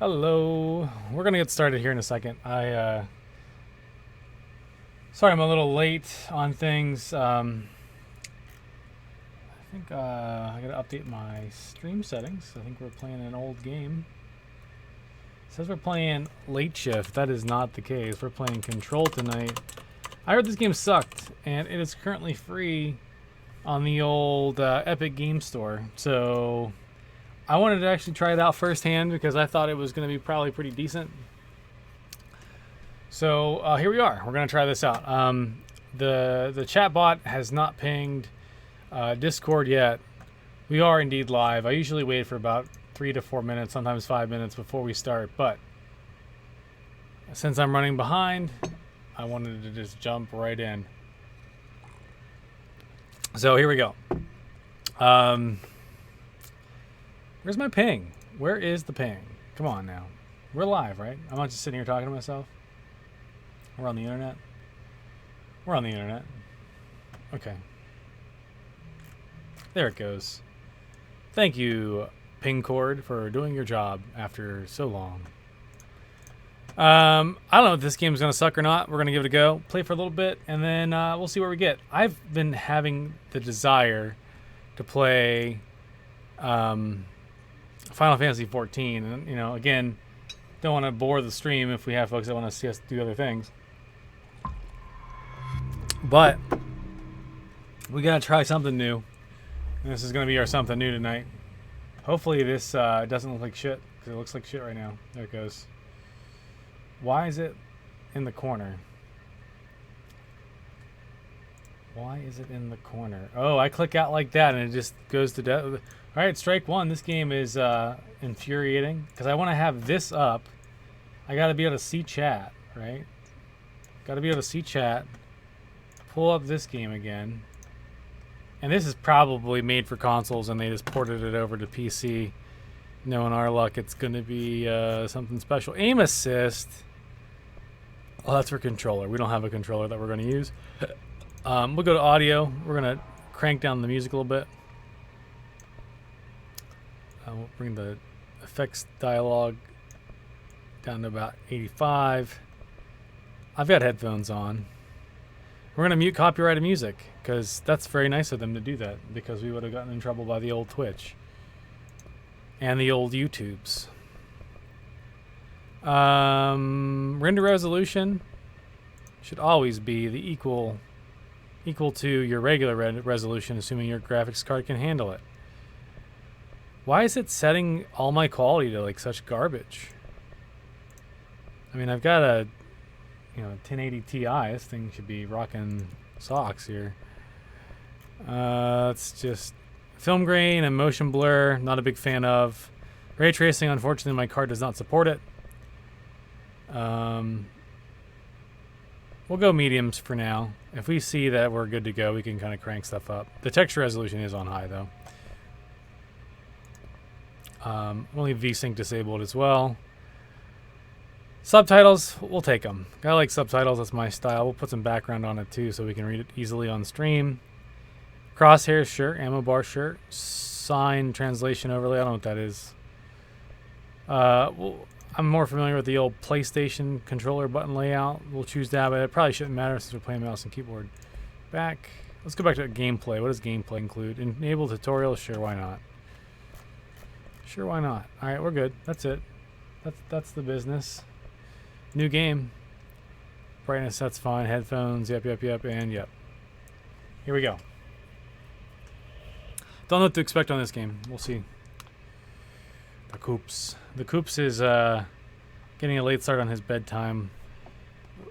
Hello. We're gonna get started here in a second. Sorry I'm a little late on things. I think I gotta update my stream settings. I think we're playing an old game. It says we're playing late shift. That is not the case. We're playing Control tonight. I heard this game sucked, and it is currently free on the old Epic Game Store. So I wanted to actually try it out firsthand because I thought it was going to be probably pretty decent. So here we are. We're going to try this out. The chat bot has not pinged Discord yet. We are indeed live. I usually wait for about 3 to 4 minutes, sometimes 5 minutes before we start. But since I'm running behind, I wanted to just jump right in. So here we go. Where's my ping? Where is the ping? Come on now. We're live, right? I'm not just sitting here talking to myself. We're on the internet. We're on the internet. Okay. There it goes. Thank you, Pingcord, for doing your job after so long. I don't know if this game's gonna suck or not. We're gonna give it a go, play for a little bit, and then we'll see where we get. I've been having the desire to play Final Fantasy 14, and again, don't want to bore the stream if we have folks that want to see us do other things. But we gotta try something new. And this is gonna be our something new tonight. Hopefully this doesn't look like shit, because it looks like shit right now. There it goes. Why is it in the corner? Why is it in the corner? Oh, I click out like that and it just goes to death. All right, strike one. This game is infuriating because I want to have this up. I got to be able to see chat, right? Got to be able to see chat. Pull up this game again. And this is probably made for consoles and they just ported it over to PC. Knowing our luck, it's going to be something special. Aim assist. Oh, that's for controller. We don't have a controller that we're going to use. We'll go to audio. We're going to crank down the music a little bit. We'll bring the effects dialogue down to about 85. I've got headphones on. We're going to mute copyrighted music because that's very nice of them to do that because we would have gotten in trouble by the old Twitch and the old YouTubes. Render resolution should always be the equal to your regular resolution, assuming your graphics card can handle it. Why is it setting all my quality to like such garbage? I mean, I've got a 1080 Ti. This thing should be rocking socks here. It's just film grain and motion blur. Not a big fan of. Ray tracing, unfortunately, my card does not support it. We'll go mediums for now. If we see that we're good to go, we can kind of crank stuff up. The texture resolution is on high, though. We'll leave VSync disabled as well. Subtitles, we'll take them. I like subtitles, that's my style. We'll put some background on it, too, so we can read it easily on stream. Crosshairs, sure. Ammo bar, sure. Sign translation overlay, I don't know what that is. Well, I'm more familiar with the old PlayStation controller button layout. We'll choose that, but it probably shouldn't matter since we're playing mouse and keyboard. Back. Let's go back to gameplay. What does gameplay include? Enable tutorials? Sure, why not? Sure, why not? All right, we're good. That's it. That's the business. New game. Brightness, that's fine. Headphones, yep, and yep. Here we go. Don't know what to expect on this game. We'll see. The Coops. The Coops is getting a late start on his bedtime.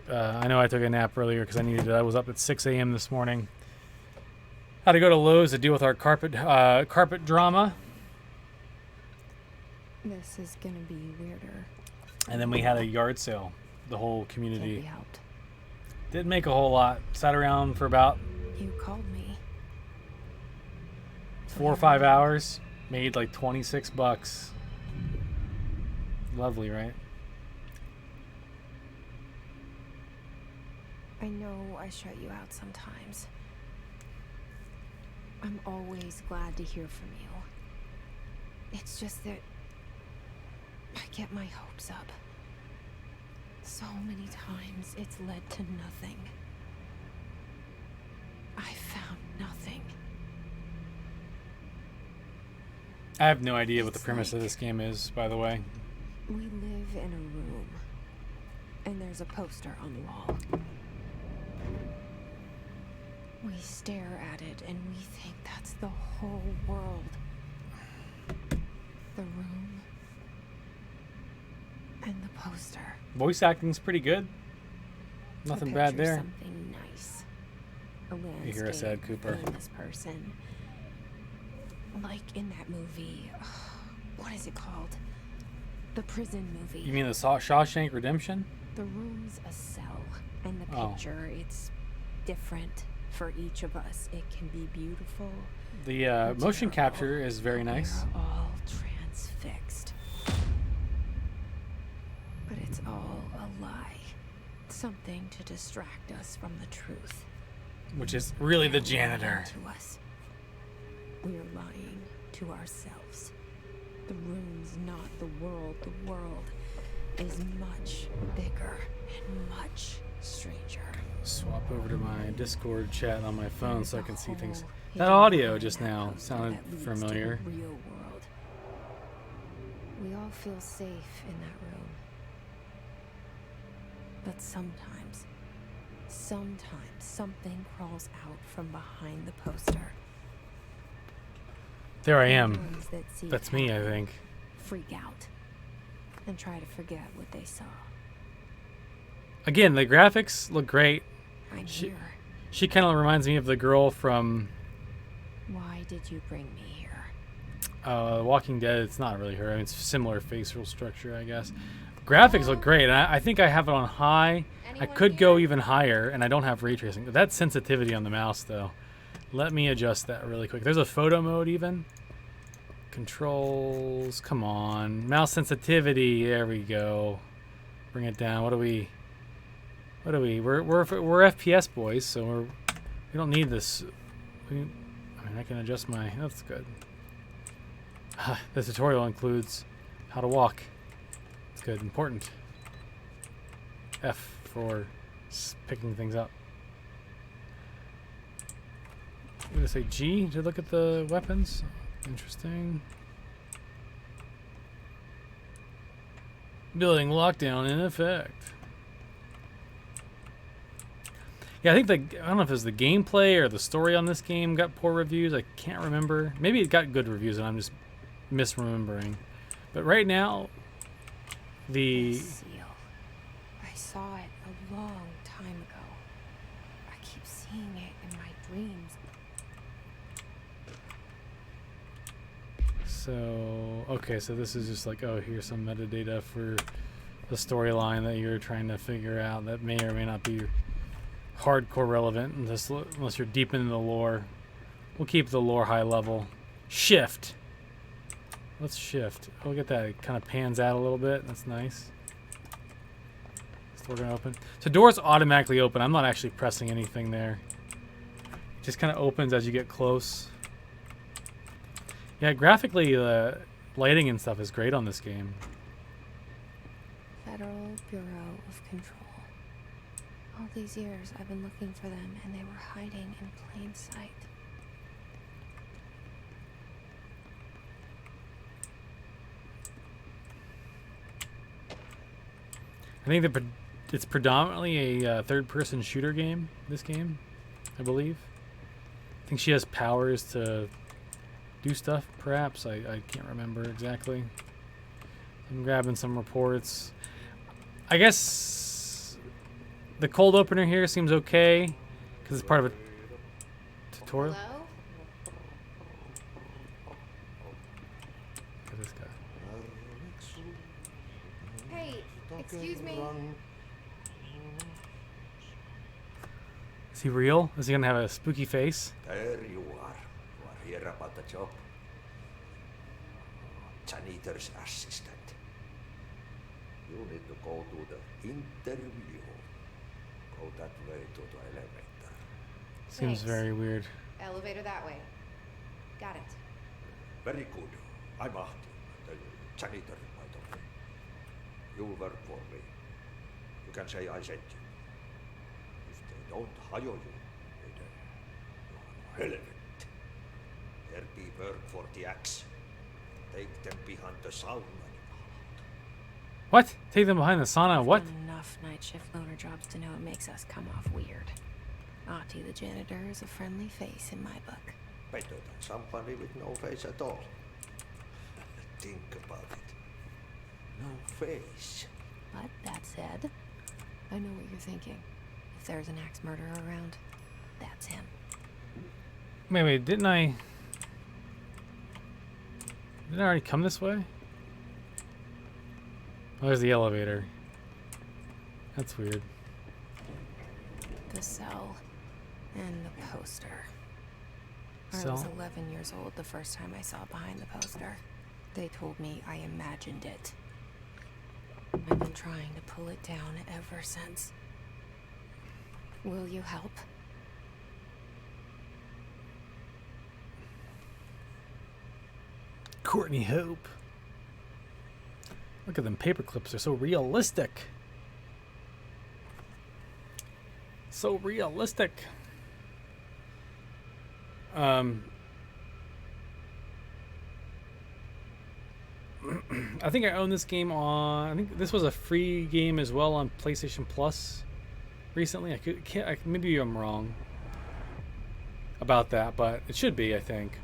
I know I took a nap earlier because I needed it. I was up at 6 a.m. this morning. Had to go to Lowe's to deal with our carpet drama. This is gonna be weirder. And then we had a yard sale. The whole Can't community. be helped. Didn't make a whole lot. Sat around for about You called me. 4 or 5 hours. Made like 26 bucks. Lovely, right? I know I shut you out sometimes. I'm always glad to hear from you. It's just that I get my hopes up. So many times it's led to nothing. I found nothing. I have no idea what the It's premise of like- this game is, by the way. We live in a room, and there's a poster on the wall. We stare at it, and we think that's the whole world. The room, and the poster. Voice acting's pretty good. I Nothing bad picture there. Something nice. A landscape, You hear a sad Cooper. famous person. Like in that movie. What is it called? The prison movie. You mean the Shawshank Redemption? The room's a cell, and the Oh. picture, it's different for each of us. It can be beautiful. The or motion terrible, capture is very but nice. We're all transfixed. But it's all a lie. Something to distract us from the truth. Which is really the They're lying janitor. to us. We're lying to ourselves. The room's not the world. The world is much bigger and much stranger. Swap over to my Discord chat on my phone There's so I a can see things. whole That hidden audio line just that now poster sounded that leads to familiar. the real world. We all feel safe in that room. But sometimes something crawls out from behind the poster. There I The am. ones that see That's it me, I happen think. freak out and try to forget what they saw. Again, the graphics look great. I'm She- here. She kind of reminds me of the girl from Why did you bring me here? Walking Dead. It's not really her. I mean, it's similar facial structure, I guess. Graphics look great. And I think I have it on high. I could go even higher, and I don't have ray tracing. That sensitivity on the mouse, though. Let me adjust that really quick. There's a photo mode even. Controls. Come on. Mouse sensitivity. There we go. Bring it down. What are we? We're FPS boys, so we don't need this. I mean, I can adjust my. That's good. The tutorial includes how to walk. It's good. Important. F for picking things up. I'm gonna say G to look at the weapons. Interesting. Building lockdown in effect. Yeah, I think I don't know if it was the gameplay or the story on this game got poor reviews. I can't remember. Maybe it got good reviews and I'm just misremembering. But right now, the Seal. I saw it a long time ago. I keep seeing it in my dreams. so this is just like, oh, here's some metadata for the storyline that you're trying to figure out that may or may not be hardcore relevant unless you're deep into the lore. We'll keep the lore high level. Shift. Let's shift. Oh, look at that. It kind of pans out a little bit. That's nice. Is the door gonna open? So doors automatically open. I'm not actually pressing anything there. It just kind of opens as you get close. Yeah, graphically, the lighting and stuff is great on this game. Federal Bureau of Control. All these years I've been looking for them, and they were hiding in plain sight. I think it's predominantly a third-person shooter game, this game, I believe. I think she has powers to do stuff, perhaps. I can't remember exactly. I'm grabbing some reports. I guess the cold opener here seems okay, because it's part of a tutorial. Hello? Look at this guy. Hey, excuse me. Is he real? Is he going to have a spooky face? There you are. You are here about the job. Janitor's assistant. You need to go to the interview. Go that way to the elevator. Seems Thanks. very weird. Elevator that way. Got it. Very good. I'm Ahti, the janitor, by the way. You work for me. You can say I sent you. If they don't hire you, then hell of it. There be work for the axe. Take them behind the sauna. What? Take them behind the sauna? What? Done enough night shift loner jobs to know it makes us come off weird. Ahti the janitor is a friendly face in my book. Better than somebody with no face at all. Think about it. No face. But that said, I know what you're thinking. If there's an axe murderer around, that's him. Wait, didn't I already come this way? Oh, there's the elevator. That's weird. The cell and the poster. I Cell? was 11 years old the first time I saw behind the poster. They told me I imagined it. I've been trying to pull it down ever since. Will you help? Courtney Hope. Look at them paper clips. They're so realistic. So realistic. I think I own this game on. I think this was a free game as well on PlayStation Plus recently. Maybe I'm wrong about that, but it should be, I think.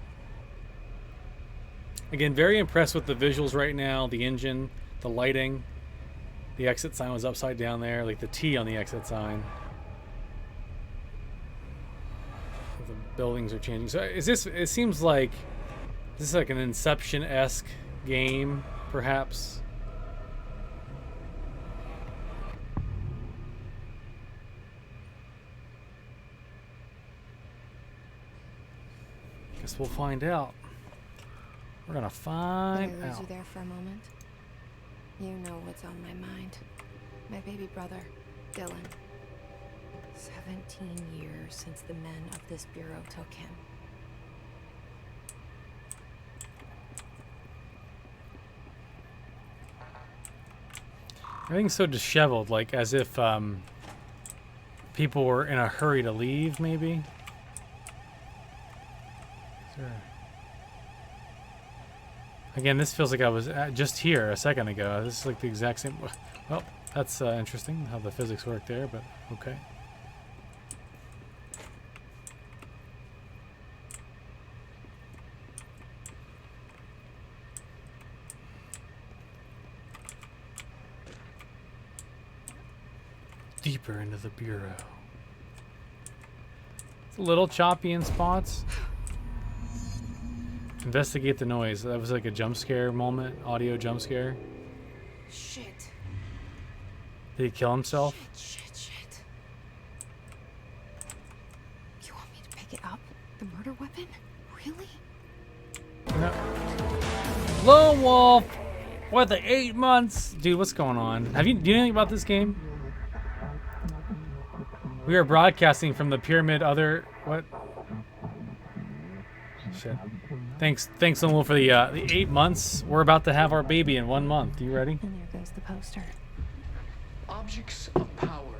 Again, very impressed with the visuals right now, the engine, the lighting. The exit sign was upside down there, like the T on the exit sign. The buildings are changing. So is this, it seems like this is like an Inception-esque game, perhaps. Guess we'll find out. We're gonna find Did I lose out. you there for a moment? You know what's on my mind. My baby brother, Dylan. 17 years since the men of this bureau took him. Everything's so disheveled, like as if people were in a hurry to leave, maybe. Sure. Again, this feels like I was just here a second ago. This is like the exact same. Well, that's interesting how the physics work there, but okay. Deeper into the bureau. It's a little choppy in spots. Investigate the noise. That was like a jump scare moment, audio jump scare. Shit. Did he kill himself? Shit. You want me to pick it up? The murder weapon? Really? No. Lone Wolf! What, the 8 months? Dude, what's going on? Do you know anything about this game? We are broadcasting from the Pyramid what? Shit. Thanks Lone Wolf for the 8 months. We're about to have our baby in 1 month. You ready? And there goes the poster. Objects of power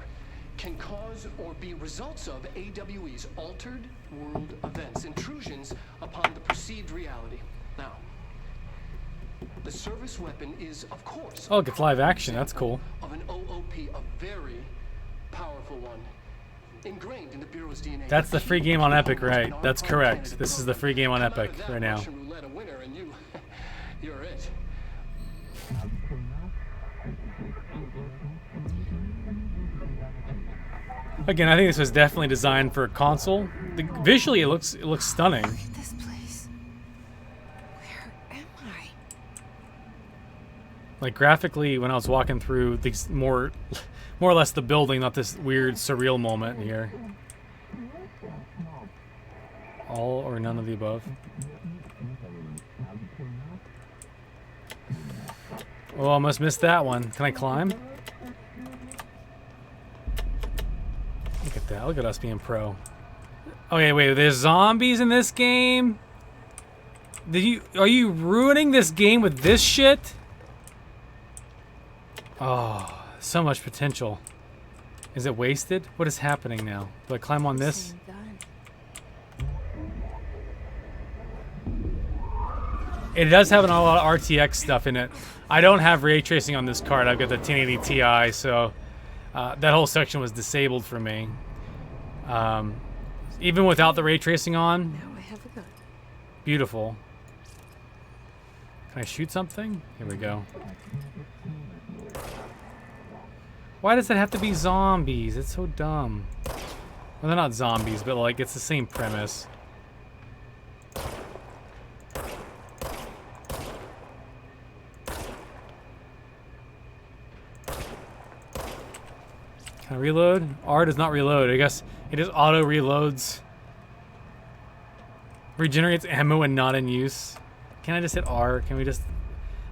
can cause or be results of AWE's altered world events, intrusions upon the perceived reality. Now, the service weapon is, of course, Oh, it gets live action. That's cool. of an OOP, a very powerful one, ingrained in the Bureau's DNA. That's the free game on Epic, right? That's correct. This is the free game on Epic right now. Russian roulette a winner, and you're it. Again, I think this was definitely designed for a console. Visually, it looks stunning. Look at this place. Where am I? Like graphically, when I was walking through these more or less the building, not this weird surreal moment here. All or none of the above. Oh, almost missed that one. Can I climb? Look at that. Look at us being pro. Okay, wait. There's zombies in this game? Are you ruining this game with this shit? Oh, so much potential. Is it wasted? What is happening now? Do I climb on this? Same gun. It does have a lot of RTX stuff in it. I don't have ray tracing on this card. I've got the 1080 Ti, so that whole section was disabled for me. Even without the ray tracing on, Now I have a gun. beautiful. Can I shoot something? Here we go. Why does it have to be zombies? It's so dumb. Well, they're not zombies, but like it's the same premise. Can I reload? R does not reload. I guess it just auto reloads. Regenerates ammo when not in use. Can I just hit R? Can we just...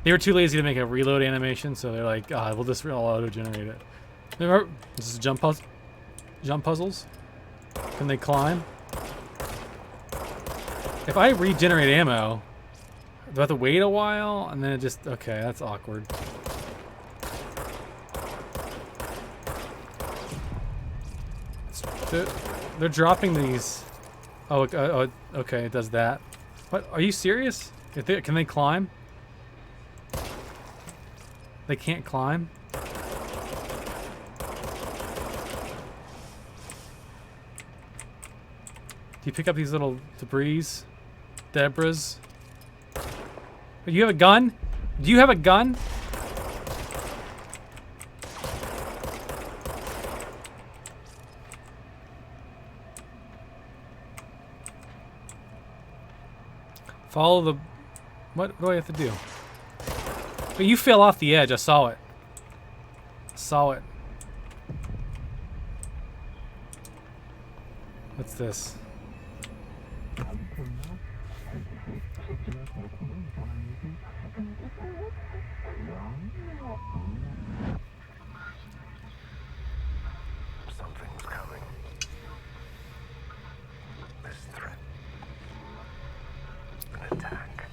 They were too lazy to make a reload animation, so they're like, we'll just auto-generate it. Remember, this is jump puzzles. Can they climb? If I regenerate ammo, do I have to wait a while? And then it just... Okay, that's awkward. They're dropping these... Oh, okay, it does that. What? Are you serious? Can they climb? They can't climb? Do you pick up these little debris? Debris? Do you have a gun? Do you have a gun? Follow the... What do I have to do? But you fell off the edge. I saw it. Saw it. What's this? Something's coming. This threat. An attack.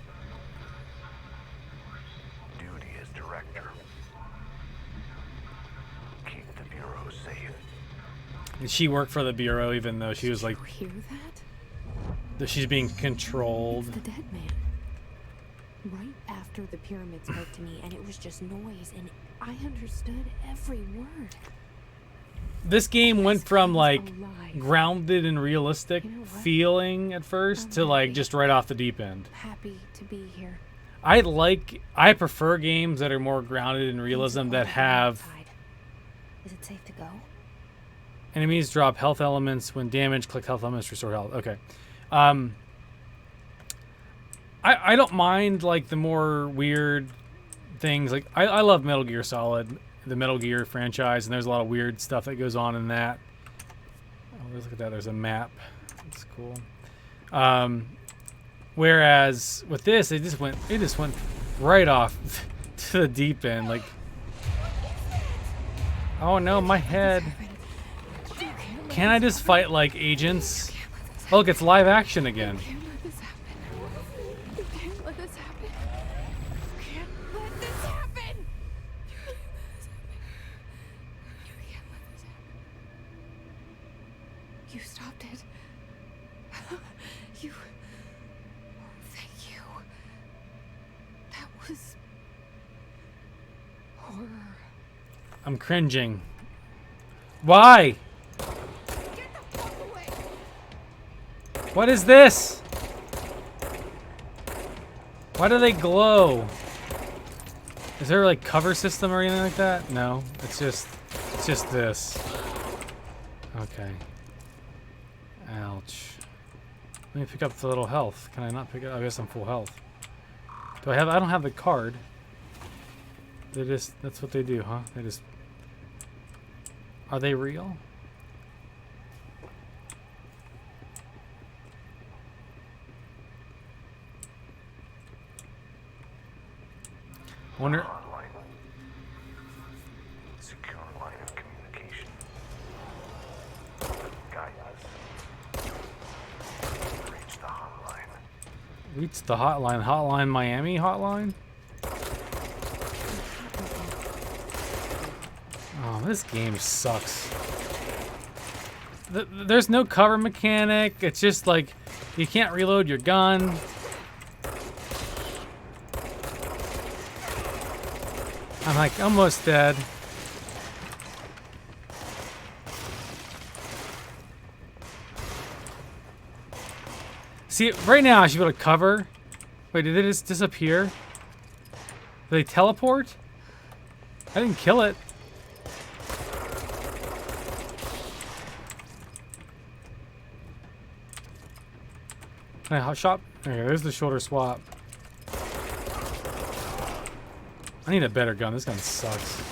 Duty as director. Keep the Bureau safe. Did she work for the Bureau even though she was like... You hear that? that she's being controlled? It's the dead man. Right after the pyramid spoke to me, and it was just noise, and I understood every word. This game went from like alive. grounded and realistic You know what? feeling at first I'm to like happy. just right off the deep end. Happy to be here. I prefer games that are more grounded in realism that have Outside. Is it safe to go? enemies drop health elements when damaged. Click health elements to restore health. Okay. I don't mind like the more weird things. Like I love Metal Gear Solid, the Metal Gear franchise, and there's a lot of weird stuff that goes on in that. Oh, look at that. There's a map. That's cool. Whereas with this, it just went right off to the deep end. Like, oh no, my head. Can I just fight like agents? Oh, look, it's live action again. You can't let this happen. You can't let this happen. You can't let this happen. You can't let this happen. You stopped it. You. Thank you. That was horror. I'm cringing. Why? Get the fuck away. What is this? Why do they glow? Is there like cover system or anything like that? No, it's just this. Okay. Ouch. Let me pick up the little health. Can I not pick it up? I guess I'm full health. I don't have the card. That's what they do, huh? Are they real? Wonder. Hotline. Secure line of communication. Guidance. Reach the hotline. Reach the hotline. Hotline Miami hotline? Oh, this game sucks. There's no cover mechanic. It's just like you can't reload your gun. I'm like almost dead. See, right now I should be able to cover. Wait, did they just disappear? Did they teleport? I didn't kill it. Can I hot shot? Okay, there's the shoulder swap. I need a better gun. This gun sucks.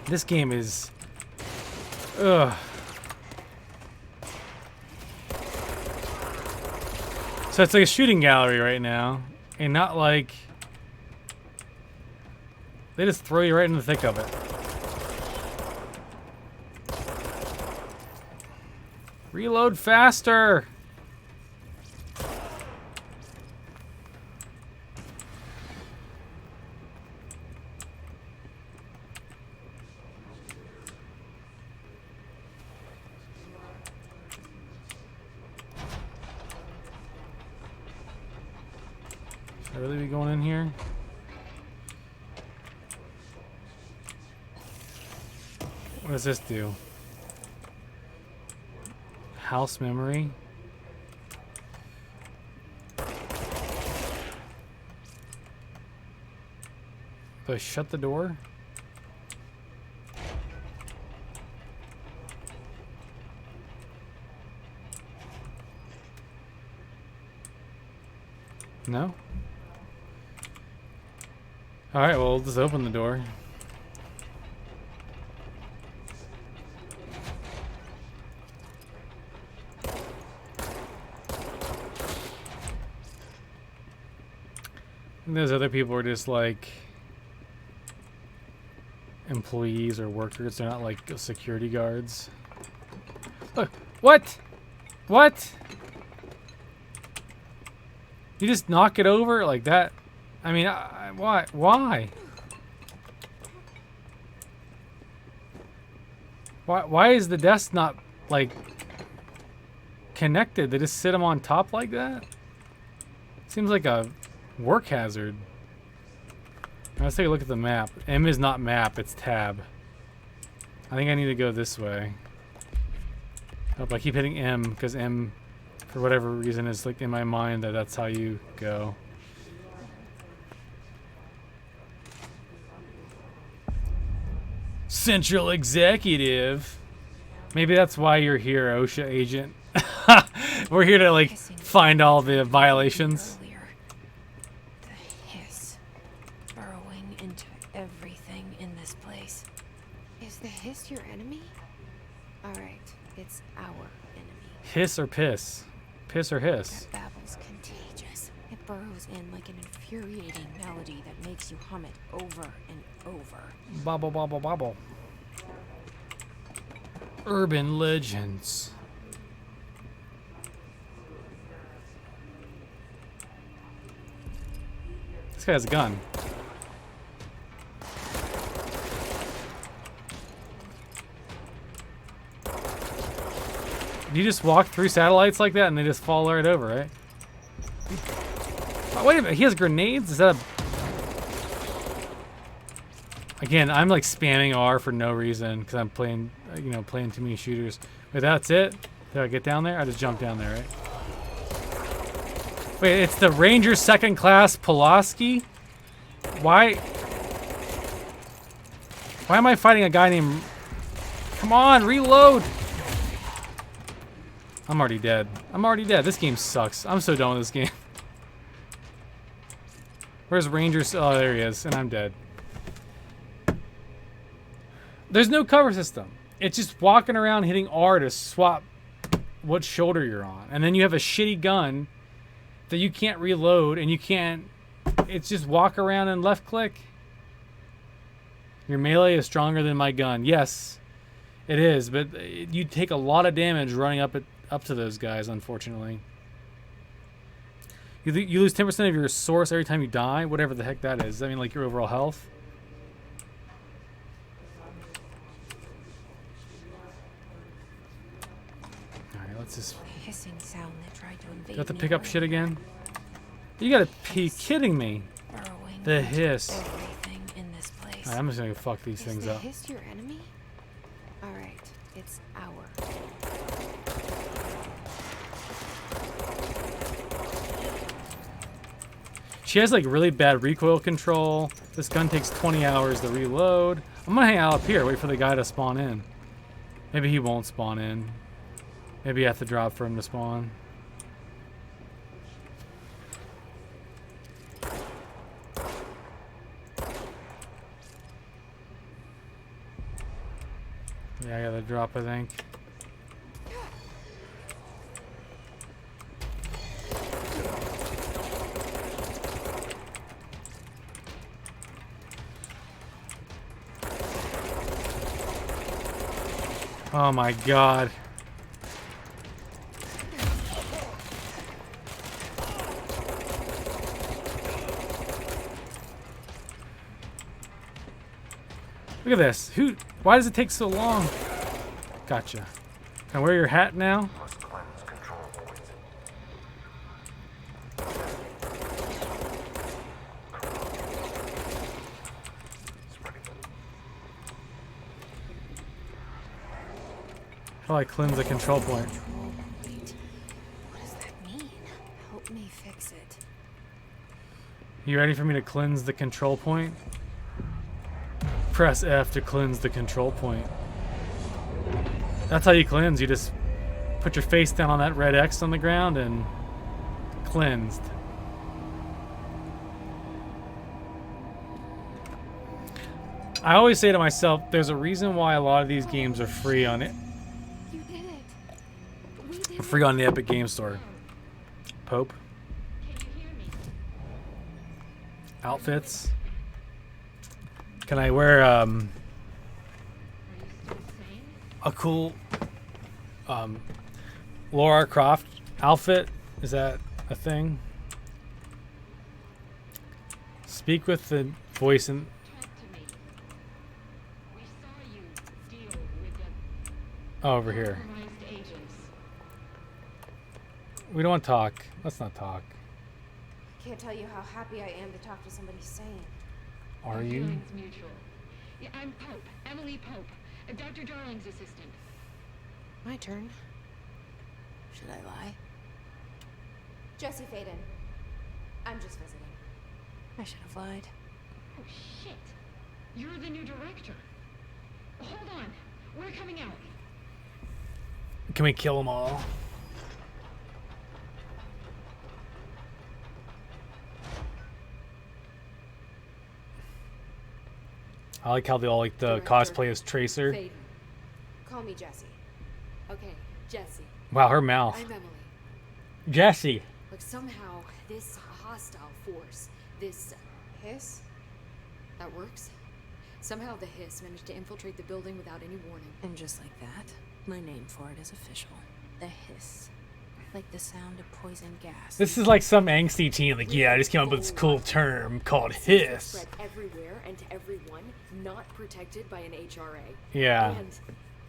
This game is... Ugh. So it's like a shooting gallery right now. And not like... They just throw you right in the thick of it. Reload faster! Should I really be going in here? What does this do? House memory. Do I shut the door? No? Alright, well, we'll just open the door. And those other people are just like employees or workers. They're not like security guards. What? What? You just knock it over like that? I mean, why? Why? Why is the desk not like connected? They just sit them on top like that? Seems like a work hazard. Let's take a look at the map. M is not map, it's tab. I think I need to go this way. Oh, I keep hitting M because M, for whatever reason, is like in my mind that that's how you go. Central Executive. Maybe that's why you're here, OSHA agent. We're here to like find all the violations. The hiss burrowing into everything in this place. Is the hiss your enemy? Alright, it's our enemy. Hiss or piss? Piss or hiss? That babble's contagious. It burrows in like an infuriating melody that makes you hum it over and over. Bobble, bobble, bobble. Urban legends. This guy has a gun. You just walk through satellites like that and they just fall right over, right? Oh, wait a minute, he has grenades? Is that a... Again, I'm like spamming R for no reason because I'm playing, you know, playing too many shooters. Wait, that's it? Did I get down there? I just jumped down there, right? Wait, it's the Ranger Second Class Pulaski? Why am I fighting a guy named... Come on, reload! I'm already dead. I'm already dead. This game sucks. I'm so done with this game. Where's Ranger? Oh, there he is, and I'm dead. There's no cover system. It's just walking around hitting R to swap what shoulder you're on. And then you have a shitty gun that you can't reload and you can't... It's just walk around and left click. Your melee is stronger than my gun. Yes. It is, but you take a lot of damage running up to those guys, unfortunately. You lose 10% of your source every time you die, whatever the heck that is. Does that mean like your overall health? Alright, let's just... Hissing sound that tried to invade Do I have to me pick up earlier. shit again? You gotta be kidding me. Burrowing The into hiss. everything in this place. Alright, I'm just gonna fuck these Is things the up. hiss your enemy? Alright, it's our. She has like really bad recoil control. This gun takes 20 hours to reload. I'm gonna hang out up here, wait for the guy to spawn in. Maybe he won't spawn in. Maybe I have to drop for him to spawn. Yeah, I gotta drop, I think. Oh my god. Look at this. Why does it take so long? Gotcha. Can I wear your hat now? Must cleanse control points. Spreading. How do I cleanse the control point? Control point. What does that mean? Help me fix it. You ready for me to cleanse the control point? Press F to cleanse the control point. That's how you cleanse. You just put your face down on that red X on the ground and cleansed. I always say to myself, there's a reason why a lot of these games are free on it. You did it. We did Free on the Epic Game Store. Pope. Outfits. Can I wear a cool Lara Croft outfit? Is that a thing? Speak with the voice in... Oh, over here. We don't want to talk. Let's not talk. Can't tell you how happy I am to talk to somebody sane. Are you? Feelings mutual. Yeah, I'm Pope, Emily Pope, Dr. Darling's assistant. My turn. Should I lie? Jesse Faden. I'm just visiting. I should have lied. Oh shit! You're the new director. Hold on, we're coming out. Can we kill them all? I like how they all like the Director cosplay as Tracer. Faden. Call me Jesse. Okay, Jesse. Wow, her mouth. I'm Emily. Jesse. Look, somehow this hostile force, this Hiss? that works. Somehow the hiss managed to infiltrate the building without any warning. And just like that, my name for it is official. The hiss. Like the sound of poison gas. This is like some angsty teen. Like, yeah, I just came up with this cool term called hiss. Spread everywhere and to everyone, not protected by an HRA. Yeah. And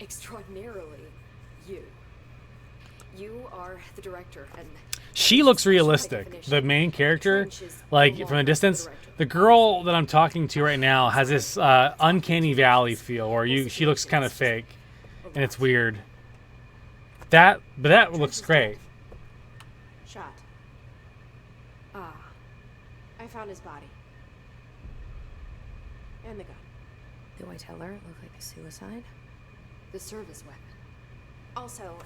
extraordinarily, you. You are the director, and She looks by realistic. definition, The main character, Trench is like no from a longer distance, the director. the girl that I'm talking to right now has this uncanny valley feel, where she looks kind of fake, and it's weird. But that looks great. Shot. Ah. I found his body. And the gun. Do I tell her it looked like a suicide? The service weapon. Also,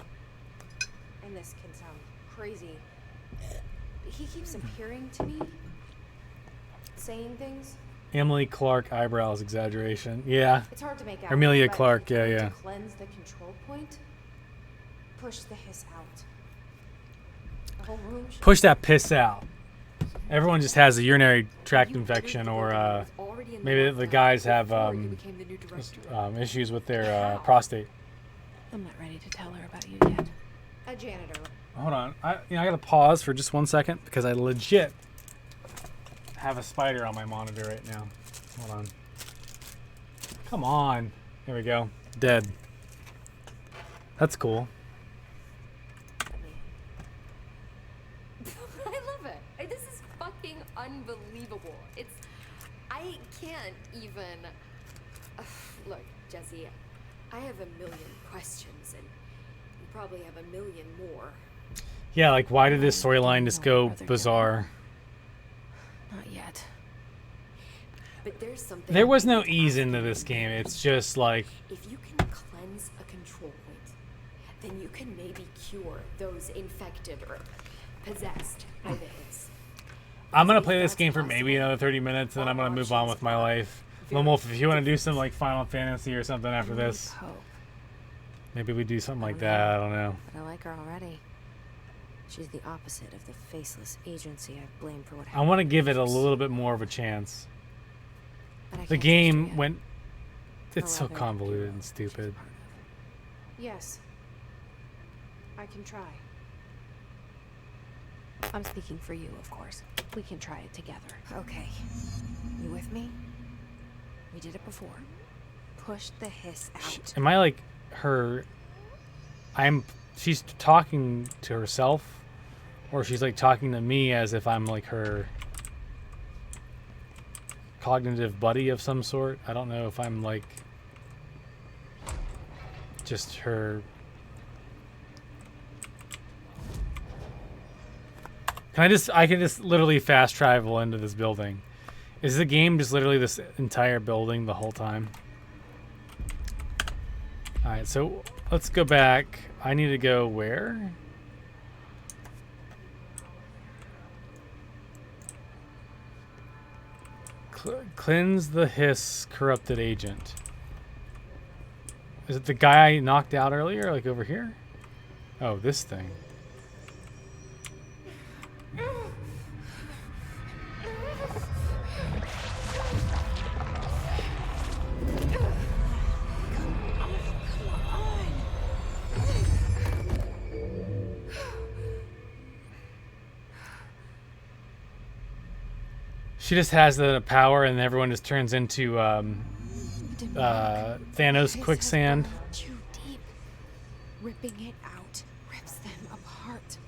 and this can sound crazy, he keeps appearing to me, saying things. Emily Clark eyebrows exaggeration. Yeah. It's hard to make out. Amelia but Clark, if you yeah, need yeah. To cleanse the control point. Push the hiss out. The whole room should Push that piss out. Everyone just has a urinary tract infection, or maybe the guys have Before you became the new director. issues with their prostate. I'm not ready to tell her about you yet. A janitor. Hold on. I gotta pause for just 1 second because I legit have a spider on my monitor right now. Hold on. Come on. There we go. Dead. That's cool. I love it. This is fucking unbelievable. I can't even. Look, Jesse, I have a million questions, and you probably have a million more. Yeah, like why did this storyline just go bizarre? Not yet. But there's something. There was no ease into this game. It's just like If you can cleanse a control point, then you can maybe cure those infected or possessed by the hiss. I'm gonna play this game for maybe another 30 minutes, and then I'm gonna move on with my life. Lone Wolf, if you want to do some like Final Fantasy or something after this, Hope. maybe we do something like that. I don't know. But I like her already. She's the opposite of the faceless agency I've blamed for what I happened. want to give it a little bit more of a chance. But I The can't trust her game yet. went. Or It's so rather, convoluted and she's stupid. part of. Yes. I can try. I'm speaking for you, of course. We can try it together. Okay. You with me? We did it before. Push the hiss out. Am I like her? She's talking to herself, or she's like talking to me as if I'm like her cognitive buddy of some sort. I don't know if I'm like just her. I can just literally fast travel into this building. Is the game just literally this entire building the whole time? Alright, so let's go back. I need to go where? Cleanse the hiss corrupted agent. Is it the guy I knocked out earlier? Like over here? Oh, this thing. She just has the power, and everyone just turns into Thanos quicksand. Too deep. Ripping it out rips them apart.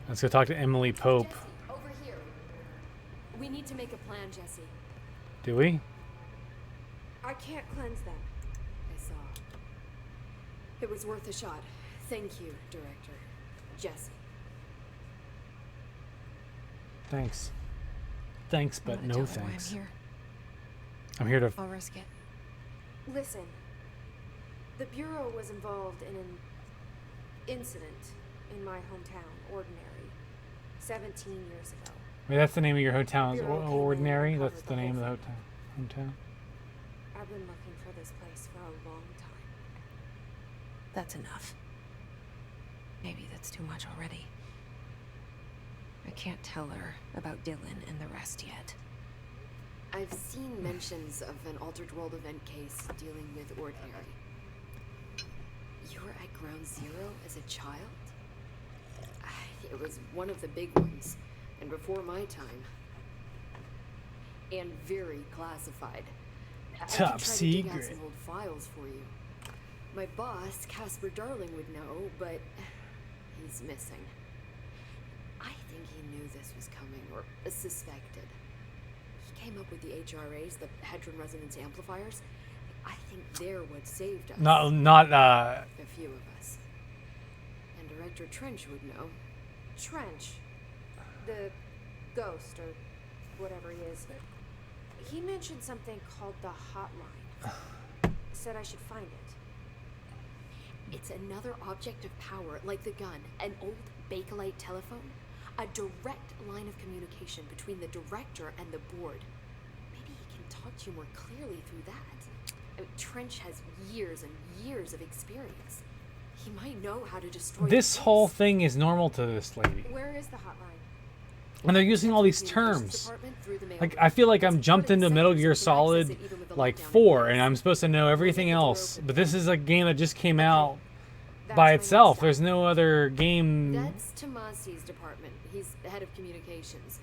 Let's go talk to Emily Pope. Jesse, over here. We need to make a plan, Jesse. Do we? I can't cleanse them. I saw. It was worth a shot. Thank you, Director. Jesse. Thanks. Thanks, but I'm no gonna tell her why thanks. I'm here. I'm here to. I'll risk it. Listen. The Bureau was involved in an incident in my hometown, Ordinary, 17 years ago. Wait, that's the name of your hometown. Is Bureau came in Ordinary? and That's covered the the name of the whole hometown. I've been looking for this place for a long time. That's enough. Maybe that's too much already. I can't tell her about Dylan and the rest yet. I've seen mentions of an Altered World event case dealing with Ordinary. You were at Ground Zero as a child? It was one of the big ones, and before my time. And very classified. I could Top try to dig out secret. some old files for you. My boss, Casper Darling, would know, but he's missing. I think he knew this was coming, or suspected. He came up with the HRAs, the Hedron Resonance Amplifiers. I think they're what saved us. Not. A few of us. And Director Trench would know. Trench. The ghost, or whatever he is. He mentioned something called the hotline. Said I should find it. It's another object of power, like the gun, an old Bakelite telephone. A direct line of communication between the director and the board. Maybe he can talk to you more clearly through that. I mean, Trench has years and years of experience. He might know how to destroy This the whole base. thing is normal to this lady. Where is the hotline? And they're using all these terms. Like, I feel like I'm jumped into Metal Gear Solid, like, 4, and I'm supposed to know everything else. But this is a game that just came out by itself. There's no other game. That's Tomasi's department. He's the head of communications.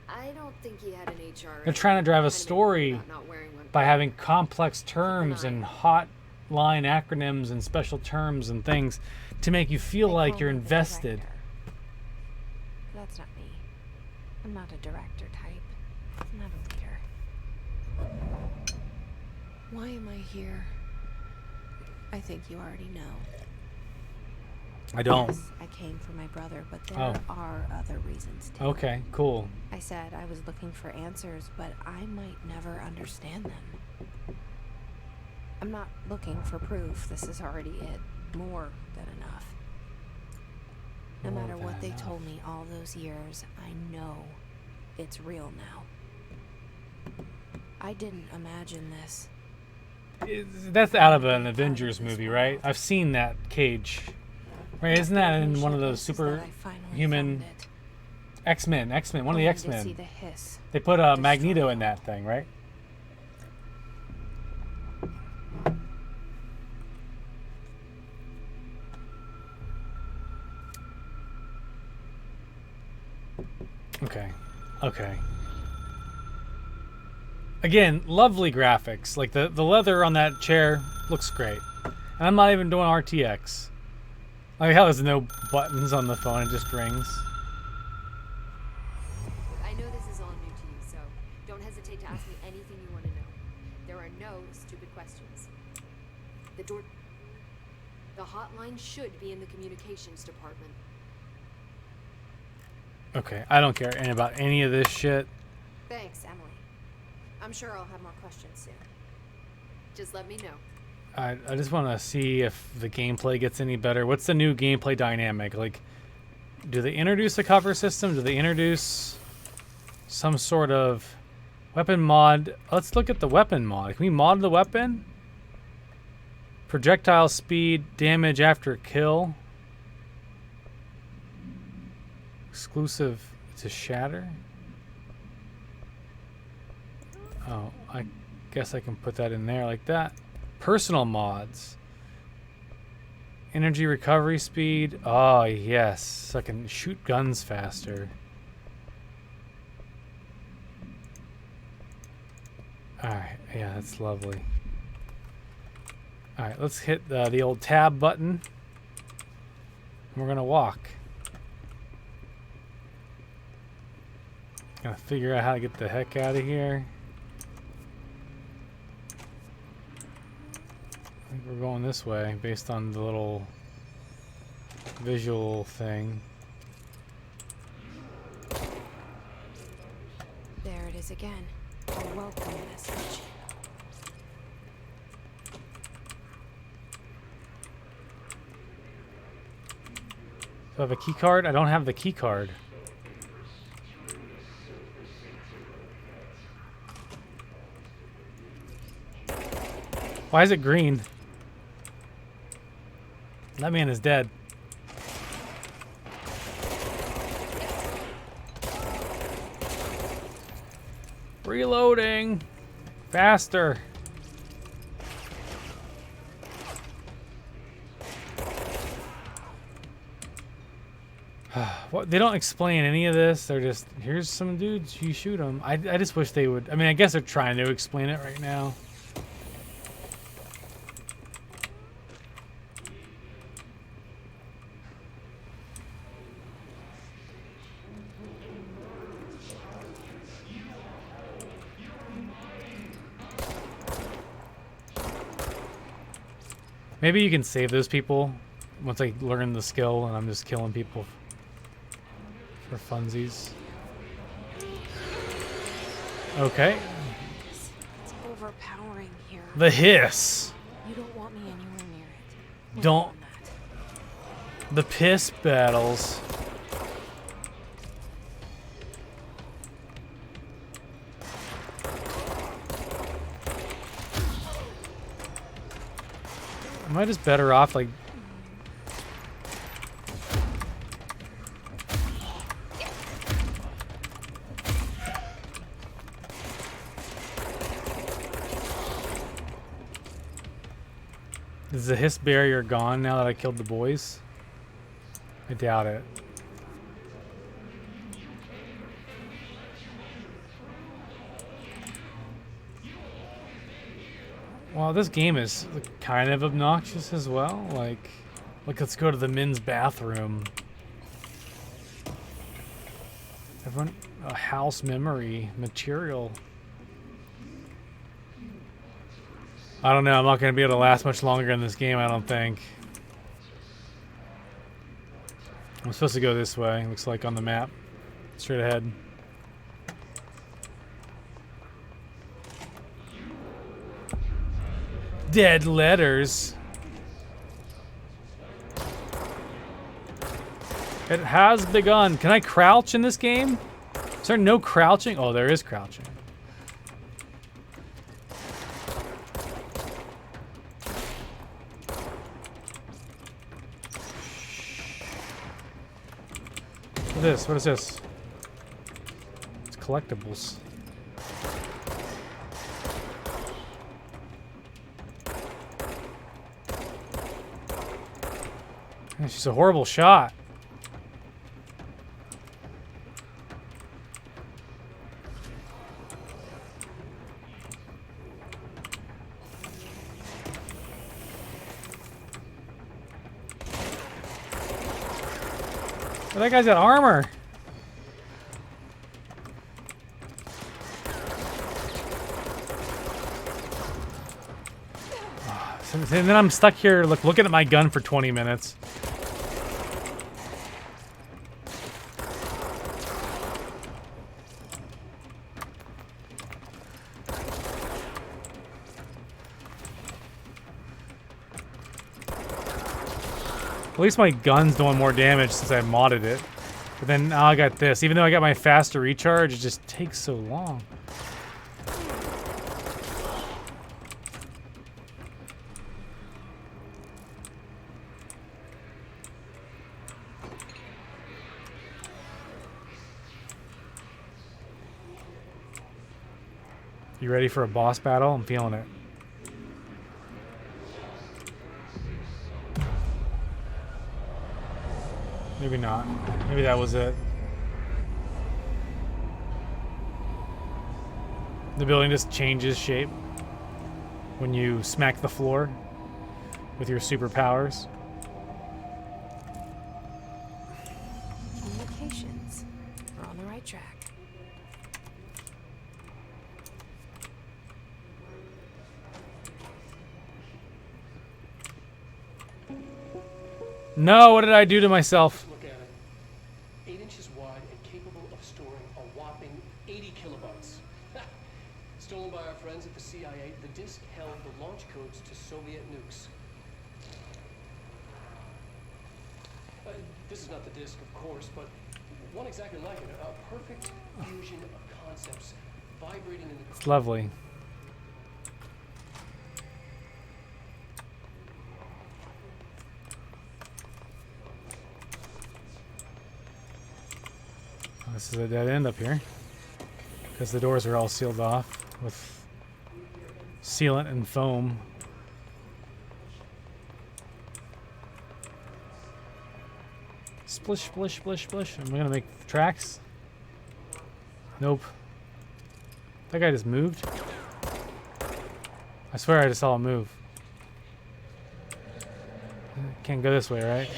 I don't think he had an HR. They're trying to drive a story not wearing one. by having complex terms and hot line acronyms and special terms and things to make you feel They like call you're me the invested. director. That's not me. I'm not a director type. I'm not a leader. Why am I here? I think you already know. I don't. Yes, I came for my brother, but there Oh. are other reasons too. Okay, cool. I said I was looking for answers, but I might never understand them. I'm not looking for proof. This is already it. More than enough. No More matter than what they enough. told me all those years, I know it's real now. I didn't imagine this. That's out of an Avengers movie, right? I've seen that cage. Right, isn't that in one of those Is that I finally superhuman found it. X-Men, one of the Only to see X-Men. the hiss. They put Magneto in that thing, right? Okay. Okay. Again, lovely graphics. Like the leather on that chair looks great. And I'm not even doing RTX. Like how there's no buttons on the phone, it just rings. I know this is all new to you, so don't hesitate to ask me anything you want to know. There are no stupid questions. The hotline should be in the communications department. Okay, I don't care about any of this shit. Thanks, Emily. I'm sure I'll have more questions soon. Just let me know. I just want to see if the gameplay gets any better. What's the new gameplay dynamic? Like, do they introduce a cover system? Do they introduce some sort of weapon mod? Let's look at the weapon mod. Can we mod the weapon? Projectile speed, damage after kill. Exclusive to shatter. Oh, I guess I can put that in there like that. Personal mods. Energy recovery speed. Oh, yes. So I can shoot guns faster. Alright, yeah, that's lovely. Alright, let's hit the old tab button. And we're gonna walk. Gotta figure out how to get the heck out of here. I think we're going this way based on the little visual thing. There it is again. A welcome message. Do I have a key card? I don't have the key card. Why is it green? That man is dead. Reloading. Faster. What, they don't explain any of this. They're just, here's some dudes, you shoot them. I just wish they would. I mean, I guess they're trying to explain it right now. Maybe you can save those people once I learn the skill and I'm just killing people for funsies. Okay. It's overpowering here. The hiss. You don't want me anywhere near it. Don't- Want that. The piss battles. Am I just better off like Is the hiss barrier gone now that I killed the boys? I doubt it. Well, this game is kind of obnoxious as well. Like, let's go to the men's bathroom. Everyone, a house memory material. I don't know. I'm not going to be able to last much longer in this game, I don't think. I'm supposed to go this way. Looks like on the map. Straight ahead. Dead letters. It has begun. Can I crouch in this game? Is there no crouching? Oh, there is crouching. What is this? What is this? It's collectibles. She's a horrible shot. Oh, that guy's got armor. And then I'm stuck here looking at my gun for 20 minutes. At least my gun's doing more damage since I modded it. But then now I got this. Even though I got my faster recharge, it just takes so long. You ready for a boss battle? I'm feeling it. Maybe not. Maybe that was it. The building just changes shape when you smack the floor with your superpowers. Communications. We're on the right track. No, what did I do to myself? Look at it. 8 inches wide and capable of storing a whopping 80 kilobytes. Stolen by our friends at the CIA, the disk held the launch codes to Soviet nukes. This is not the disk, of course, but one exactly like it. A perfect fusion of concepts vibrating in the... It's lovely. This is a dead end up here because the doors are all sealed off with sealant and foam. Splish, splish, splish, splish. Am I gonna make tracks? Nope. That guy just moved. I swear I just saw him move. Can't go this way, right?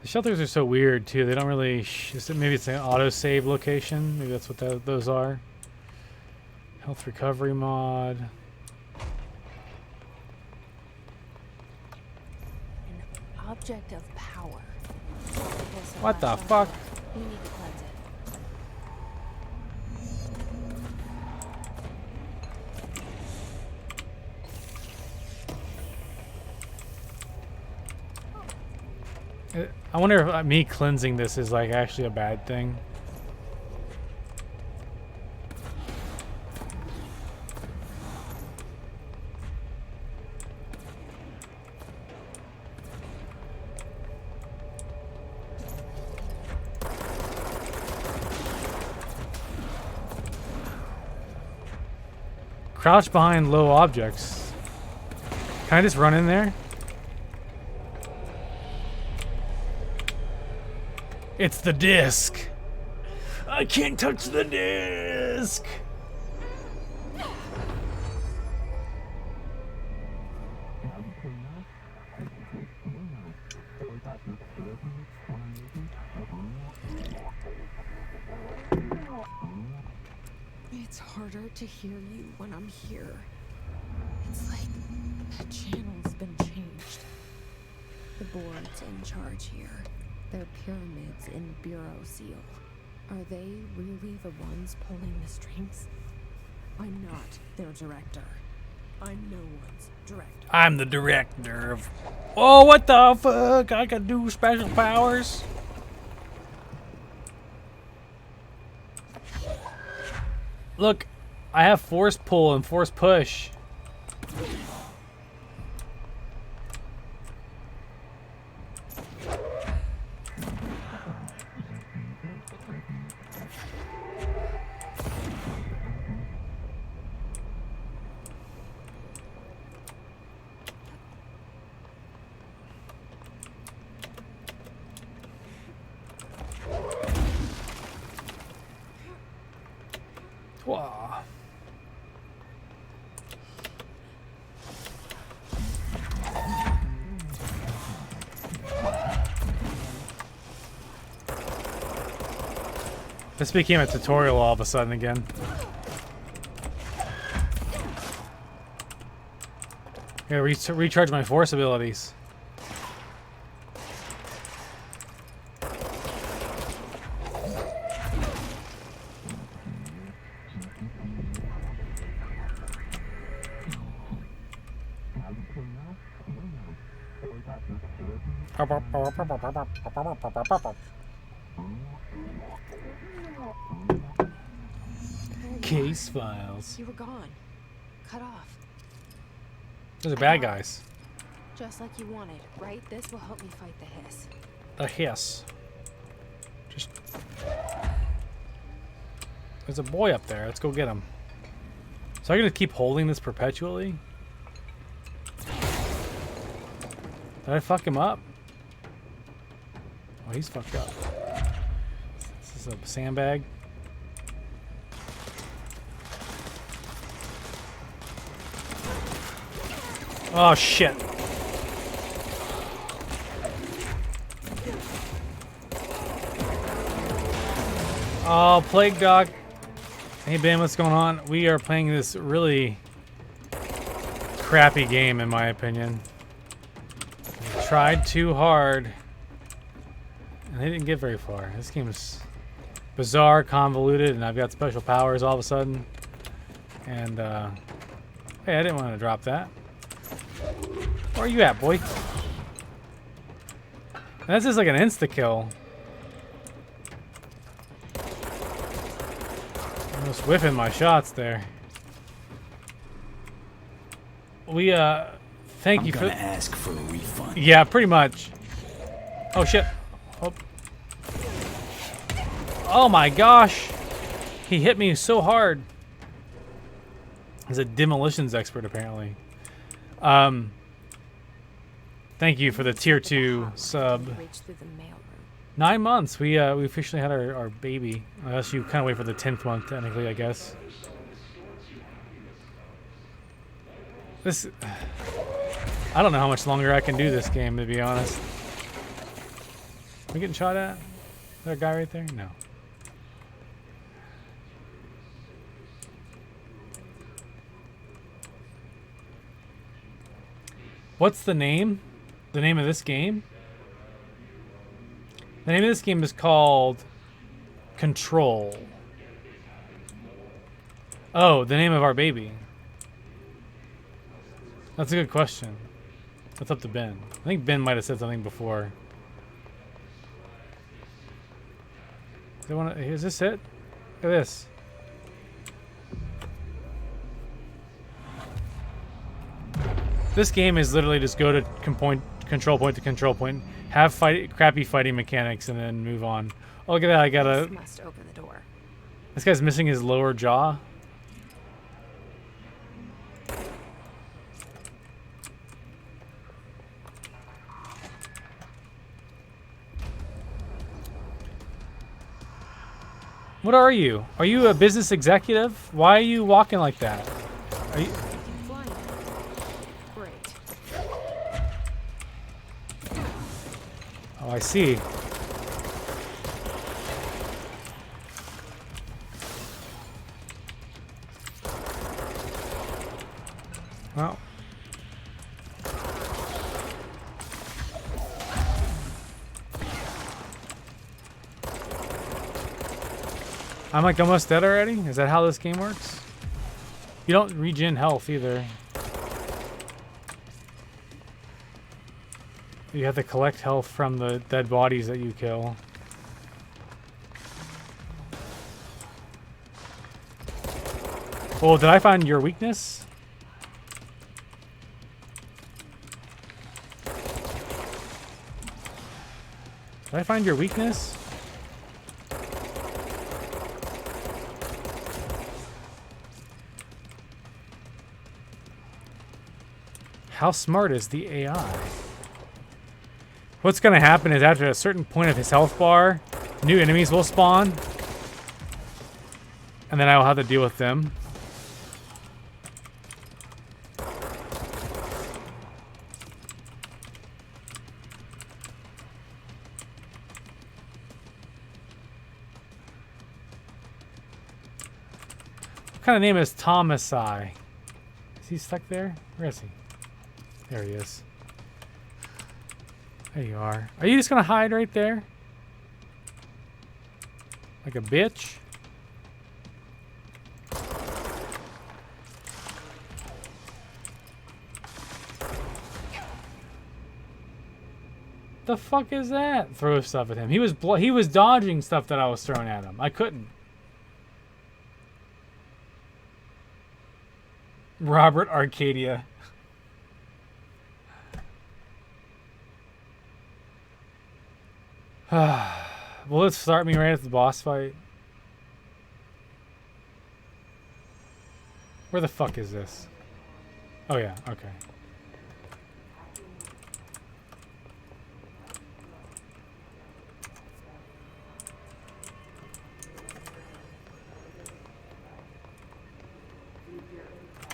Shelters are so weird too. They don't really. Maybe it's an auto-save location. Maybe that's what those are. Health recovery mod. An object of power. What the fuck? We need to cleanse it. I wonder if me cleansing this is like actually a bad thing. Crouch behind low objects. Can I just run in there? It's the disc. I can't touch the disc. It's harder to hear you when I'm here. It's like that channel's been changed. The board's in charge here. Their pyramids in Bureau Seal. Are they really the ones pulling the strings? I'm not their director. I'm no one's director. I'm the director of... Oh, what the fuck? I can do special powers? Look, I have force pull and force push. Wow. This became a tutorial all of a sudden again. I gotta recharge my force abilities. Case files. You were gone. Cut off. Those are bad guys. Just like you wanted, right? This will help me fight the hiss. The hiss. Just... There's a boy up there. Let's go get him. So I'm gonna keep holding this perpetually? Did I fuck him up? Oh, he's fucked up. This is a sandbag. Oh shit. Oh, Plague Dog. Hey Ben, what's going on? We are playing this really crappy game in my opinion. We tried too hard and they didn't get very far. This game is bizarre, convoluted, and I've got special powers all of a sudden. And hey, I didn't want to drop that. Where are you at, boy? That's just like an insta-kill. Almost whiffing my shots there. We, thank you for... I'm gonna ask for a refund. Yeah, pretty much. Oh, shit. Oh. Oh my gosh. He hit me so hard. He's a demolitions expert, apparently. Thank you for the tier 2 sub. 9 months. We officially had our baby. Unless you kind of wait for the 10th month, technically, I guess. This... I don't know how much longer I can do this game, to be honest. Am I getting shot at? Is there a guy right there? No. What's the name? The name of this game? The name of this game is called Control. Oh, the name of our baby. That's a good question. That's up to Ben. I think Ben might have said something before. Is this it? Look at this. This game is literally just go to control point to control point, have crappy fighting mechanics, and then move on. Oh, look at that! I got a. Must open the door. This guy's missing his lower jaw. What are you? Are you a business executive? Why are you walking like that? Are you... Fly now. Great. Oh, I see. Well. I'm like almost dead already? Is that how this game works? You don't regen health either. You have to collect health from the dead bodies that you kill. Oh, did I find your weakness? Did I find your weakness? How smart is the AI? What's going to happen is after a certain point of his health bar, new enemies will spawn. And then I will have to deal with them. What kind of name is Thomas I? Is he stuck there? Where is he? There he is. There you are. Are you just gonna hide right there? Like a bitch? The fuck is that? Throw stuff at him. He was dodging stuff that I was throwing at him. I couldn't. Robert Arcadia. Will it start me right at the boss fight? Where the fuck is this? Oh yeah, okay.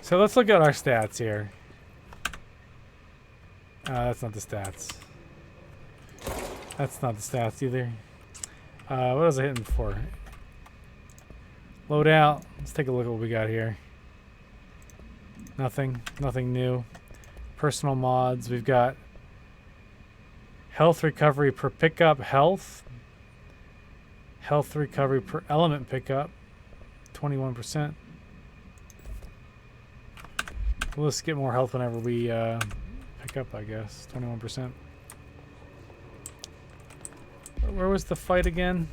So let's look at our stats here. That's not the stats. That's not the stats either. What was I hitting before? Loadout. Let's take a look at what we got here. Nothing. Nothing new. Personal mods. We've got health recovery per pickup. Health. Health recovery per element pickup. 21%. We'll just get more health whenever we pick up, I guess. 21%. Where was the fight again?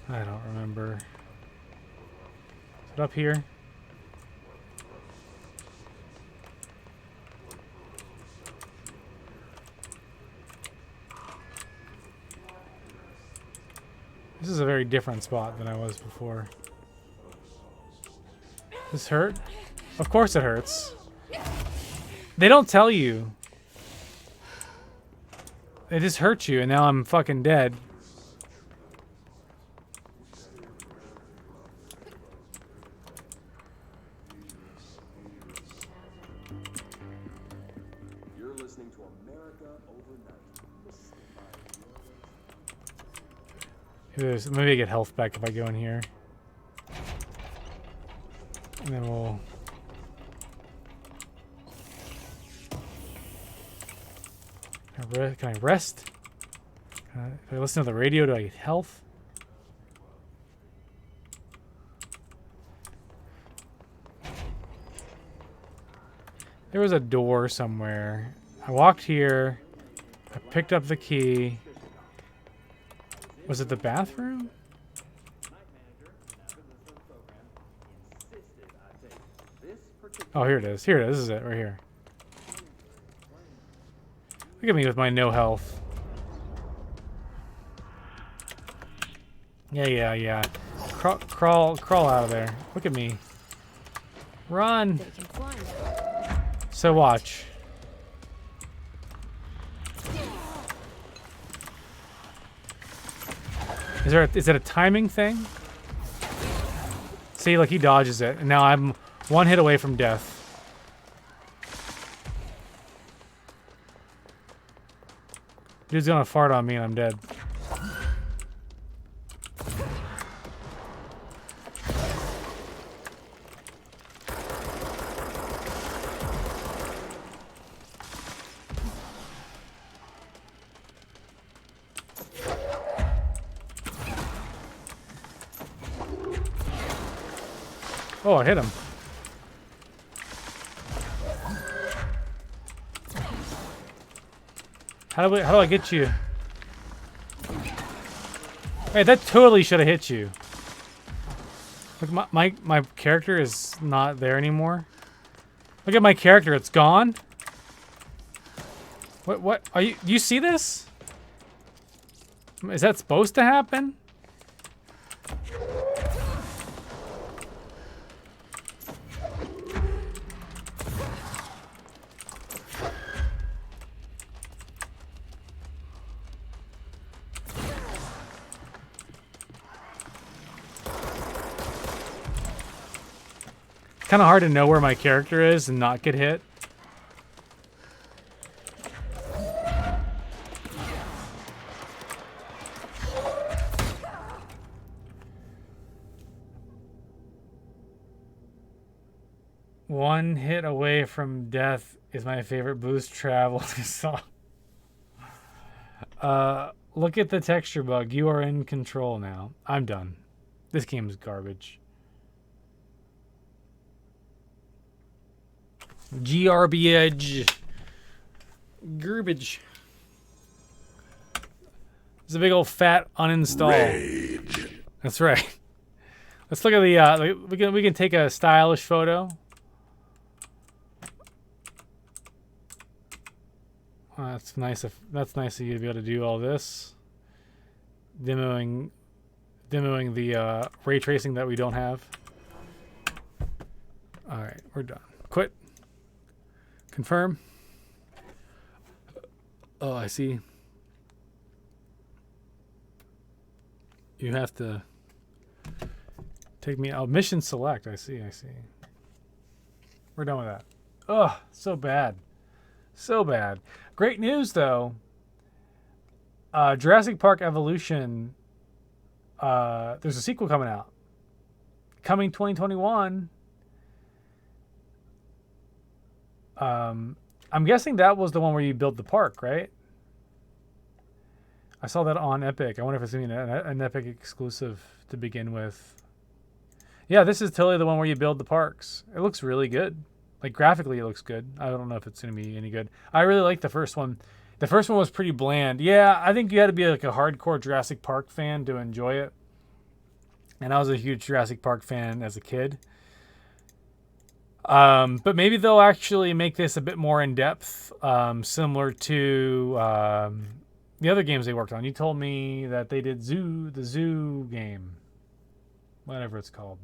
I don't remember. Is it up here? This is a very different spot than I was before. This hurt? Of course it hurts. They don't tell you. They just hurt you, and now I'm fucking dead. You're listening to America Overnight. Maybe I get health back if I go in here. And then we'll... Can I rest? If I listen to the radio, do I get health? There was a door somewhere. I walked here. I picked up the key. Was it the bathroom? Oh, here it is. Here it is. This is it right here. Look at me with my no health. Yeah. Crawl out of there. Look at me. Run. They can fly now. So watch. Is it a timing thing? See, like he dodges it, and now I'm one hit away from death. Dude's gonna fart on me and I'm dead. Oh, I hit him. How do I get you? Hey, that totally should have hit you. Look, my character is not there anymore. Look at my character, it's gone. What are you? Do you see this? Is that supposed to happen? Kind of hard to know where my character is and not get hit. One hit away from death is my favorite boost travel song. Look at the texture bug. You are in control now. I'm done. This game is garbage. Garbage. Garbage. It's a big old fat uninstall. Rage. That's right. Let's look at the. We can take a stylish photo. That's nice. That's nice of you to be able to do all this. Demoing the ray tracing that we don't have. All right, we're done. Quit. Confirm. Oh, I see. You have to take me out. Mission select. I see. We're done with that. Ugh, so bad. So bad. Great news, though. Jurassic Park Evolution. There's a sequel coming out. Coming 2021. I'm guessing that was the one where you built the park, right? I saw that on Epic. I wonder if it's going to be an Epic exclusive to begin with. Yeah, this is totally the one where you build the parks. It looks really good. Like, graphically, it looks good. I don't know if it's going to be any good. I really like the first one. The first one was pretty bland. Yeah, I think you had to be like a hardcore Jurassic Park fan to enjoy it. And I was a huge Jurassic Park fan as a kid. But maybe they'll actually make this a bit more in-depth, similar to the other games they worked on. You told me that they did the Zoo game. Whatever it's called.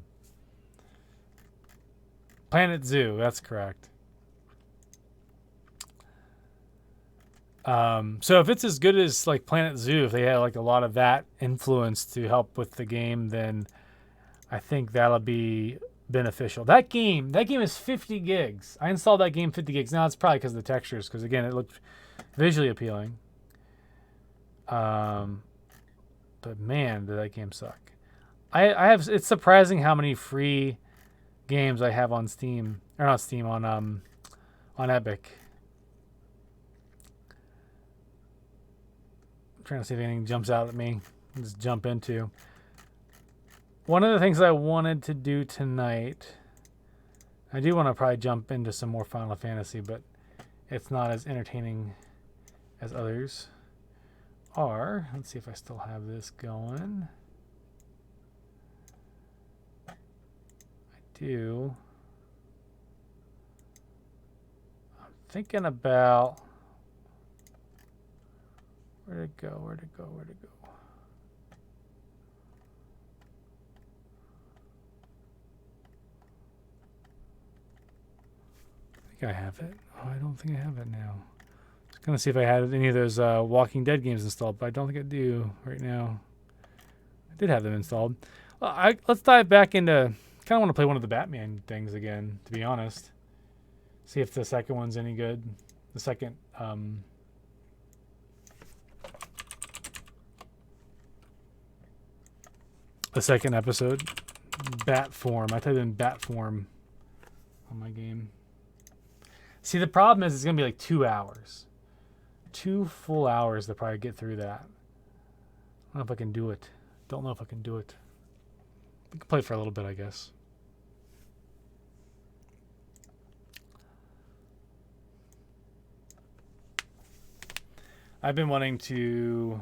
Planet Zoo, that's correct. So if it's as good as like Planet Zoo, if they had like a lot of that influence to help with the game, then I think that'll be beneficial. That game is 50 gigs. I installed that game 50 gigs. Now it's probably because of the textures, because again, it looked visually appealing. But man, did that game suck. I have. It's surprising how many free games I have on Steam, or not Steam, on Epic. I'm trying to see if anything jumps out at me. Just jump into. One of the things I wanted to do tonight, I do want to probably jump into some more Final Fantasy, but it's not as entertaining as others are. Let's see if I still have this going. I do. I'm thinking about where'd it go? I think I have it. Oh, I don't think I have it now. Just gonna see if I had any of those Walking Dead games installed, but I don't think I do right now. I did have them installed. Let's dive back into... kind of want to play one of the Batman things again, to be honest. See if the second one's any good. The second... the second episode. Bat form. I typed in bat form on my game. See, the problem is it's going to be like 2 hours. 2 full hours to probably get through that. I don't know if I can do it. Don't know if I can do it. We can play for a little bit, I guess. I've been wanting to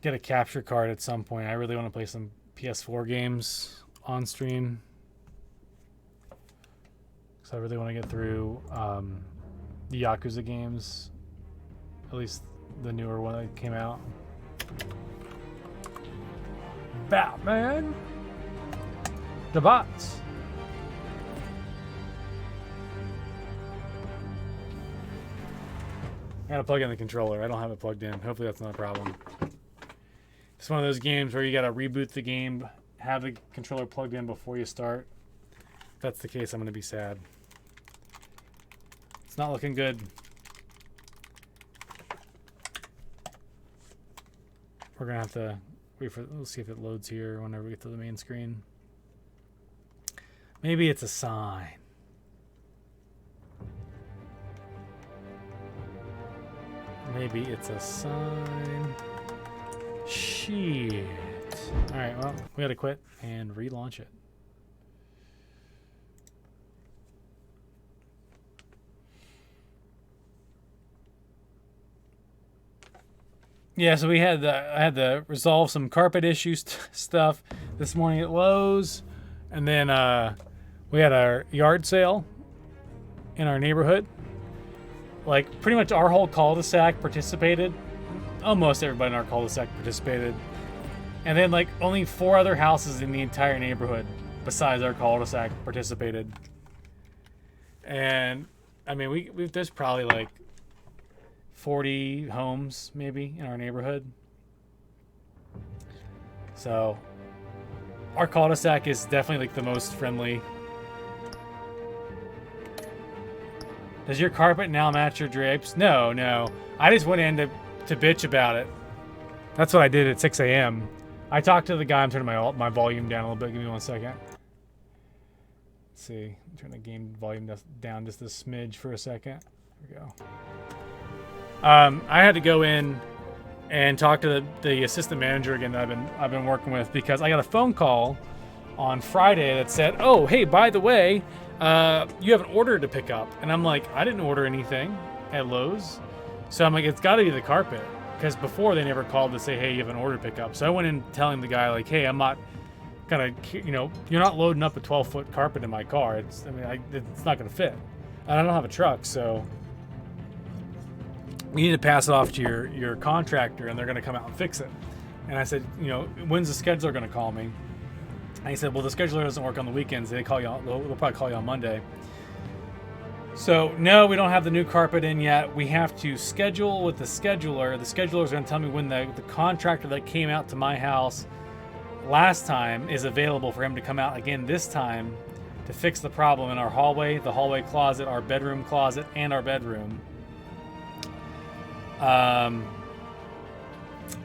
get a capture card at some point. I really want to play some PS4 games on stream. So I really want to get through the Yakuza games. At least the newer one that came out. Batman! The bots! I gotta plug in the controller. I don't have it plugged in. Hopefully that's not a problem. It's one of those games where you gotta reboot the game, have the controller plugged in before you start. If that's the case, I'm gonna be sad. It's not looking good. We're gonna have to wait for... We'll see if it loads here whenever we get to the main screen. Maybe it's a sign. Maybe it's a sign. Shit. Alright, well, we gotta quit and relaunch it. Yeah, so we had I had to resolve some carpet issues stuff this morning at Lowe's, and then we had our yard sale in our neighborhood. Like pretty much our whole cul-de-sac participated. Almost everybody in our cul-de-sac participated, and then like only 4 other houses in the entire neighborhood besides our cul-de-sac participated. And I mean, we've there's probably like 40 homes maybe in our neighborhood. So our cul-de-sac is definitely like the most friendly. Does your carpet now match your drapes? No. I just went in to bitch about it. That's what I did at 6 a.m. I talked to the guy. I'm turning my volume down a little bit. Give me 1 second. Let's see. Turn the game volume down just a smidge for a second. There we go. I had to go in and talk to the assistant manager again that I've been working with, because I got a phone call on Friday that said, "Oh, hey, by the way, you have an order to pick up." And I'm like, I didn't order anything at Lowe's. So I'm like, it's got to be the carpet, because before they never called to say, hey, you have an order to pick up. So I went in telling the guy like, hey, I'm not gonna, you're not loading up a 12-foot carpet in my car. It's not gonna fit. And I don't have a truck, so you need to pass it off to your contractor, and they're gonna come out and fix it. And I said, when's the scheduler gonna call me? And he said, well, the scheduler doesn't work on the weekends. They'll probably call you on Monday. So, no, we don't have the new carpet in yet. We have to schedule with the scheduler. The scheduler's going to tell me when the contractor that came out to my house last time is available for him to come out again this time to fix the problem in our hallway, the hallway closet, our bedroom closet, and our bedroom. And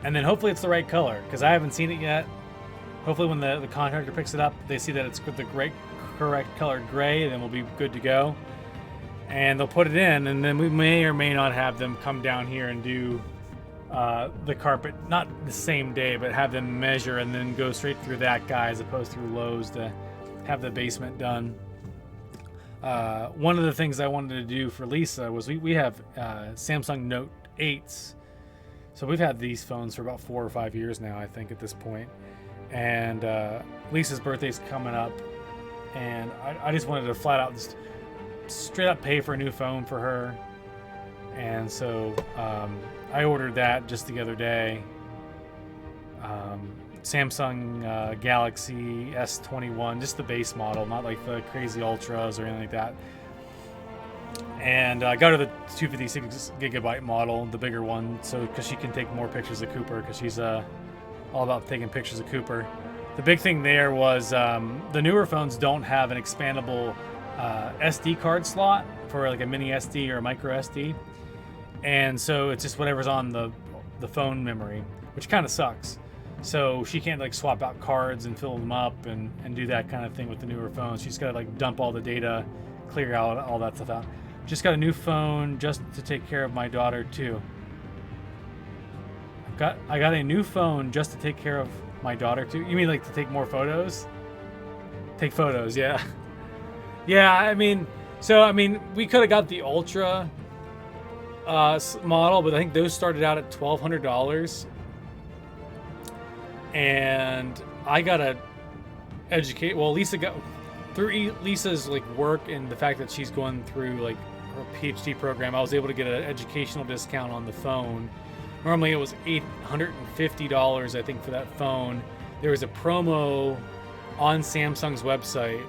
then hopefully it's the right color, because I haven't seen it yet. Hopefully when the contractor picks it up, they see that it's the correct color gray, and then we'll be good to go. And they'll put it in, and then we may or may not have them come down here and do the carpet, not the same day, but have them measure and then go straight through that guy as opposed through Lowe's to have the basement done. One of the things I wanted to do for Lisa was we have Samsung Note 8s. So we've had these phones for about 4 or 5 years now, I think, at this point. And Lisa's birthday's coming up, and I just wanted to flat out just straight up pay for a new phone for her. And so I ordered that just the other day. Samsung Galaxy S21, just the base model, not like the crazy ultras or anything like that. And I got her the 256 gigabyte model, the bigger one, so because she can take more pictures of Cooper, because she's all about taking pictures of Cooper. The big thing there was the newer phones don't have an expandable SD card slot for like a mini SD or a micro SD, and so it's just whatever's on the phone memory, which kind of sucks. So she can't like swap out cards and fill them up and do that kind of thing with the newer phones. She's got to like dump all the data, clear out all that stuff out. Just got a new phone just to take care of my daughter too. I got a new phone just to take care of my daughter too. You mean like to take more photos? Take photos, yeah. Yeah, I mean, we could have got the Ultra model, but I think those started out at $1,200. And I gotta educate. Well, Lisa got through Lisa's like work and the fact that she's going through like her PhD program. I was able to get an educational discount on the phone. Normally it was $850, I think, for that phone. There was a promo on Samsung's website,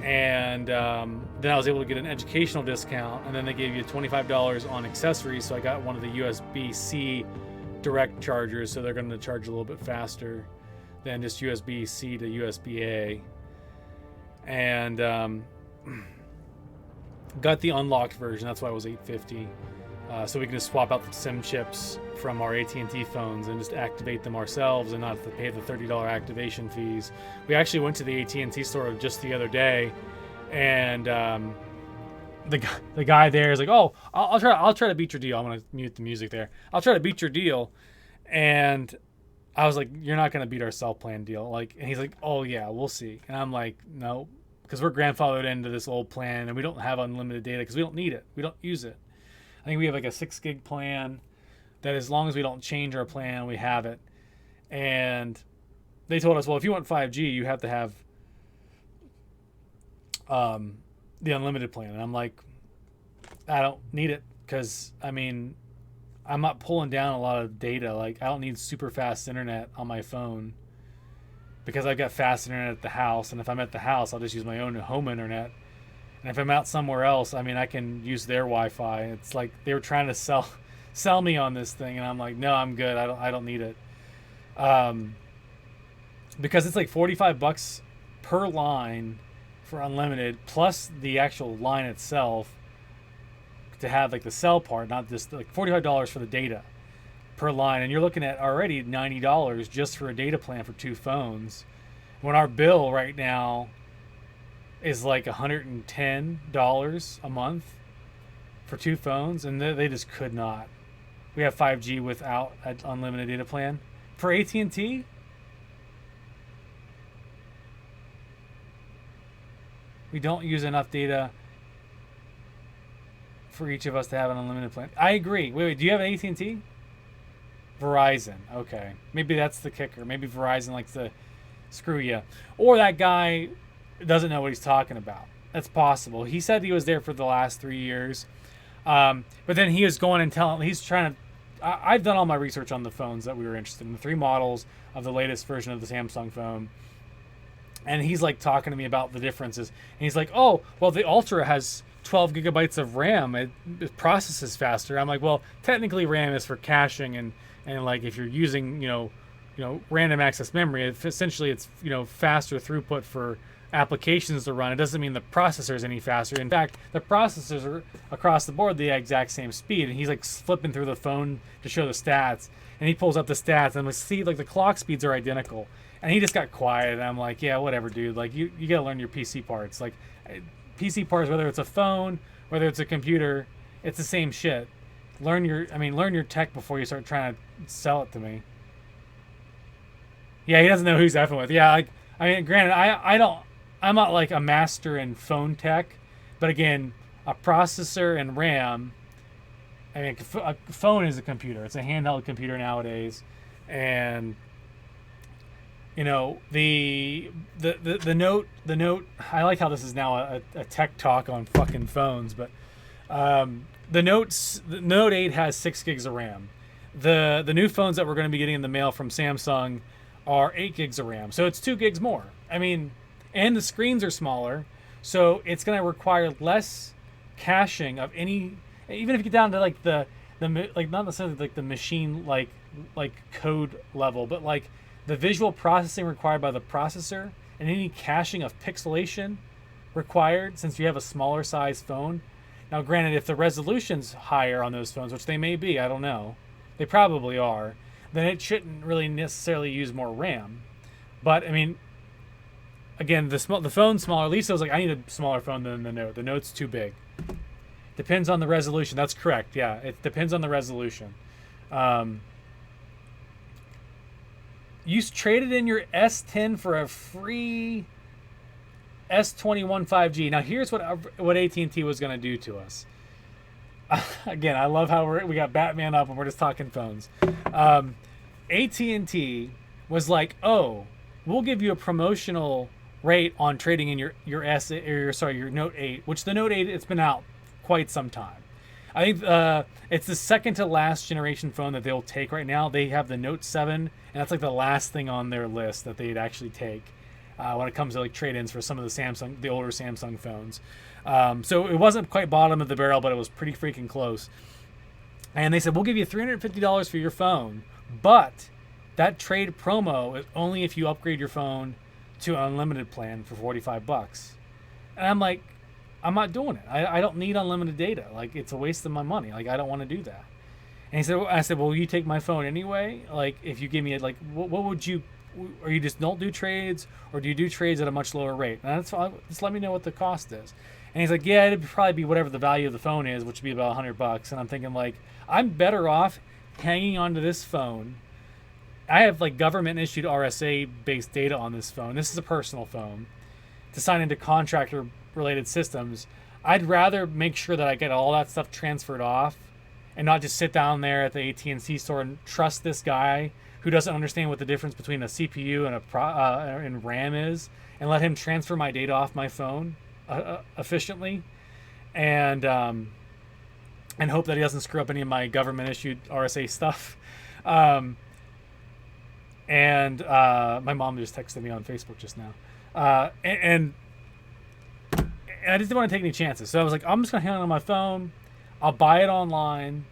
and then I was able to get an educational discount, and then they gave you $25 on accessories. So I got one of the USB-C direct chargers, so they're going to charge a little bit faster than just USB-C to USB-A. And got the unlocked version. That's why it was $850. So we can just swap out the SIM chips from our AT&T phones and just activate them ourselves and not have to pay the $30 activation fees. We actually went to the AT&T store just the other day, and the guy there is like, "Oh, I'll try to beat your deal." I'm gonna mute the music there. I'll try to beat your deal, and I was like, "You're not gonna beat our cell plan deal." Like, and he's like, "Oh yeah, we'll see." And I'm like, "No, because we're grandfathered into this old plan, and we don't have unlimited data because we don't need it. We don't use it. I think we have like a 6 gig plan that as long as we don't change our plan, we have it." And they told us, well, if you want 5G, you have to have the unlimited plan. And I'm like, I don't need it because, I mean, I'm not pulling down a lot of data. Like, I don't need super fast internet on my phone because I've got fast internet at the house. And if I'm at the house, I'll just use my own home internet. And if I'm out somewhere else, I mean, I can use their Wi-Fi. It's like they were trying to sell me on this thing, and I'm like, no, I'm good. I don't need it. Because it's like $45 per line for unlimited, plus the actual line itself to have like the cell part, not just like $45 for the data per line, and you're looking at already $90 just for a data plan for 2 phones. When our bill right now is like $110 a month for 2 phones, and they just could not. We have 5G without an unlimited data plan for AT&T. We don't use enough data for each of us to have an unlimited plan. I agree. Wait, do you have an AT&T? Verizon. Okay, maybe that's the kicker. Maybe Verizon likes to screw you, or that guy doesn't know what he's talking about. That's possible. He said he was there for the last 3 years, but then he was going and telling. He's trying to. I've done all my research on the phones that we were interested in, the 3 models of the latest version of the Samsung phone, and he's like talking to me about the differences. And he's like, "Oh, well, the Ultra has 12 gigabytes of RAM. It processes faster." I'm like, "Well, technically, RAM is for caching and like if you're using random access memory, essentially it's faster throughput for applications to run. It doesn't mean the processor is any faster. In fact, the processors are across the board the exact same speed." And he's like flipping through the phone to show the stats, and he pulls up the stats and see like the clock speeds are identical. And he just got quiet, and I'm like, yeah, whatever, dude. Like you gotta learn your PC parts. Like PC parts, whether it's a phone, whether it's a computer, it's the same shit. Learn your tech before you start trying to sell it to me. Yeah, he doesn't know who he's effing with. Yeah, like granted, I'm not like a master in phone tech, but again, a processor and RAM. A phone is a computer. It's a handheld computer nowadays, and the Note. I like how this is now a tech talk on fucking phones, but the Note 8 has 6 gigs of RAM. The new phones that we're going to be getting in the mail from Samsung are 8 gigs of RAM, so it's 2 gigs more. And the screens are smaller, so it's going to require less caching of any, even if you get down to like like not necessarily like the machine like code level, but like the visual processing required by the processor and any caching of pixelation required, since you have a smaller size phone. Now granted, if the resolution's higher on those phones, which they may be, I don't know, they probably are, then it shouldn't really necessarily use more RAM. But I mean, again, the phone's smaller. Lisa was like, I need a smaller phone than the Note. The Note's too big. Depends on the resolution. That's correct. Yeah, it depends on the resolution. You traded in your S10 for a free S21 5G. Now here's what AT&T was going to do to us. Again, I love how we got Batman up and we're just talking phones. AT&T was like, oh, we'll give you a promotional rate on trading in your Note 8, which the Note 8, it's been out quite some time. I think it's the second to last generation phone that they'll take right now. They have the Note 7, and that's like the last thing on their list that they'd actually take when it comes to like trade-ins for some of the older Samsung phones. So it wasn't quite bottom of the barrel, but it was pretty freaking close. And they said, we'll give you $350 for your phone, but that trade promo is only if you upgrade your phone to an unlimited plan for $45. And I'm like, I'm not doing it. I don't need unlimited data. Like, it's a waste of my money. Like, I don't want to do that. And he said, I said, well, will you take my phone anyway? Like, if you give me, like, what would you, or you just don't do trades, or do you do trades at a much lower rate? And that's fine. Just let me know what the cost is. And he's like, yeah, it'd probably be whatever the value of the phone is, which would be about $100. And I'm thinking, like, I'm better off hanging onto this phone. I have, like, government-issued RSA-based data on this phone. This is a personal phone. To sign into contractor-related systems, I'd rather make sure that I get all that stuff transferred off and not just sit down there at the AT&T store and trust this guy who doesn't understand what the difference between a CPU and RAM is, and let him transfer my data off my phone efficiently, and hope that he doesn't screw up any of my government-issued RSA stuff. And my mom just texted me on Facebook just now. And I just didn't want to take any chances. So I was like, I'm just going to hang on my phone. I'll buy it online.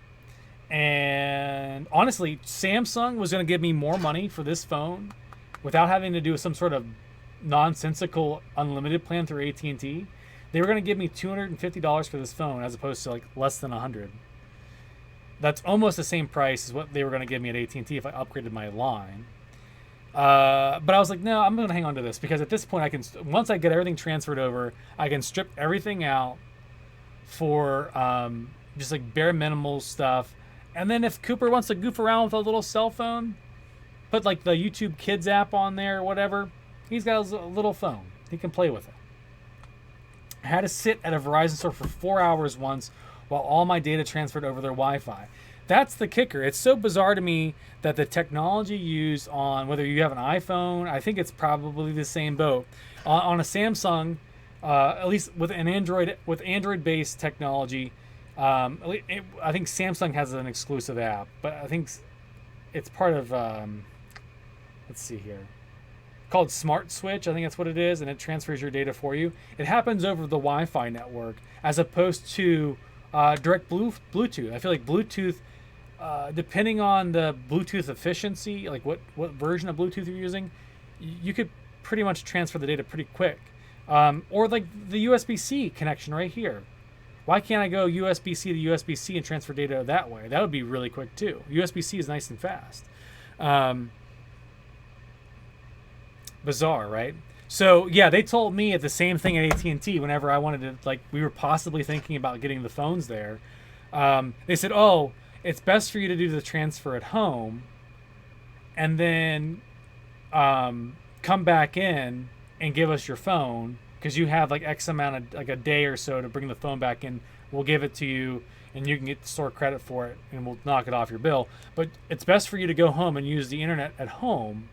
And honestly, Samsung was going to give me more money for this phone without having to do some sort of nonsensical unlimited plan through AT&T. They were going to give me $250 for this phone as opposed to like less than $100. That's almost the same price as what they were going to give me at AT&T if I upgraded my line. But I was like, no, I'm going to hang on to this because at this point, once I get everything transferred over, I can strip everything out for just like bare minimal stuff. And then if Cooper wants to goof around with a little cell phone, put like the YouTube Kids app on there or whatever, he's got a little phone. He can play with it. I had to sit at a Verizon store for 4 hours once while all my data transferred over their Wi-Fi. That's the kicker. It's so bizarre to me that the technology used on whether you have an iPhone, I think it's probably the same boat. On a Samsung, at least with an Android-based technology, I think Samsung has an exclusive app, but I think it's part of let's see here, called Smart Switch. I think that's what it is, and it transfers your data for you. It happens over the Wi-Fi network as opposed to direct Bluetooth. I feel like Bluetooth, depending on the Bluetooth efficiency, like what version of Bluetooth you're using, you could pretty much transfer the data pretty quick. Or like the USB-C connection right here. Why can't I go USB-C to USB-C and transfer data that way? That would be really quick too. USB-C is nice and fast. Bizarre, right? So yeah, they told me at the same thing at AT&T whenever I wanted to, like, we were possibly thinking about getting the phones there. They said, oh, it's best for you to do the transfer at home and then come back in and give us your phone because you have like X amount of, like a day or so to bring the phone back in. We'll give it to you and you can get store credit for it and we'll knock it off your bill. But it's best for you to go home and use the internet at home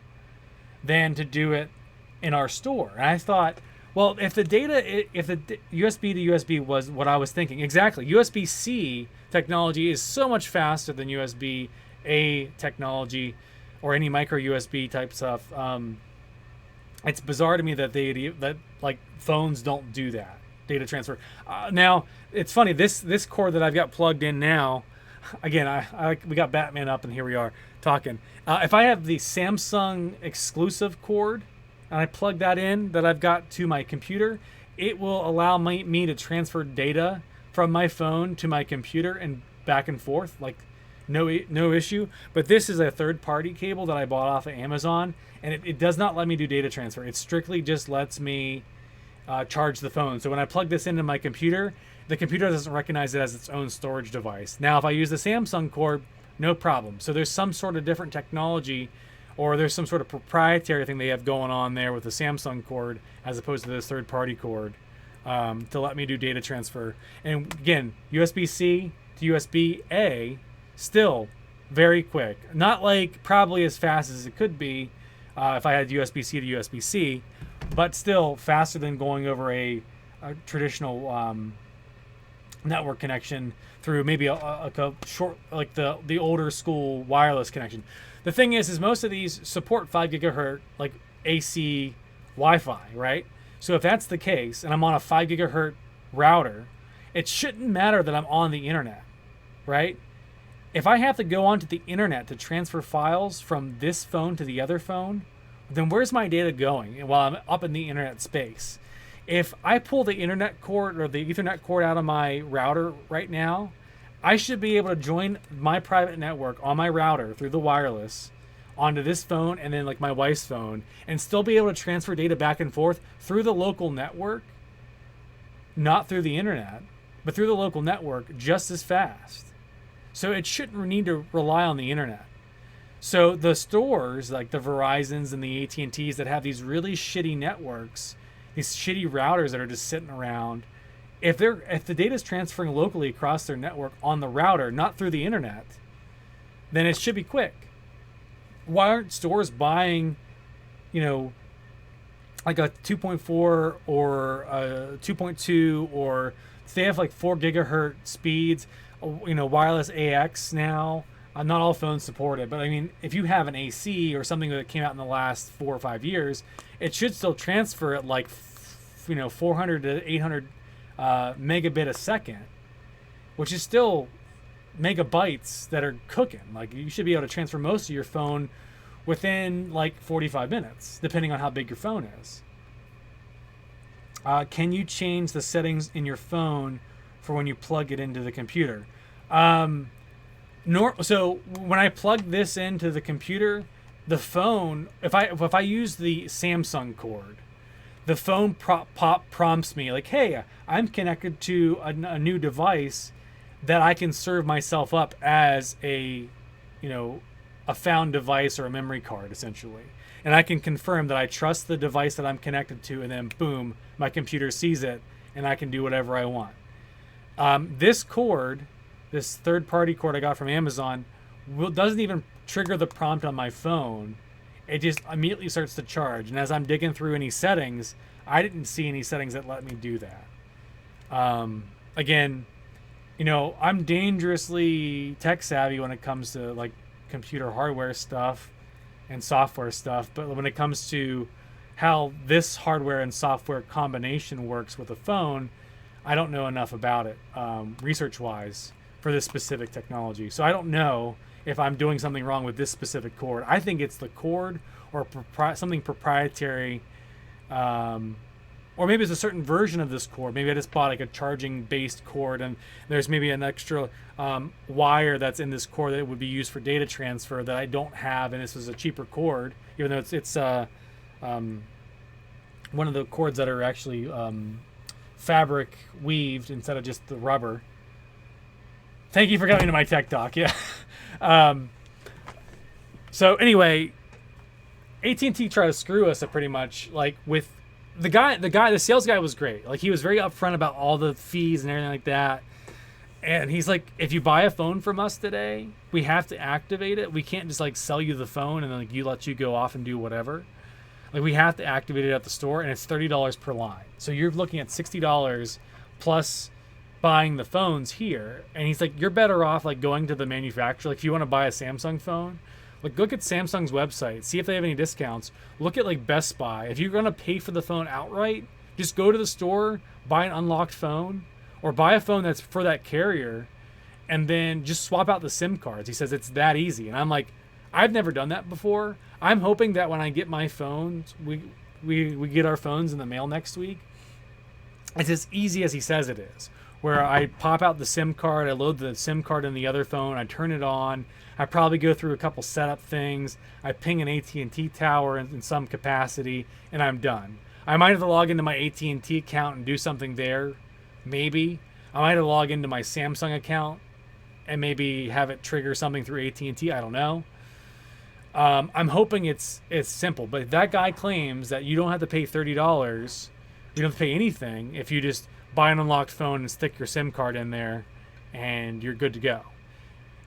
than to do it in our store. And I thought, well, if the USB to USB was what I was thinking, exactly. USB-C technology is so much faster than USB-A technology or any micro USB type stuff. It's bizarre to me that like phones don't do that. data transfer. Now it's funny, this cord that I've got plugged in now. Again, we got Batman up, and here we are talking. If I have the Samsung exclusive cord and I plug that in that I've got to my computer, it will allow me to transfer data from my phone to my computer and back and forth, like no issue. But this is a third-party cable that I bought off of Amazon, and it does not let me do data transfer. It strictly just lets me charge the phone. So when I plug this into my computer, the computer doesn't recognize it as its own storage device. Now, if I use the Samsung cord, no problem. So there's some sort of different technology, or there's some sort of proprietary thing they have going on there with the Samsung cord as opposed to this third-party cord to let me do data transfer. And again, USB-C to USB-A, still very quick. Not like probably as fast as it could be if I had USB-C to USB-C, but still faster than going over a traditional network connection through maybe a short, like the older school wireless connection. The thing is most of these support 5 gigahertz like AC Wi-Fi, right? So if that's the case, and I'm on a 5 gigahertz router, it shouldn't matter that I'm on the internet, right? If I have to go onto the internet to transfer files from this phone to the other phone, then where's my data going while I'm up in the internet space? If I pull the internet cord or the Ethernet cord out of my router right now, I should be able to join my private network on my router through the wireless onto this phone and then like my wife's phone, and still be able to transfer data back and forth through the local network, not through the internet, but through the local network just as fast. So it shouldn't need to rely on the internet. So the stores like the Verizons and the AT&Ts that have these really shitty networks, these shitty routers that are just sitting around, if the data is transferring locally across their network on the router, not through the internet, then it should be quick. Why aren't stores buying, like a 2.4 or a 2.2, or they have like 4 gigahertz speeds, wireless AX now. Not all phones support it, but I mean, if you have an AC or something that came out in the last 4 or 5 years, it should still transfer at like, 400 to 800 megabit a second, which is still megabytes that are cooking. Like you should be able to transfer most of your phone within like 45 minutes, depending on how big your phone is. Can you change the settings in your phone for when you plug it into the computer? So when I plug this into the computer, the phone, if I use the Samsung cord, the phone prompts me like, hey, I'm connected to a new device that I can serve myself up as a found device or a memory card, essentially. And I can confirm that I trust the device that I'm connected to, and then boom, my computer sees it, and I can do whatever I want. This cord, this third-party cord I got from Amazon, doesn't even trigger the prompt on my phone. It just immediately starts to charge. And as I'm digging through any settings, I didn't see any settings that let me do that. Again, I'm dangerously tech savvy when it comes to like computer hardware stuff and software stuff. But when it comes to how this hardware and software combination works with a phone, I don't know enough about it research-wise for this specific technology. So I don't know if I'm doing something wrong with this specific cord. I think it's the cord or something proprietary, or maybe it's a certain version of this cord. Maybe I just bought like a charging-based cord, and there's maybe an extra wire that's in this cord that would be used for data transfer that I don't have, and this is a cheaper cord, even though it's one of the cords that are actually fabric weaved instead of just the rubber. Thank you for coming to my tech talk. Yeah. So anyway, AT&T tried to screw us pretty much, like with the sales guy was great. Like he was very upfront about all the fees and everything like that. And he's like, if you buy a phone from us today, we have to activate it. We can't just like sell you the phone and then like let you go off and do whatever. Like we have to activate it at the store, and it's $30 per line. So you're looking at $60 plus buying the phones here. And he's like, you're better off like going to the manufacturer. Like if you want to buy a Samsung phone, like look at Samsung's website, see if they have any discounts. Look at like Best Buy. If you're going to pay for the phone outright, Just go to the store, buy an unlocked phone, or buy a phone that's for that carrier, and then just swap out the SIM cards. He says it's that easy. And I'm like, I've never done that before. I'm hoping that when I get my phones, we get our phones in the mail next week. It's as easy as he says it is, where I pop out the SIM card, I load the SIM card in the other phone, I turn it on, I probably go through a couple setup things, I ping an AT&T tower in some capacity, and I'm done. I might have to log into my AT&T account and do something there, maybe. I might have to log into my Samsung account and maybe have it trigger something through AT&T, I don't know. I'm hoping it's simple, but that guy claims that you don't have to pay $30. You don't have to pay anything if you just buy an unlocked phone and stick your SIM card in there, and you're good to go.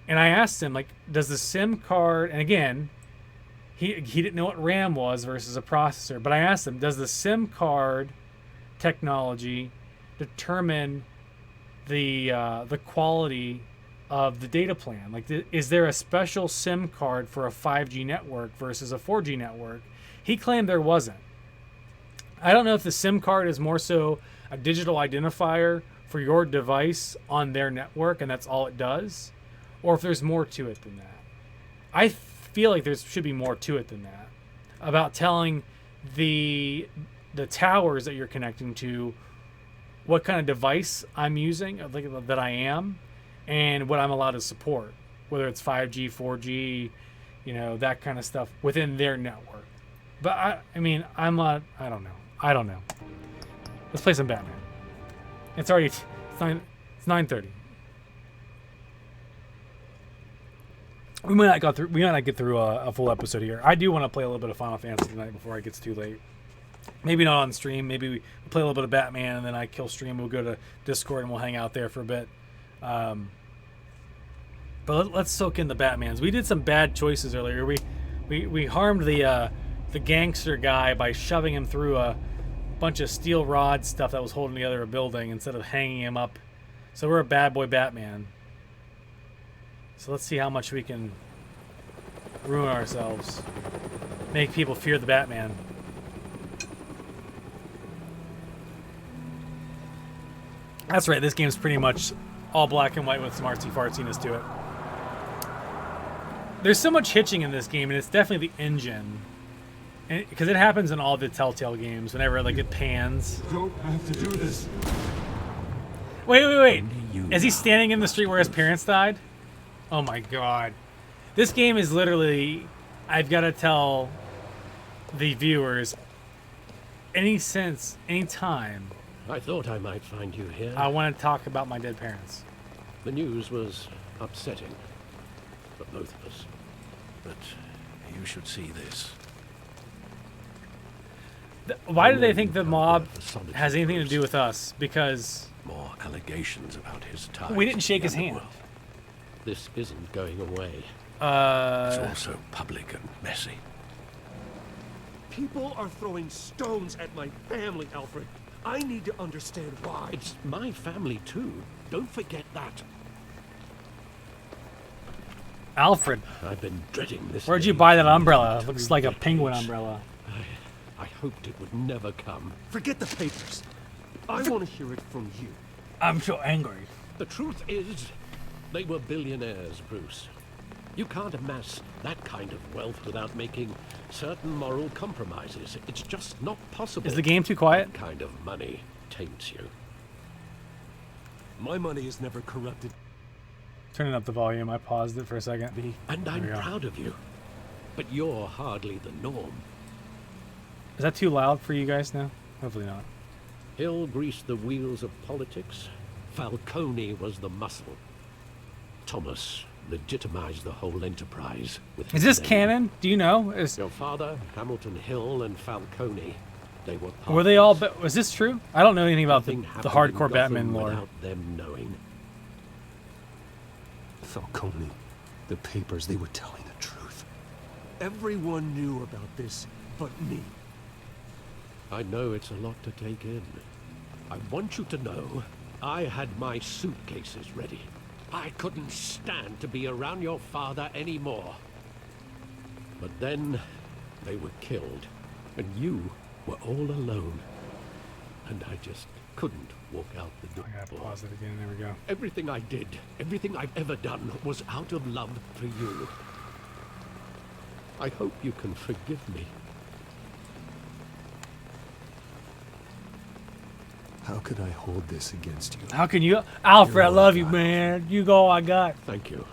And I asked him, like, does the SIM card, and again, he didn't know what RAM was versus a processor, but I asked him, does the SIM card technology determine the quality of the data plan? Like, is there a special SIM card for a 5G network versus a 4G network? He claimed there wasn't. I don't know if the SIM card is more so a digital identifier for your device on their network and that's all it does, or if there's more to it than that. I feel like there should be more to it than that, about telling the towers that you're connecting to what kind of device I'm using, like, that I am, and what I'm allowed to support, whether it's 5G, 4G, that kind of stuff within their network. But I don't know. Let's play some Batman. It's 9:30. We might not get through a full episode here. I do want to play a little bit of Final Fantasy tonight before it gets too late. Maybe not on stream. Maybe we play a little bit of Batman and then I kill stream. We'll go to Discord and we'll hang out there for a bit. But let's soak in the Batmans. We did some bad choices earlier. We harmed the gangster guy by shoving him through a bunch of steel rod stuff that was holding together a building instead of hanging him up. So we're a bad boy Batman. So let's see how much we can ruin ourselves. Make people fear the Batman. That's right, this game's pretty much all black and white with some artsy fartsiness to it. There's so much hitching in this game, and it's definitely the engine. Because it happens in all the Telltale games, whenever it pans. You don't have to do this. Wait. Is he standing in the street where his parents died? Oh my god. This game is literally, I've got to tell the viewers, any time, I thought I might find you here. I want to talk about my dead parents. The news was upsetting for both of us. But you should see this. Why do they think the mob has anything to do with us? Because more allegations about his ties. We didn't shake his hand. This isn't going away. It's also public and messy. People are throwing stones at my family, Alfred. I need to understand why. It's my family too. Don't forget that. Alfred. I've been dreading this. Where'd you buy that umbrella? It looks like a penguin umbrella. I hoped it would never come. Forget the papers. I want to hear it from you. I'm so angry. The truth is, they were billionaires, Bruce. You can't amass that kind of wealth without making certain moral compromises. It's just not possible. Is the game too quiet? That kind of money taints you. My money is never corrupted. Turning up the volume. I paused it for a second. And I'm proud of you. But you're hardly the norm. Is that too loud for you guys now? Hopefully not. Hill greased the wheels of politics. Falcone was the muscle. Thomas legitimized the whole enterprise with his Is this name. canon? Do you know? Your father, Hamilton Hill, and Falcone, they were partners. Were they all... Was this true? I don't know anything about the Nothing happened hardcore in Batman Gotham lore. without them knowing. Falcone, the papers, they were telling the truth. Everyone knew about this but me. I know it's a lot to take in. I want you to know I had my suitcases ready. I couldn't stand to be around your father anymore. But then they were killed, and you were all alone. and I just couldn't walk out the door. I gotta pause it again. There we go. Everything I did, everything I've ever done, was out of love for you. I hope you can forgive me. How could I hold this against you? How can you, Alfred? I You're all love I you, got. man. You go, all I got. Thank you.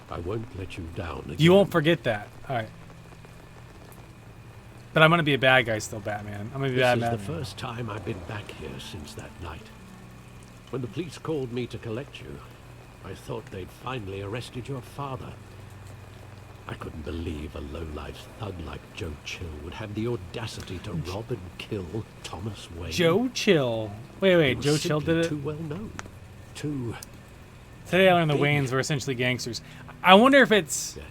I won't let you down again. You won't forget that. All right. But I'm gonna be a bad guy still, Batman. I'm gonna be This bad is man. the first time I've been back here since that night. When the police called me to collect you, I thought they'd finally arrested your father. I couldn't believe a low-life thug like Joe Chill would have the audacity to rob and kill Thomas Wayne. Joe Chill. Wait, He was Joe Chill simply did it? Too well known. Too. Today I learned the big. Waynes were essentially gangsters. I wonder if it's... Yet,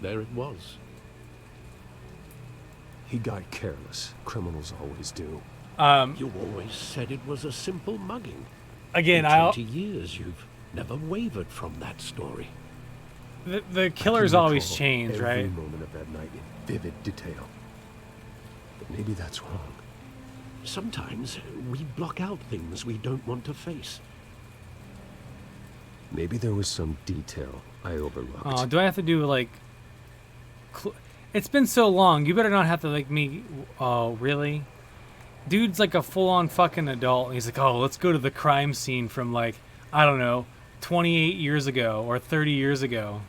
there it was. He got careless. Criminals always do. You always said it was a simple mugging. Again, In I'll... 20 years, you've never wavered from that story. The killers I can always recall change, every right? moment of that night in vivid detail. But maybe that's wrong. Sometimes we block out things we don't want to face. Maybe there was some detail I overlooked. Oh, do I have to do, like... It's been so long. You better not have to, like, me... Oh, really? Dude's, like, a full-on fucking adult. And he's like, oh, let's go to the crime scene from, like, I don't know, 28 years ago or 30 years ago.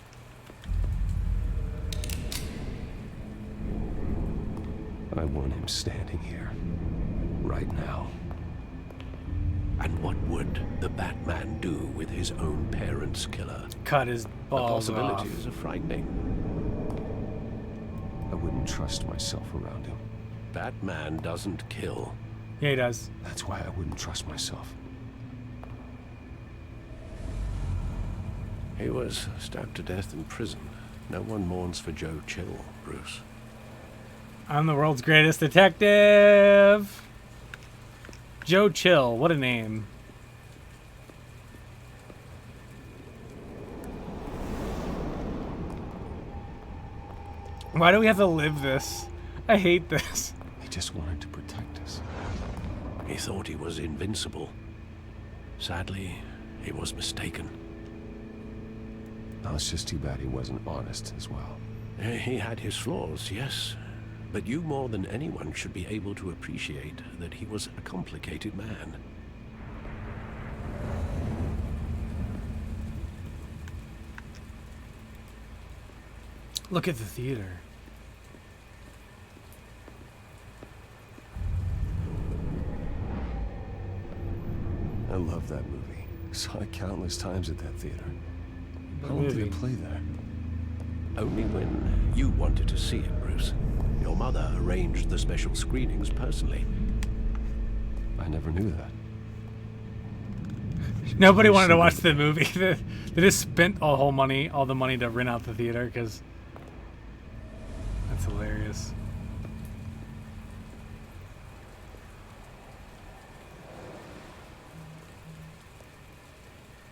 I want him standing here. Right now. And what would the Batman do with his own parents' killer? Cut his The balls off. possibilities are frightening. I wouldn't trust myself around him. Batman doesn't kill. Yeah, he does. That's why I wouldn't trust myself. He was stabbed to death in prison. No one mourns for Joe Chill, Bruce. I'm the world's greatest detective. Joe Chill, what a name. Why do we have to live this? I hate this. He just wanted to protect us. He thought he was invincible. Sadly, he was mistaken. Now, it's just too bad he wasn't honest as well. He had his flaws, yes. But you more than anyone should be able to appreciate that he was a complicated man. Look at the theater. I love that movie. Saw it countless times at that theater. What How long did movie? it play there? Only when you wanted to see it, Bruce. Your mother arranged the special screenings personally. I never knew that. Nobody wanted to watch the movie. They just spent all the money to rent out the theater because that's hilarious.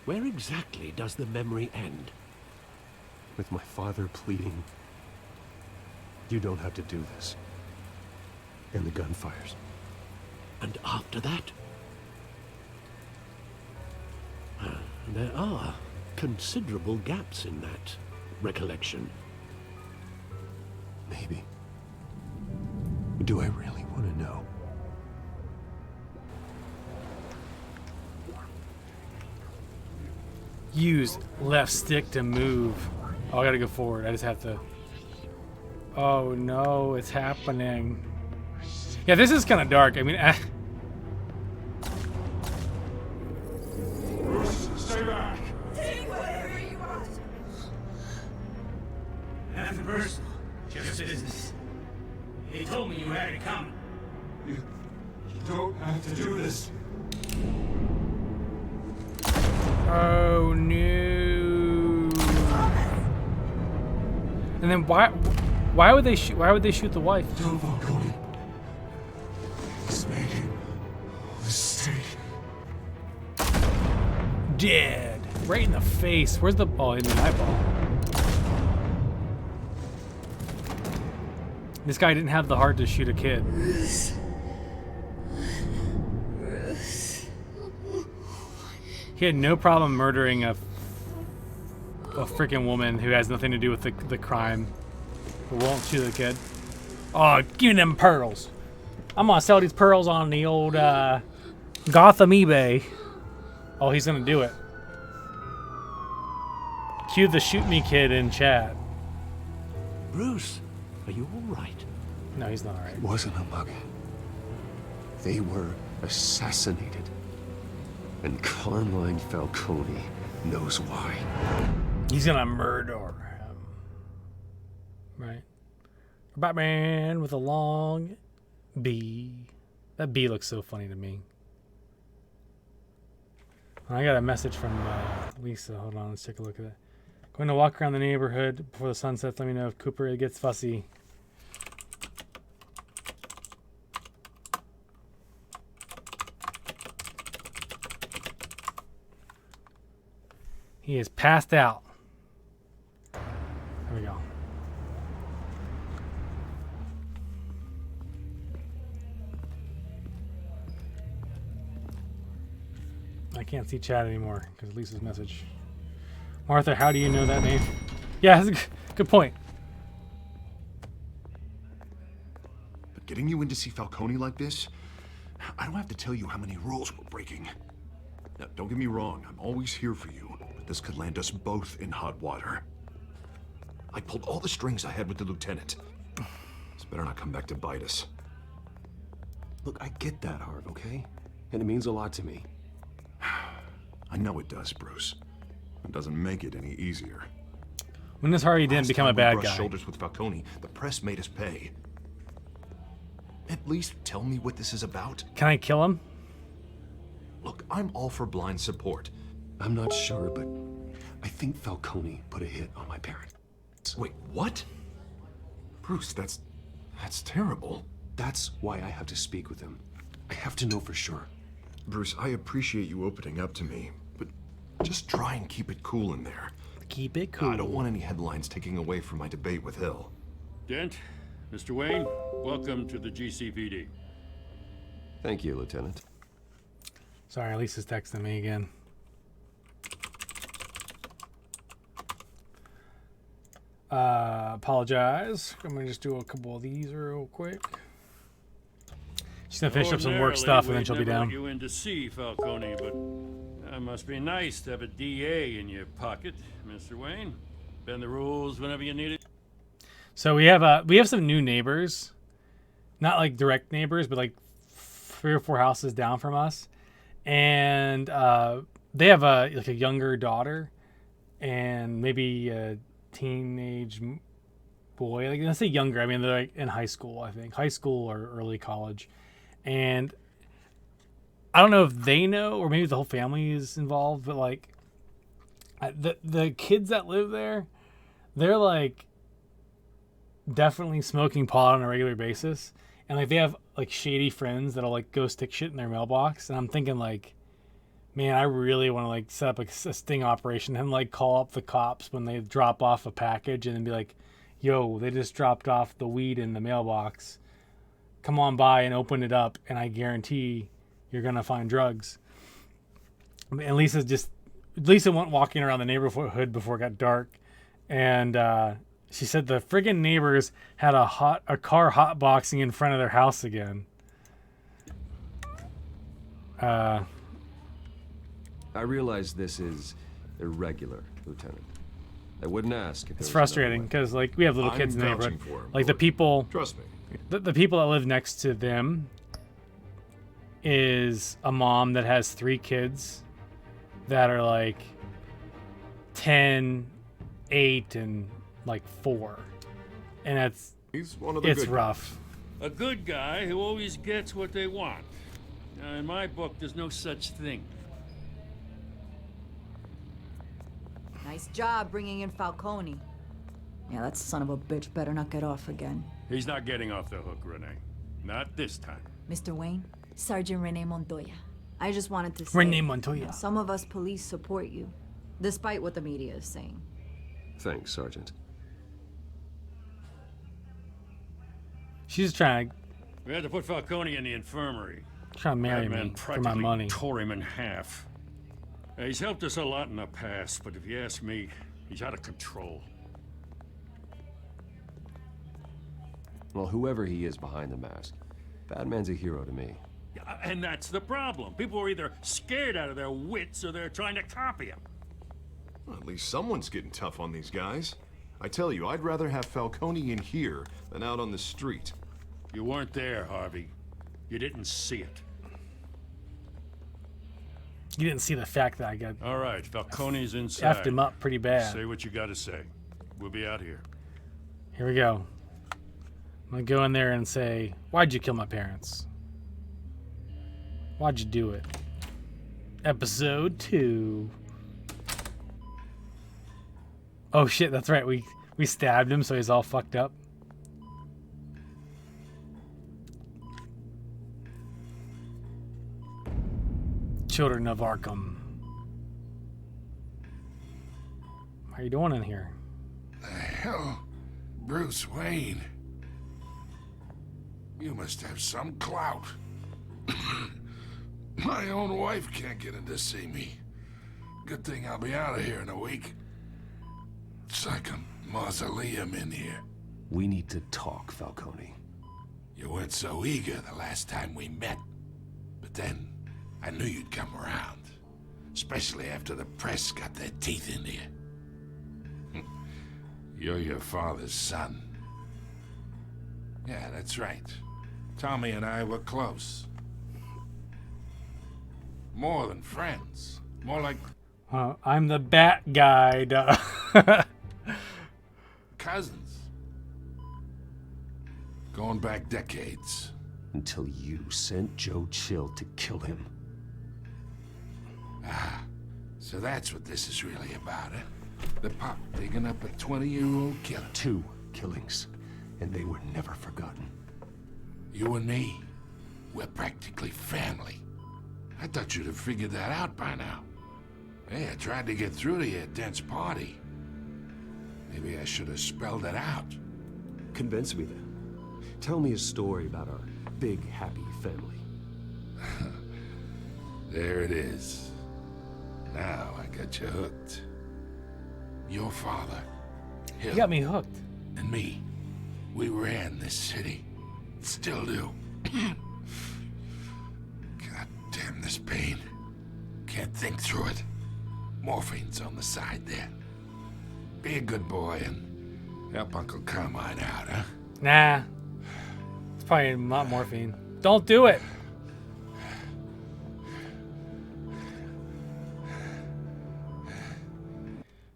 Where exactly does the memory end? With my father pleading, you don't have to do this. And the gun fires. And after that? There are considerable gaps in that recollection. Maybe. Do I really want to know? Use left stick to move. Oh, I gotta go forward. I just have to... Oh no, it's happening. Yeah, this is kind of dark. I mean... Stay back! Take whatever you want! Nothing personal, just business. He told me you had it coming. You don't have to do this. Oh no! And then why would they shoot? Why would they shoot the wife? Don't walk on it. He's made a mistake. Dead, right in the face. Where's the ball? In the eyeball. This guy didn't have the heart to shoot a kid. He had no problem murdering a freaking woman who has nothing to do with the crime. But won't shoot the kid. Oh, give me them pearls. I'm gonna sell these pearls on the old Gotham eBay. Oh, he's gonna do it. Cue the shoot me kid in chat. Bruce, are you all right? No, he's not all right. It wasn't a bug. They were assassinated. And Carmine Falcone knows why. He's gonna murder him. Right. Batman with a long B. That B looks so funny to me. I got a message from Lisa. Hold on, let's take a look at it. Going to walk around the neighborhood before the sun sets. Let me know if Cooper gets fussy. He is passed out. There we go. I can't see chat anymore because of Lisa's message. Martha, how do you know that name? Yeah, that's a good point. But getting you in to see Falcone like this, I don't have to tell you how many rules we're breaking. Now, don't get me wrong, I'm always here for you, but this could land us both in hot water. I pulled all the strings I had with the lieutenant. This better not come back to bite us. Look, I get that, Harv, okay? And it means a lot to me. I know it does, Bruce. It doesn't make it any easier. When this Harvey didn't become a bad guy. Shoulders with Falcone, the press made us pay. At least tell me what this is about. Can I kill him? Look, I'm all for blind support. I'm not sure, but I think Falcone put a hit on my parents. Wait, what? Bruce, that's terrible. That's why I have to speak with him. I have to know for sure. Bruce, I appreciate you opening up to me, but just try and keep it cool in there. Keep it cool. I don't want any headlines taking away from my debate with Hill. Dent, Mr. Wayne, welcome to the GCPD. Thank you, Lieutenant. Sorry, Lisa's texting me again. Apologize. I'm gonna just do a couple of these real quick. She's gonna finish up some work stuff and then she'll be down. You in to see Falcone, but that must be nice to have a DA in your pocket, Mr. Wayne. Bend the rules whenever you need it. So we have some new neighbors, not like direct neighbors, but like 3 or 4 houses down from us, and they have a younger daughter and maybe a teenage boy. Like, let's say younger. I mean, they're like in high school. I think high school or early college. And I don't know if they know, or maybe the whole family is involved, but like the kids that live there, they're like definitely smoking pot on a regular basis. And like they have like shady friends that'll like go stick shit in their mailbox. And I'm thinking like, man, I really want to like set up a sting operation and like call up the cops when they drop off a package and then be like, yo, they just dropped off the weed in the mailbox. Come on by and open it up, and I guarantee you're gonna find drugs. And Lisa went walking around the neighborhood before it got dark, and she said the friggin' neighbors had a car hotboxing in front of their house again. I realize this is irregular, Lieutenant. I wouldn't ask if it's frustrating because like we have little kids in the neighborhood. Like the people, trust me. The people that live next to them is a mom that has 3 kids that are like 10, 8, and like 4, and he's one of the it's rough. A good guy who always gets what they want. Now, in my book, there's no such thing. Nice job bringing in Falcone. Yeah, that son of a bitch better not get off again. He's not getting off the hook, Renee. Not this time. Mr. Wayne, Sergeant Renee Montoya. I just wanted to say... Renee Montoya. Some of us police support you, despite what the media is saying. Thanks, Sergeant. She's trying to... We had to put Falcone in the infirmary. Trying to marry That man me for my practically money. Tore him in half. He's helped us a lot in the past, but if you ask me, he's out of control. Well, whoever he is behind the mask, Batman's a hero to me. Yeah, and that's the problem. People are either scared out of their wits or they're trying to copy him. Well, at least someone's getting tough on these guys. I tell you, I'd rather have Falcone in here than out on the street. You weren't there, Harvey. You didn't see it. You didn't see the fact that I got. All right, Falcone's inside. Effed him up pretty bad. Say what you got to say. We'll be out here. Here we go. I'm gonna go in there and say, "Why'd you kill my parents? Why'd you do it?" Episode 2. Oh shit, that's right. We stabbed him, so he's all fucked up. Children of Arkham. How you doing in here? The hell? Bruce Wayne? You must have some clout. My own wife can't get in to see me. Good thing I'll be out of here in a week. It's like a mausoleum in here. We need to talk, Falcone. You weren't so eager the last time we met. But then, I knew you'd come around. Especially after the press got their teeth into you. You're your father's son. Yeah, that's right. Tommy and I were close. More than friends. More like... I'm the bat guy, duh. Cousins. Going back decades. Until you sent Joe Chill to kill him. Ah, so that's what this is really about, huh? The pop digging up a 20-year-old killer. 2 killings, and they were never forgotten. You and me, we're practically family. I thought you'd have figured that out by now. Hey, I tried to get through to you at Dent's party. Maybe I should have spelled it out. Convince me then. Tell me a story about our big, happy family. There it is. Now I got you hooked. Your father, Hill, You got me hooked. and me, we ran this city. Still do. God damn this pain. Can't think through it. Morphine's on the side there. Be a good boy and help Uncle Carmine out, huh? Nah. It's probably not morphine. Don't do it.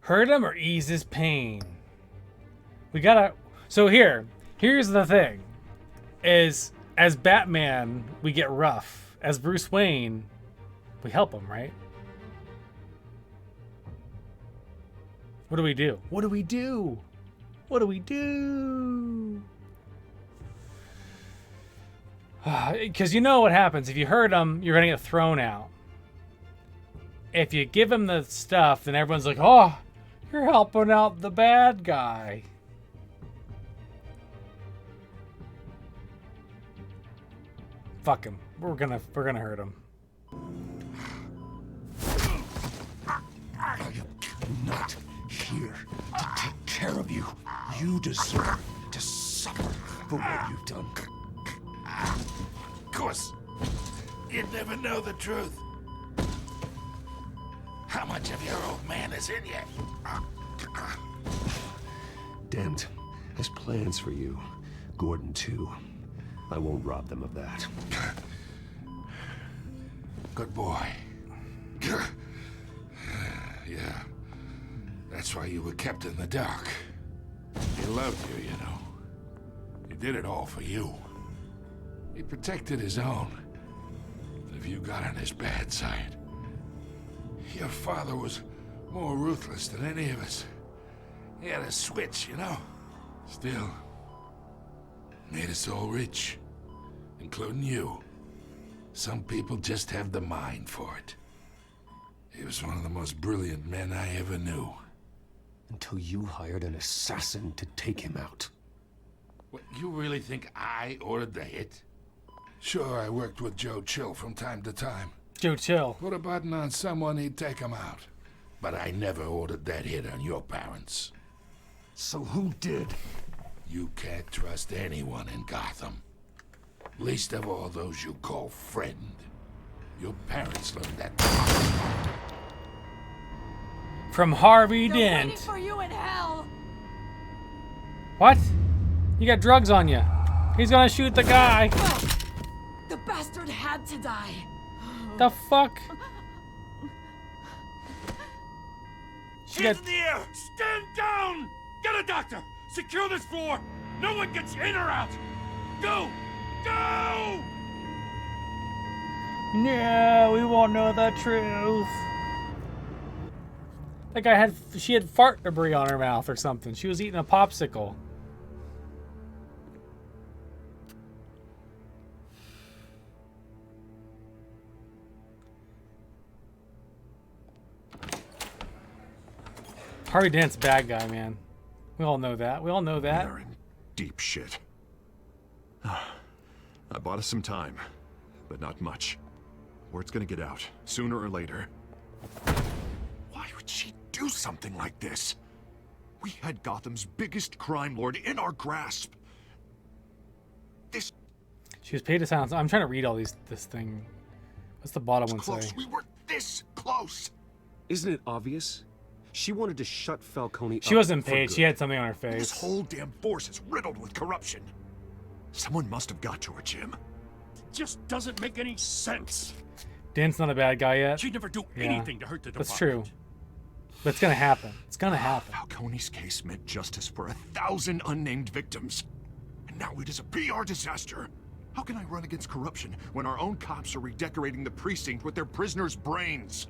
Hurt him or ease his pain. We gotta... So here's the thing. Is, as Batman, we get rough. As Bruce Wayne, we help him, right? What do we do? What do we do? What do we do? Because you know what happens. If you hurt him, you're going to get thrown out. If you give him the stuff, then everyone's like, oh, you're helping out the bad guy. Fuck him. We're gonna hurt him. I'm not here to take care of you. You deserve to suffer for what you've done. Of course, you'd never know the truth. How much of your old man is in you? Dent has plans for you. Gordon, too. I won't rob them of that. Good boy. Yeah. That's why you were kept in the dark. He loved you, you know. He did it all for you. He protected his own. If you got on his bad side. Your father was more ruthless than any of us. He had a switch, you know. Still, made us all rich. Including you. Some people just have the mind for it. He was one of the most brilliant men I ever knew. Until you hired an assassin to take him out. What, you really think I ordered the hit? Sure, I worked with Joe Chill from time to time. Joe, chill. Put a button on someone, he'd take him out. But I never ordered that hit on your parents. So who did? You can't trust anyone in Gotham. Least of all those you call friend. Your parents learned that from Harvey They're Dent. waiting for you in hell. What? You got drugs on you. He's gonna shoot the guy. The bastard had to die. The fuck? Hands in the air! Stand down! Get a doctor! Secure this floor! No one gets in or out! Go! Go! No, we won't know the truth. That guy she had fart debris on her mouth or something. She was eating a popsicle. Harvey Dent's a bad guy, man. We all know that. We all know that. We're in deep shit. I bought us some time, but not much. Word's gonna get out, sooner or later. Why would she do something like this? We had Gotham's biggest crime lord in our grasp. This... She was paid to silence. I'm trying to read all this thing. What's the bottom one close. say? We were this close. Isn't it obvious? She wanted to shut Falcone She up wasn't for paid. good. She had something on her face. This whole damn force is riddled with corruption. Someone must have got to her, Jim. It just doesn't make any sense. Dent's not a bad guy yet. She'd never do anything to hurt the department. That's true. But it's gonna happen. It's gonna happen. Falcone's case meant justice for 1,000 unnamed victims. And now it is a PR disaster. How can I run against corruption when our own cops are redecorating the precinct with their prisoners' brains?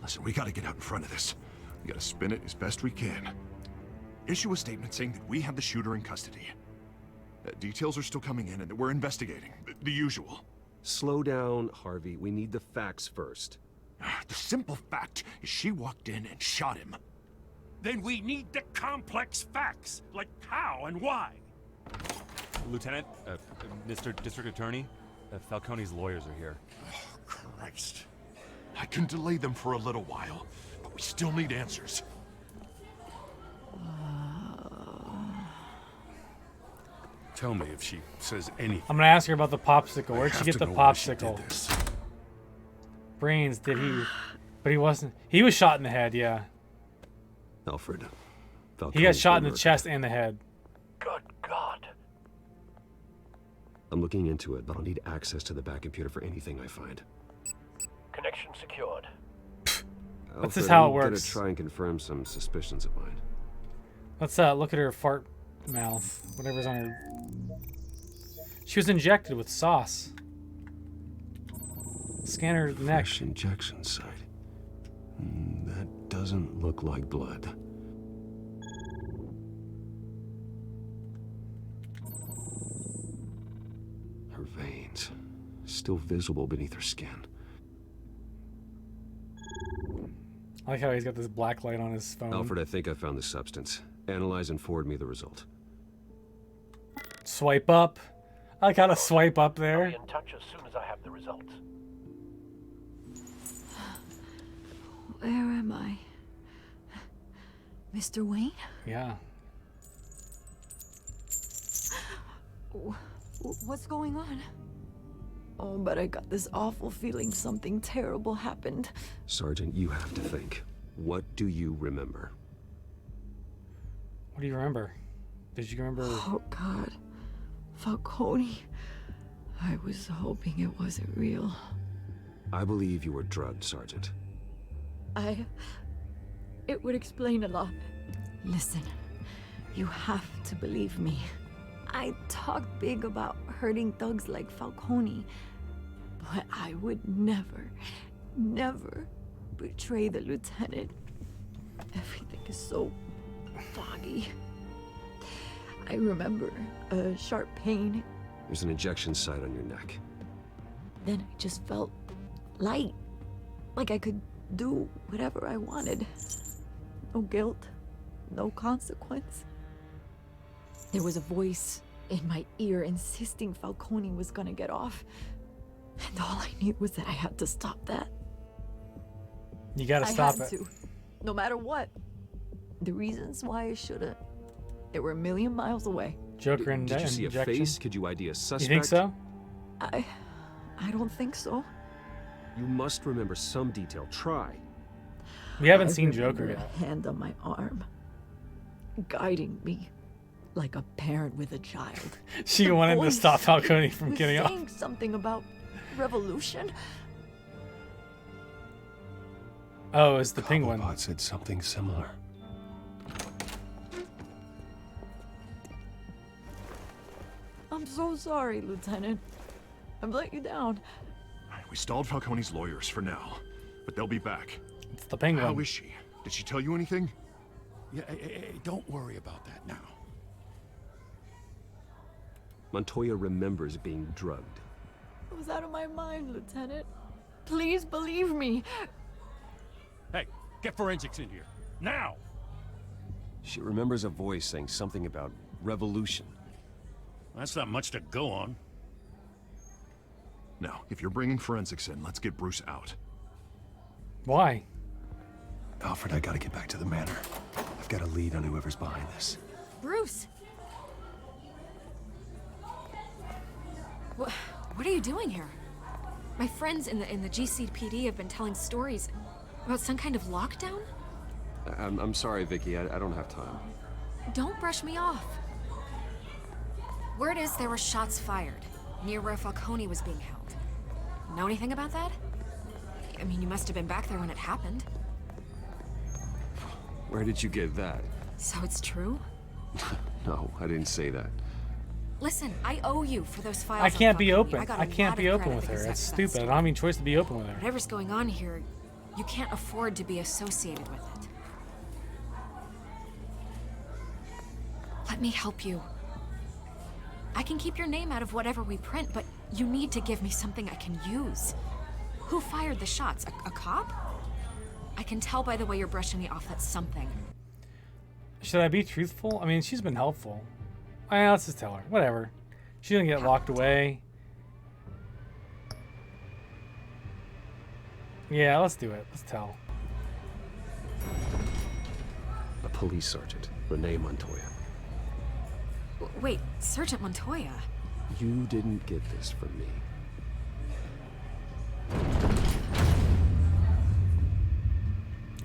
Listen, we gotta get out in front of this. We gotta spin it as best we can. Issue a statement saying that we have the shooter in custody. Details are still coming in and that we're investigating. The usual. Slow down, Harvey. We need the facts first. The simple fact is she walked in and shot him. Then we need the complex facts, like how and why. Lieutenant, Mr. District Attorney, Falcone's lawyers are here. Oh, Christ. I can delay them for a little while, but we still need answers. Tell me if she says anything. I'm gonna ask her about the popsicle. Where'd she get the popsicle? This. Brains, did he? But he wasn't. He was shot in the head, yeah. Alfred. He got shot in the chest and the head. Good God. I'm looking into it, but I'll need access to the back computer for anything I find. Connection secured. That's just how it works. I'm gonna try and confirm some suspicions of mine. Let's look at her fart mouth. Whatever's on her. She was injected with sauce. Scan her neck. Fresh injection site. That doesn't look like blood. Her veins, still visible beneath her skin. I like how he's got this black light on his phone. Alfred, I think I found the substance. Analyze and forward me the result. Swipe up. I like how to swipe up there. I'll be in touch as soon as I have the results. Where am I? Mr. Wayne? Yeah. What's going on? Oh, but I got this awful feeling something terrible happened. Sergeant, you have to think. What do you remember? What do you remember? Did you remember? Oh, God. Falcone. I was hoping it wasn't real. I believe you were drugged, Sergeant. It would explain a lot. Listen, you have to believe me. I talked big about hurting thugs like Falcone, but I would never, never betray the lieutenant. Everything is so foggy. I remember a sharp pain. There's an injection site on your neck. Then I just felt light, like I could do whatever I wanted. No guilt, no consequence. There was a voice in my ear insisting Falcone was gonna get off. And all I knew was that I had to stop that. You gotta stop it. To, no matter what. The reasons why I shouldn't, they were a million miles away. Joker and Did you see a injection? face? Could you ID a suspect? You think so? I don't think so. You must remember some detail. Try. We haven't I seen remember Joker yet. A hand on my arm, guiding me like a parent with a child. She The wanted to voice stop Falcone from was getting off. saying something about revolution. Oh, it's the penguin. Cobblepot said something similar. I'm so sorry, Lieutenant. I've let you down. We stalled Falcone's lawyers for now, but they'll be back. It's the penguin. How is she? Did she tell you anything? Yeah, hey, don't worry about that now. Montoya remembers being drugged. I was out of my mind, Lieutenant. Please believe me. Hey, get forensics in here. Now! She remembers a voice saying something about revolution. That's not much to go on. Now, if you're bringing forensics in, let's get Bruce out. Why? Alfred, I gotta get back to the manor. I've got a lead on whoever's behind this. Bruce! What are you doing here? My friends in the GCPD have been telling stories about some kind of lockdown? I'm sorry, Vicky. I don't have time. Don't brush me off. Word is there were shots fired near where Falcone was being held. Know anything about that? I mean, you must have been back there when it happened. Where did you get that? So it's true? No, I didn't say that. Listen, I owe you for those files. I can't on be Falcone. open. got I a can't lot be of open credit with her. because That's of that stupid. I story. don't have any choice to be open with her. Whatever's going on here, you can't afford to be associated with it. Let me help you. I can keep your name out of whatever we print, but you need to give me something I can use. Who fired the shots? A cop? I can tell by the way you're brushing me off that's something. Should I be truthful? I mean, she's been helpful. Let's just tell her. Whatever. She didn't get locked away. Yeah, let's do it. Let's tell. A police sergeant, Renee Montoya. Wait, Sergeant Montoya? You didn't get this from me.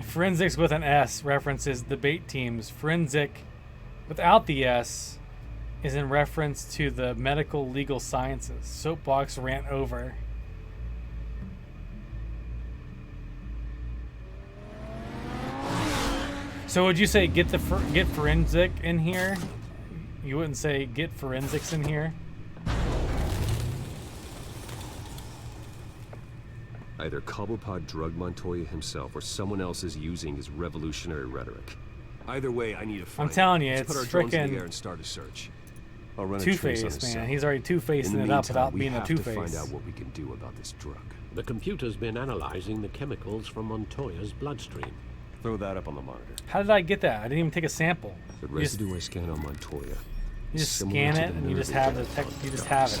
Forensics with an S references the bait teams. Forensic without the S is in reference to the medical legal sciences. Soapbox rant over. So would you say get forensic in here? You wouldn't say get forensics in here? Either Cobblepot drugged Montoya himself or someone else is using his revolutionary rhetoric. Either way, I need to find I'm telling you, Let's it's put our drones in the frickin' air and start a search. I'll run a trace on his Two-Face, man. cell. He's already two-facing it up without being a We have to Two-Face. find out what we can do about this drug. The computer's been analyzing the chemicals from Montoya's bloodstream. Throw that up on the monitor. How did I get that? I didn't even take a sample. The You just- residue I scan on Montoya. You just similar scan to it the and you just nerve have the agent you just have it.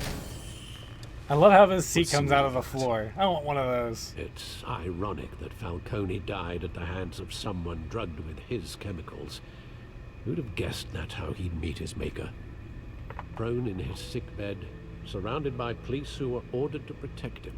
I love how this seat What's comes the out of the floor. I want one of those. It's ironic that Falcone died at the hands of someone drugged with his chemicals. Who'd have guessed that's how he'd meet his maker? Prone in his sickbed, surrounded by police who were ordered to protect him.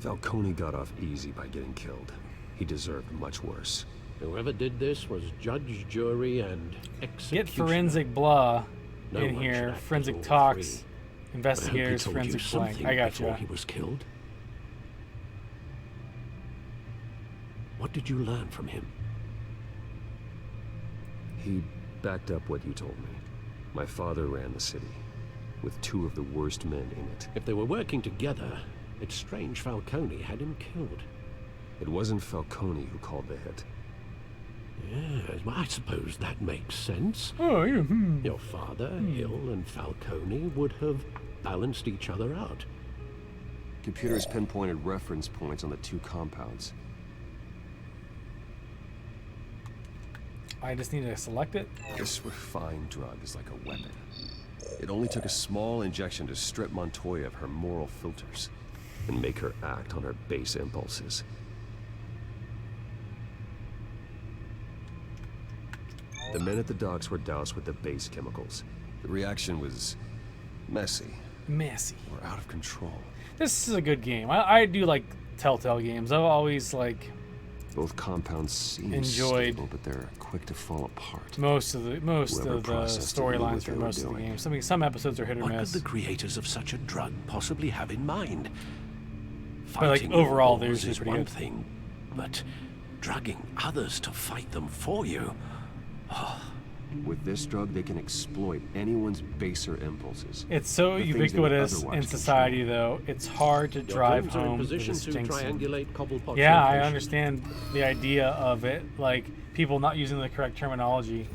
Falcone got off easy by getting killed. He deserved much worse. Whoever did this was judge, jury, and executioner. Get forensic blah No in one here. should act as Forensic all talks. three. Investigators. But I hope he told you Forensic blank. something I got before you. he was killed. What did you learn from him? He backed up what you told me. My father ran the city, with two of the worst men in it. If they were working together, it's strange Falcone had him killed. It wasn't Falcone who called the hit. Yes, well, I suppose that makes sense. Oh, yeah. Your father, Hill, and Falcone would have balanced each other out. Computers pinpointed reference points on the two compounds. I just need to select it. This refined drug is like a weapon. It only took a small injection to strip Montoya of her moral filters. and make her act on her base impulses. The men at the docks were doused with the base chemicals. The reaction was messy. Messy. Or out of control. This is a good game. I do like Telltale games. I've always like both compounds seem enjoyed stable, but they're quick to fall apart. Most of the storylines for most of the games. Some episodes are hit or what miss. What could the creators of such a drug possibly have in mind? But like overall, they're is pretty one good. thing, but drugging others to fight them for you. With this drug, they can exploit anyone's baser impulses. It's so ubiquitous in society, though. It's hard to drive home the distinction. Yeah, I understand the idea of it, like people not using the correct terminology.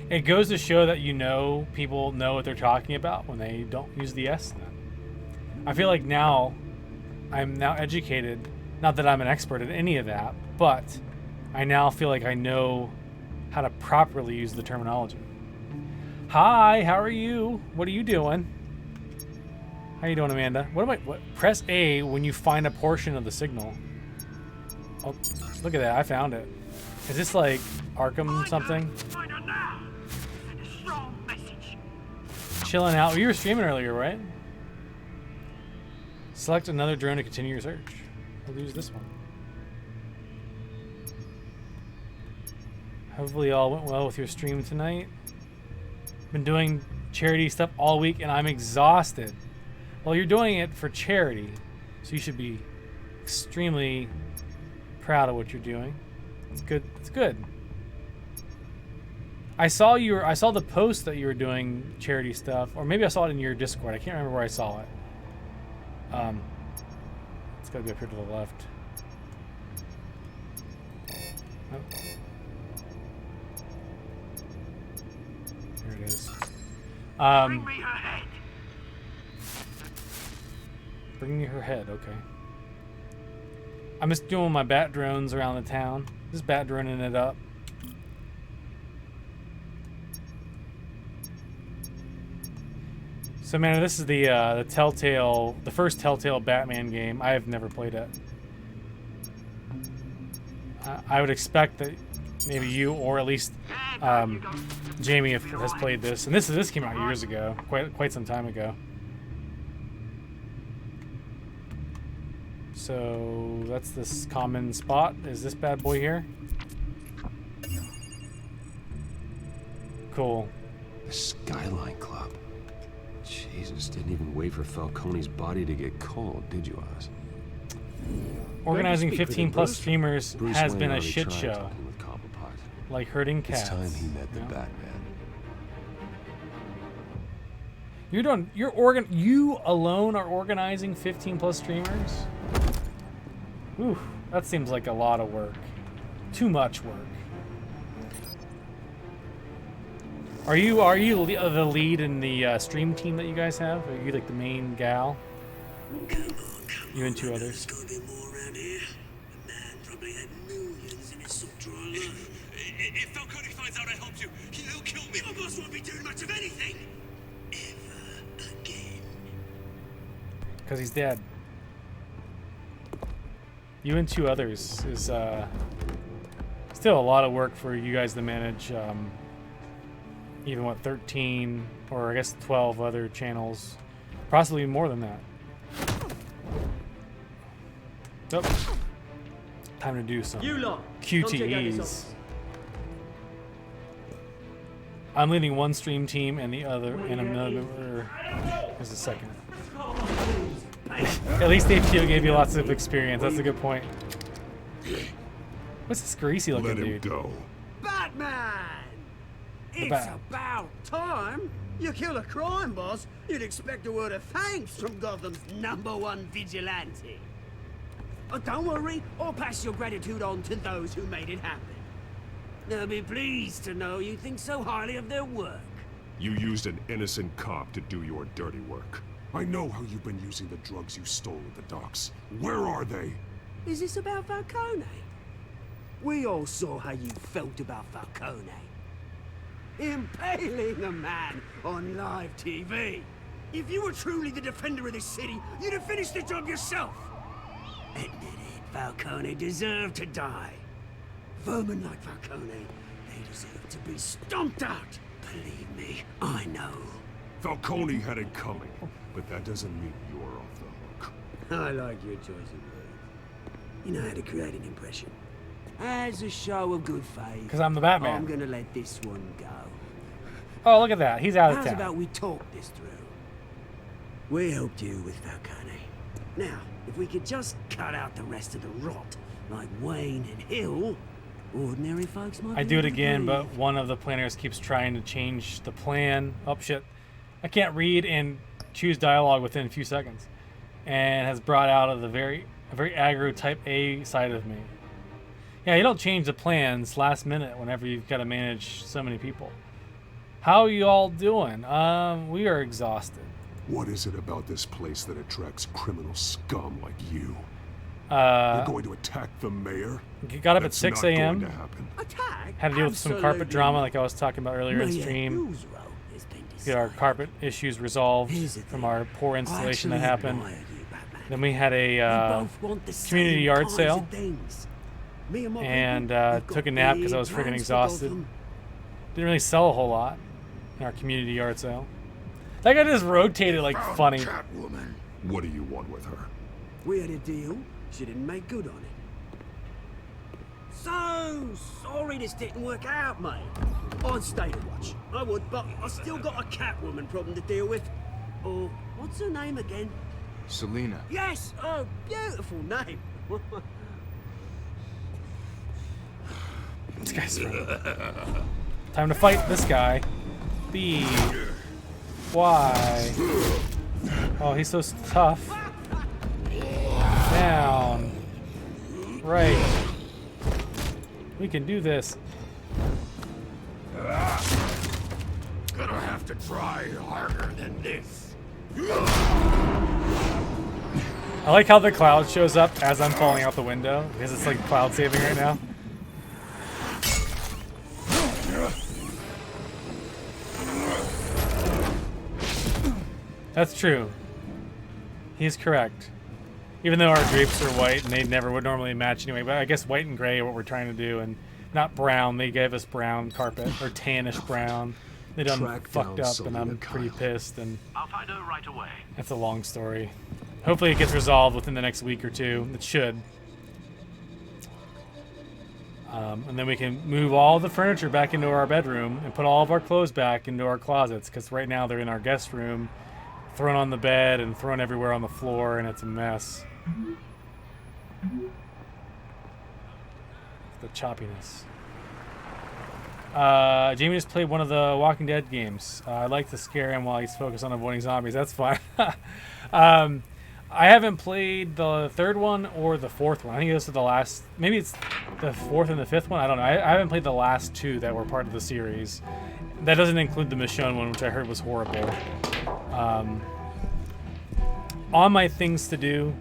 It goes to show that people know what they're talking about when they don't use the S. Then I feel like I'm now educated. Not that I'm an expert at any of that, but I now feel like I know how to properly use the terminology. Hi, how are you? What are you doing? How you doing, Amanda? Press A when you find a portion of the signal. Oh, look at that, I found it. Is this like Arkham something? Chilling out. You were streaming earlier, right? Select another drone to continue your search. I'll use this one. Hopefully all went well with your stream tonight. Been doing charity stuff all week and I'm exhausted. Well, you're doing it for charity, so you should be extremely proud of what you're doing. It's good. It's good. I saw the post that you were doing charity stuff, or maybe I saw it in your Discord. I can't remember where I saw it. It's gotta be up here to the left. Oh. Here it is. Bring me her head. Bring me her head, okay. I'm just doing my bat drones around the town. Just bat droning it up. So, man, this is the Telltale, the first Telltale Batman game. I have never played it. I would expect that maybe you, or at least Jamie, has played this. And this came out years ago, quite some time ago. So that's this common spot. Is this bad boy here? Cool. The Skyline Club. Jesus, didn't even wait for Falcone's body to get cold, did you, Oz? Organizing 15 plus streamers Bruce has Wayne been a already shit tried show. talking with Cobblepot. Like herding cats. It's time he met the Batman. You alone are organizing 15 plus streamers? Ooh, that seems like a lot of work. Too much work. Are you the lead in the stream team that you guys have? Are you like the main gal? You and two others. If Falcone finds out I helped you, he'll kill me. My boss won't be doing much of anything. Ever again. Because he's dead. You and two others is still a lot of work for you guys to manage. Even what, 13 or I guess 12 other channels, possibly more than that. Oh. Time to do some QTEs. I'm leading one stream team and the other and another is a second. At least APO gave you lots of experience. That's a good point. What's this greasy looking dude? Let him go. Batman! It's about time. You kill a crime boss, you'd expect a word of thanks from Gotham's #1 vigilante. But don't worry, I'll pass your gratitude on to those who made it happen. They'll be pleased to know you think so highly of their work. You used an innocent cop to do your dirty work. I know how you've been using the drugs you stole at the docks. Where are they? Is this about Falcone? We all saw how you felt about Falcone. impaling a man on live TV. If you were truly the defender of this city, you'd have finished the job yourself. Admit it, Falcone deserved to die. Vermin like Falcone, they deserve to be stomped out. Believe me, I know. Falcone had it coming, but that doesn't mean you're off the hook. I like your choice of words. You know how to create an impression. As a show of good faith, 'Cause I'm the Batman. I'm gonna let this one go. Oh, look at that. He's out of How's town. about we talk this through? We helped you with Falcone. Now, if we could just cut out the rest of the rot, like Wayne and Hill, ordinary folks might I be do it able to again, breathe. but one of the planners keeps trying to change the plan. Oh, shit. I can't read and choose dialogue within a few seconds. And has brought out of a very aggro type A side of me. Yeah, you don't change the plans last minute whenever you've got to manage so many people. How are you all doing? We are exhausted. What is it about this place that attracts criminal scum like you? You're going to attack the mayor? Got up at That's 6 not going a.m. to happen. Had to deal with some carpet Absolutely. drama like I was talking about earlier in Mayor stream. Hill's role has been Get our carpet issues resolved from our poor installation that happened. Then we had a both want the community same yard kinds sale of things. Me and my and people, we've got took a nap because I big was freaking plans for both of exhausted. them. Didn't really sell a whole lot in our community yard sale. That guy just rotated like funny. Catwoman. What do you want with her? We had a deal. She didn't make good on it. So sorry this didn't work out, mate. I'd stay to watch. I would, but I still got a Catwoman problem to deal with. Or what's her name again? Selena. Yes. Oh, beautiful name. This guy's time to fight this guy. B. Y. Oh, he's so tough. Down. Right. We can do this. Gonna have to try harder than this. I like how the cloud shows up as I'm falling out the window because it's like cloud saving right now. That's true. He's correct. Even though our drapes are white and they never would normally match anyway, but I guess white and gray are what we're trying to do, and not brown. They gave us brown carpet or tannish brown. They done Track fucked down up, and I'm Selena pretty Kyle. pissed. And I'll find her right away. that's a long story. Hopefully, it gets resolved within the next week or two. It should. And then we can move all the furniture back into our bedroom and put all of our clothes back into our closets, because right now they're in our guest room, thrown on the bed and thrown everywhere on the floor, and it's a mess. The choppiness. Jamie just played one of the Walking Dead games. I like to scare him while he's focused on avoiding zombies. That's fine. I haven't played the third one or the fourth one. I think this is the last. Maybe it's the fourth and the fifth one. I don't know. I haven't played the last two that were part of the series. That doesn't include the Michonne one, which I heard was horrible. On my things to do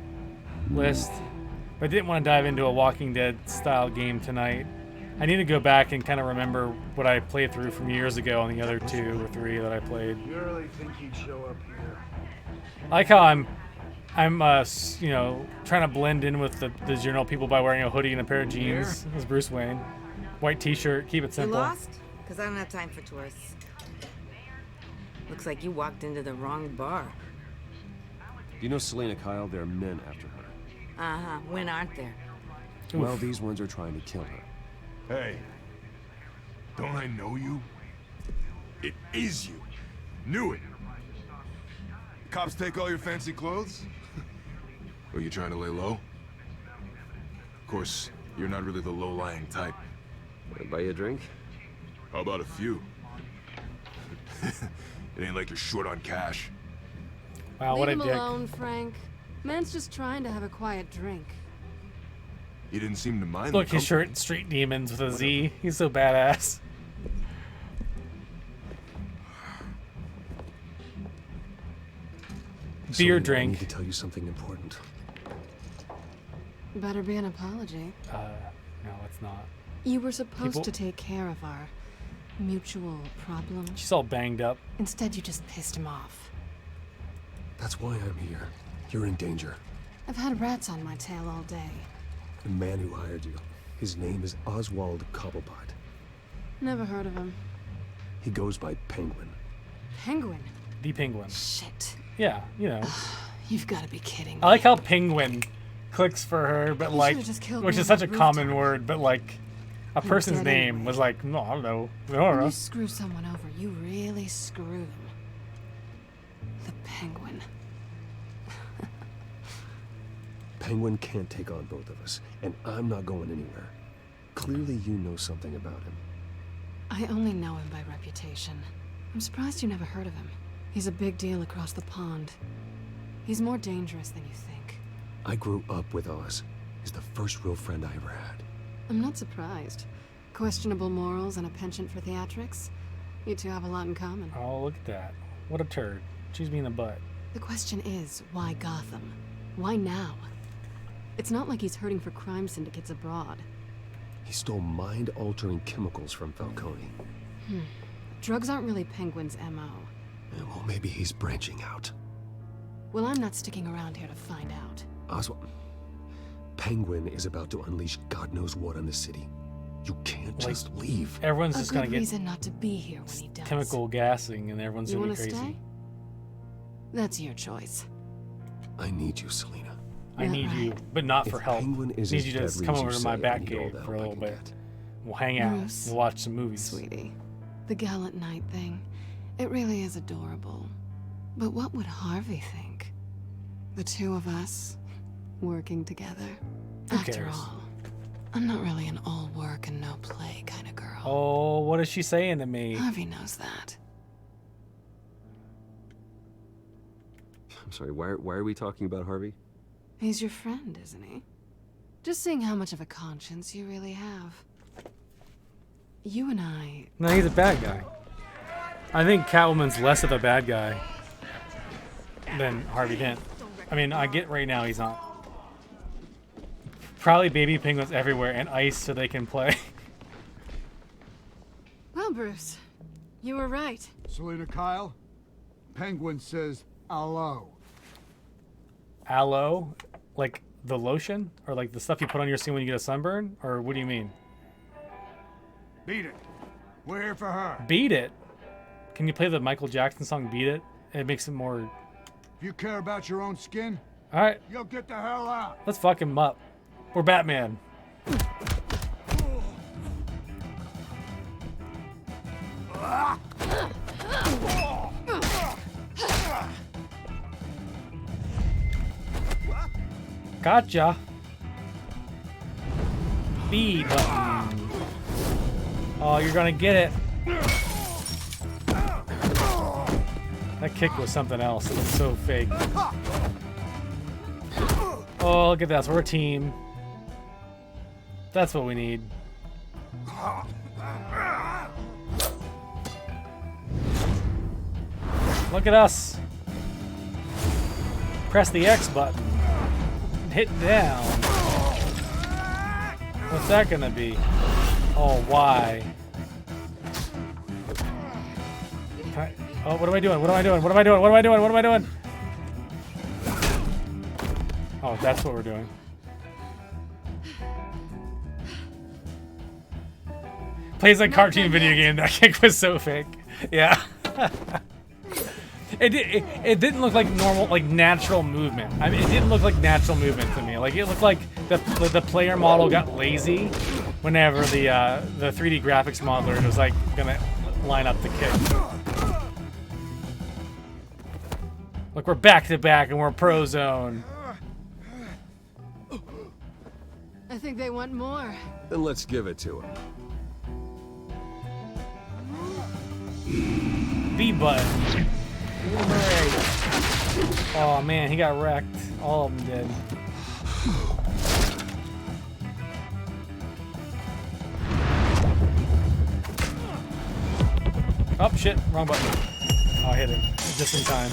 list, but I didn't want to dive into a Walking Dead style game tonight. I need to go back and kind of remember what I played through from years ago on the other 2 or 3 that I played. You really think he'd show up here? I like how I'm you know, trying to blend in with the general people by wearing a hoodie and a pair of jeans as Bruce Wayne. White t-shirt, keep it You simple. lost? Because I don't have time for tourists. Looks like you walked into the wrong bar. You know Selena Kyle? There are men after her. Uh-huh. When aren't there? Well, these ones are trying to kill her. Hey, don't I know you? It is you. Knew it. Cops take all your fancy clothes? Are you trying to lay low? Of course, you're not really the low-lying type. Buy you a drink? How about a few? It ain't like you're short on cash. Wow, what a Leave him dick. alone, Frank. Man's just trying to have a quiet drink. You didn't seem to mind. Look, the his shirt, Street Demons with a Z. He's so badass. Beer Selena, I drink. need to tell you something important. Better be an apology. No, it's not. You were supposed People- to take care of our mutual problem. She's all banged up. Instead, you just pissed him off. That's why I'm here. You're in danger. I've had rats on my tail all day. The man who hired you, his name is Oswald Cobblepot. Never heard of him. He goes by Penguin. Penguin? The Penguin. Shit. Yeah, you know. You've got to be kidding me. I like how Penguin clicks for her, but You like, should've just killed which me is on such a that common rooftop. word, but like, a I'm person's dead name anyway. was like, no, I don't know, When Nora. you screw someone over, you really screw them. The Penguin. Penguin can't take on both of us, and I'm not going anywhere. Clearly you know something about him. I only know him by reputation. I'm surprised you never heard of him. He's a big deal across the pond. He's more dangerous than you think. I grew up with Oz. He's the first real friend I ever had. I'm not surprised. Questionable morals and a penchant for theatrics. You two have a lot in common. Oh, look at that. What a turd. She's me in the butt. The question is, why Gotham? Why now? It's not like he's hurting for crime syndicates abroad. He stole mind-altering chemicals from Falcone. Drugs aren't really Penguin's MO. Well, maybe he's branching out. Well, I'm not sticking around here to find out. Oswald, Penguin is about to unleash God knows what on the city. You can't just leave. Everyone's A just good gonna get reason not to be here when he does. chemical gassing, and everyone's You gonna want be to crazy. stay? That's your choice. I need you, Selina. I need you, but not If for help. Penguin is Need as you to just deadly come as over you to my say, I bat need all cave the for a help I little can bit. get. We'll hang out. Bruce. We'll watch some movies. Sweetie, the gallant knight thing, it really is adorable. But what would Harvey think? The two of us working together? Who After cares? all, I'm not really an all work and no play kind of girl. Oh, what is she saying to me? Harvey knows that. I'm sorry, why are we talking about Harvey? He's your friend, isn't he? Just seeing how much of a conscience you really have. You and I... No, he's a bad guy. I think Catwoman's less of a bad guy than Harvey Dent. I mean, I get right now he's not. Probably baby penguins everywhere and ice so they can play. Well, Bruce, you were right. Selina Kyle, Penguin says hello. Aloe? Like the lotion? Or like the stuff you put on your skin when you get a sunburn? Or what do you mean? Beat it. We're here for her. Beat It? Can you play the Michael Jackson song Beat It? It makes it more... If you care about your own skin, Alright, you'll get the hell out. let's fuck him up. We're Batman. Gotcha. B button. Oh, you're gonna get it. That kick was something else. It was so fake. Oh, look at that. So we're a team. That's what we need. Look at us. Press the X button. Hit down. What's that gonna be? Oh, why? Oh, what am I doing? What am I doing? What am I doing? What am I doing? What am I doing? Oh, that's what we're doing. Plays a cartoon video game. That kick was so fake. Yeah. It didn't look like normal, like natural movement. I mean, it didn't look like natural movement to me. Like it looked like the player model got lazy whenever the 3D graphics modeler was like gonna line up the kick. Look, we're back to back and we're pro zone. I think they want more. Then let's give it to him. B button. Oh man, he got wrecked. All of them did. Oh shit, wrong button. Oh, I hit it just in time.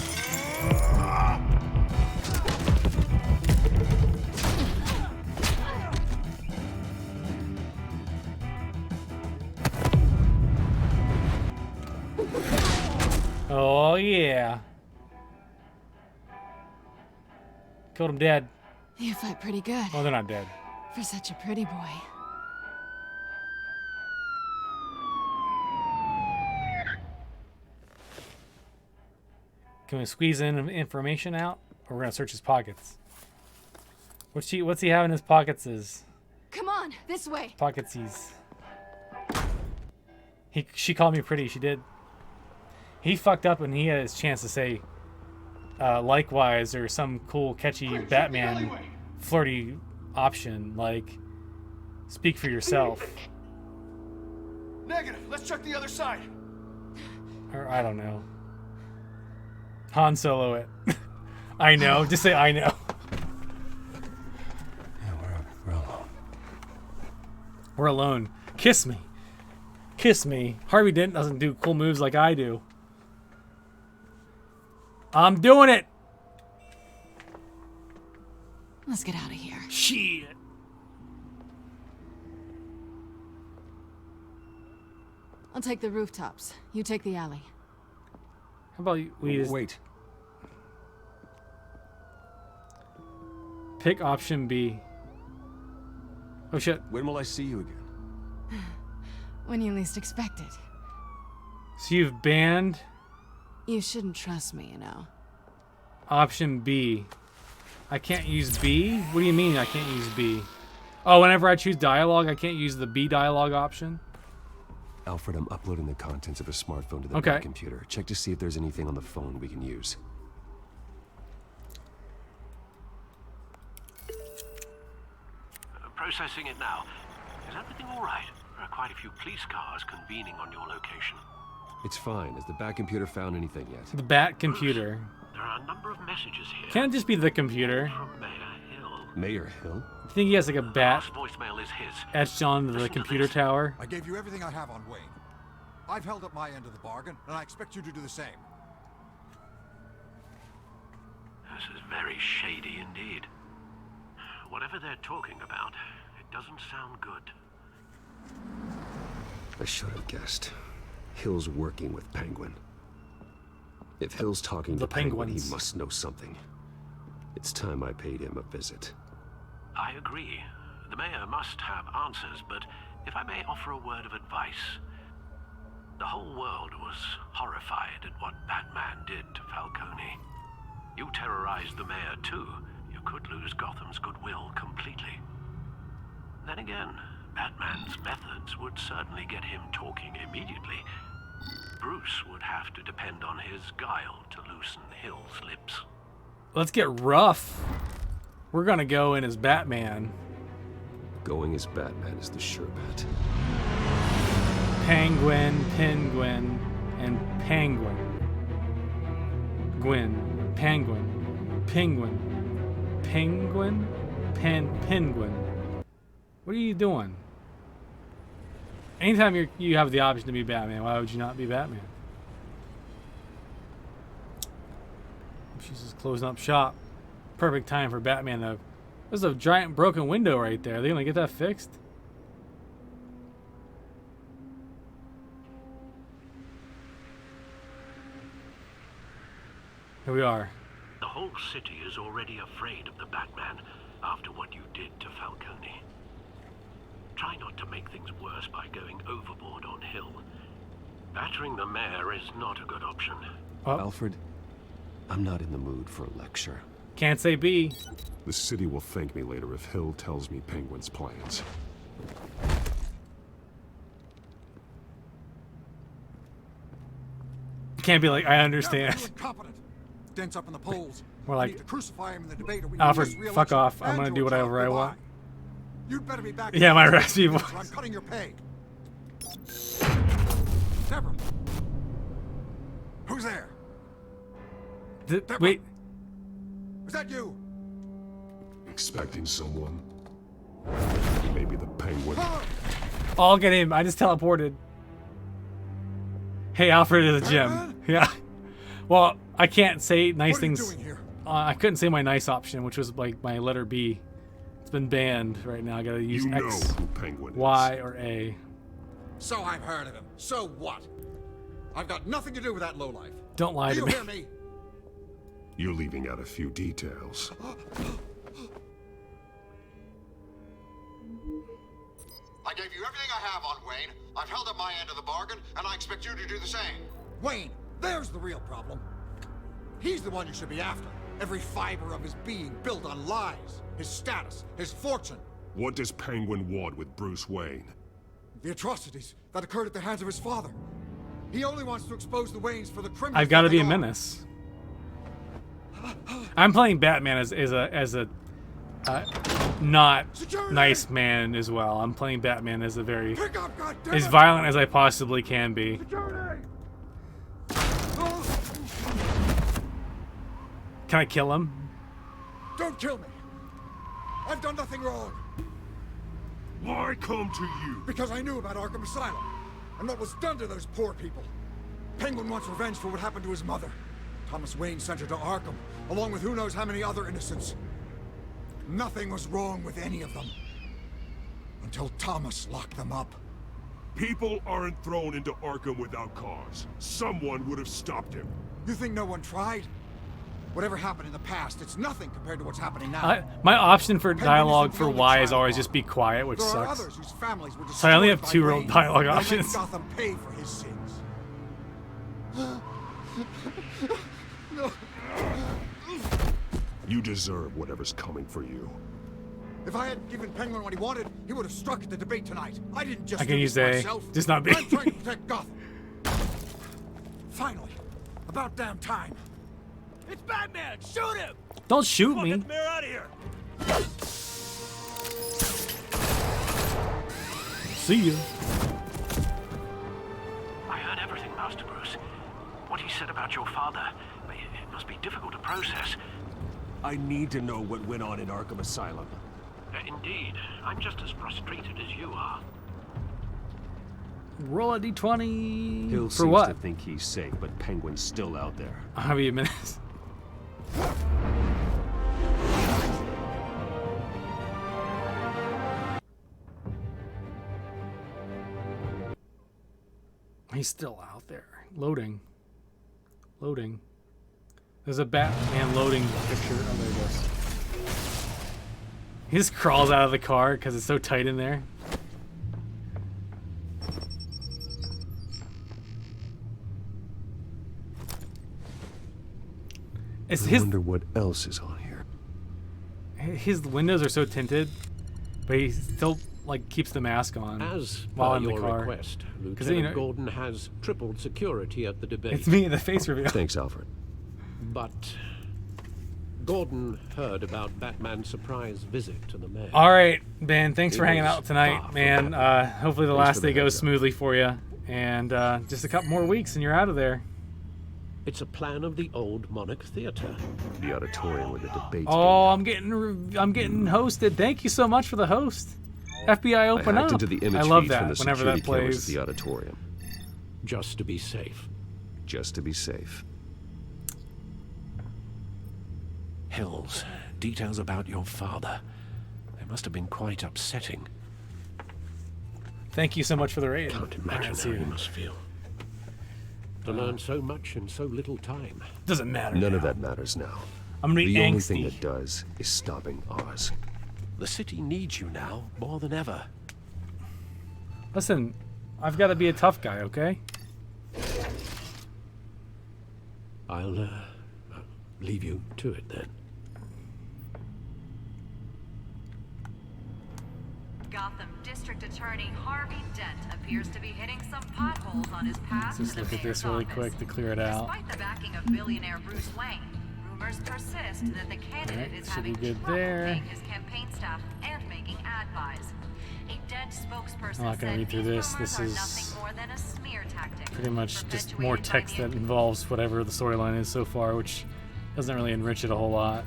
Hell yeah. Killed him dead. You fight pretty good. Oh, they're not dead. For such a pretty boy. Can we squeeze in information out? Or we're gonna search his pockets. What's he have in his pockets is Come on, this way. pocketsies. She called me pretty, she did. He fucked up and he had his chance to say likewise or some cool catchy Batman flirty option like speak for yourself. Negative. Let's check the other side. Or I don't know. Han Solo it. I know. Just say I know. Yeah, we're alone. We're alone. Kiss me. Kiss me. Harvey Dent doesn't do cool moves like I do. I'm doing it. Let's get out of here. Shit. I'll take the rooftops. You take the alley. How about we just wait? Pick option B. Oh shit. When will I see you again? When you least expect it. So you've banned You shouldn't trust me, you know. option B. I can't use B? What do you mean I can't use B? Oh, whenever I choose dialogue, I can't use the B dialogue option? Alfred, I'm uploading the contents of a smartphone to the Okay. back computer. Check to see if there's anything on the phone we can use. Processing it now. Is everything all right? There are quite a few police cars convening on your location. It's fine. Has the back computer found anything yet? The Bat computer. There are a number of messages here. Can't it just be the computer? From Mayor Hill. Mayor Hill? I think he has like a bat Last voicemail is his. etched onto the computer tower. I gave you everything I have on Wayne. I've held up my end of the bargain, and I expect you to do the same. This is very shady indeed. Whatever they're talking about, it doesn't sound good. I should have guessed. Hill's working with Penguin. If Hill's talking The to Penguin, he Penguins. must know something. It's time I paid him a visit. I agree. The mayor must have answers, but if I may offer a word of advice. The whole world was horrified at what Batman did to Falcone. You terrorized the mayor too. You could lose Gotham's goodwill completely. Then again, Batman's methods would certainly get him talking immediately. Bruce would have to depend on his guile to loosen Hill's lips. Let's get rough. We're gonna go in as Batman. Going as Batman is the sure bet. Penguin, and Penguin. Penguin. Penguin. What are you doing? Anytime you have the option to be Batman, why would you not be Batman? She's just closing up shop. Perfect time for Batman though. There's a giant broken window right there. Are they gonna get that fixed? Here we are. The whole city is already afraid of the Batman after what you did to Falcone. Try not to make things worse by going overboard on Hill. Battering the mayor is not a good option. Oh. Alfred, I'm not in the mood for a lecture. Can't say B. The city will thank me later if Hill tells me Penguin's plans. Can't be like, I understand. Incompetent. Dents up in the polls. More We like, need to crucify him in the debate or we Alfred, lose re-election. fuck off. I'm And gonna do George whatever I L. want. You'd better be back. Yeah, my in the raspy or voice. I'm cutting your pay. Deborah. Who's there? Wait. Was that you? Expecting someone? Maybe the Penguin. I'll get him. I just teleported. Hey, Alfred to the gym. Yeah. Well, I can't say nice What are you things. doing here? I couldn't say my nice option, which was like my letter B. It's been banned right now. I gotta use You know X, who Penguin is. Y, or A. So I've heard of him. So what? I've got nothing to do with that lowlife. Don't lie Do to you me. hear me? You're leaving out a few details. I gave you everything I have on Wayne. I've held up my end of the bargain, and I expect you to do the same. Wayne, there's the real problem. He's the one you should be after. Every fiber of his being built on lies. His status, his fortune. What does Penguin want with Bruce Wayne? The atrocities that occurred at the hands of his father. He only wants to expose the Waynes for the criminals. I've got to that be they a are. menace. I'm playing Batman as a not nice man as well. I'm playing Batman as a very as violent as I possibly can be. Can I kill him? Don't kill me. I've done nothing wrong. Why come to you? Because I knew about Arkham Asylum and what was done to those poor people. Penguin wants revenge for what happened to his mother. Thomas Wayne sent her to Arkham, along with who knows how many other innocents. Nothing was wrong with any of them. Until Thomas locked them up. People aren't thrown into Arkham without cause. Someone would have stopped him. You think no one tried? Whatever happened in the past, it's nothing compared to what's happening now. My option for Penguin dialogue isn't for the only Y is child always harm. just be quiet, which There are sucks. others whose families were So I only have destroyed two by real Wayne. dialogue They'll make options. Gotham pay for his sins. No. You deserve whatever's coming for you. If I had given Penguin what he wanted, he would have struck at the debate tonight. I didn't just I can do use this A, myself. just not B. I'm trying to protect Gotham. Finally, about damn time. It's Batman! Shoot him! Don't shoot me. Get the mayor out of here! See you. I heard everything, Master Bruce. What he said about your father, it must be difficult to process. I need to know what went on in Arkham Asylum. Indeed, I'm just as frustrated as you are. Roll a d20. Hill For seems what? to think he's safe, but Penguin's still out there. I'll be a minute. He's still out there. Loading. Loading. There's a Batman loading picture. Oh, there it goes. He just crawls out of the car because it's so tight in there. I wonder what else is on here. His windows are so tinted, but he still like keeps the mask on As while per in the your car. request, 'Cause, Lieutenant Gordon has tripled security at the debate. It's me in the face reveal. Thanks, Alfred. But Gordon heard about Batman's surprise visit to the mayor. All right, Ben. Thanks It for hanging was out tonight, far from man. Hopefully the Thanks last for the day goes heads up. smoothly for you, and just a couple more weeks and you're out of there. It's a plan of the old Monarch Theater. The auditorium where the debate's Oh, I'm getting hosted. Thank you so much for the host. FBI open I hacked up. into the image I love feed that from the whenever security that cameras plays. at the auditorium. Just to be safe. Just to be safe. Hills, details about your father. They must have been quite upsetting. Thank you so much for the raid. Can't imagine how you must feel. To learn so much in so little time. Doesn't matter. None of that matters now. I'm gonna be the only angsty. thing that does is stopping Oz. The city needs you now more than ever. Listen, I've got to be a tough guy, okay? I'll leave you to it then. Gotham District Attorney Harvey Dent appears to be hitting some potholes on his path Let's just to the look at mayor's this really office. quick to clear it out. Despite the backing of billionaire Bruce Wayne, rumors persist that the candidate Alright, is should having be good trouble there. paying his campaign staff and making ad buys. A Dent spokesperson I'm not gonna said read through these this. rumors This are is nothing more than a smear tactic. pretty much just more text that involves whatever the storyline is so far, which doesn't really enrich it a whole lot.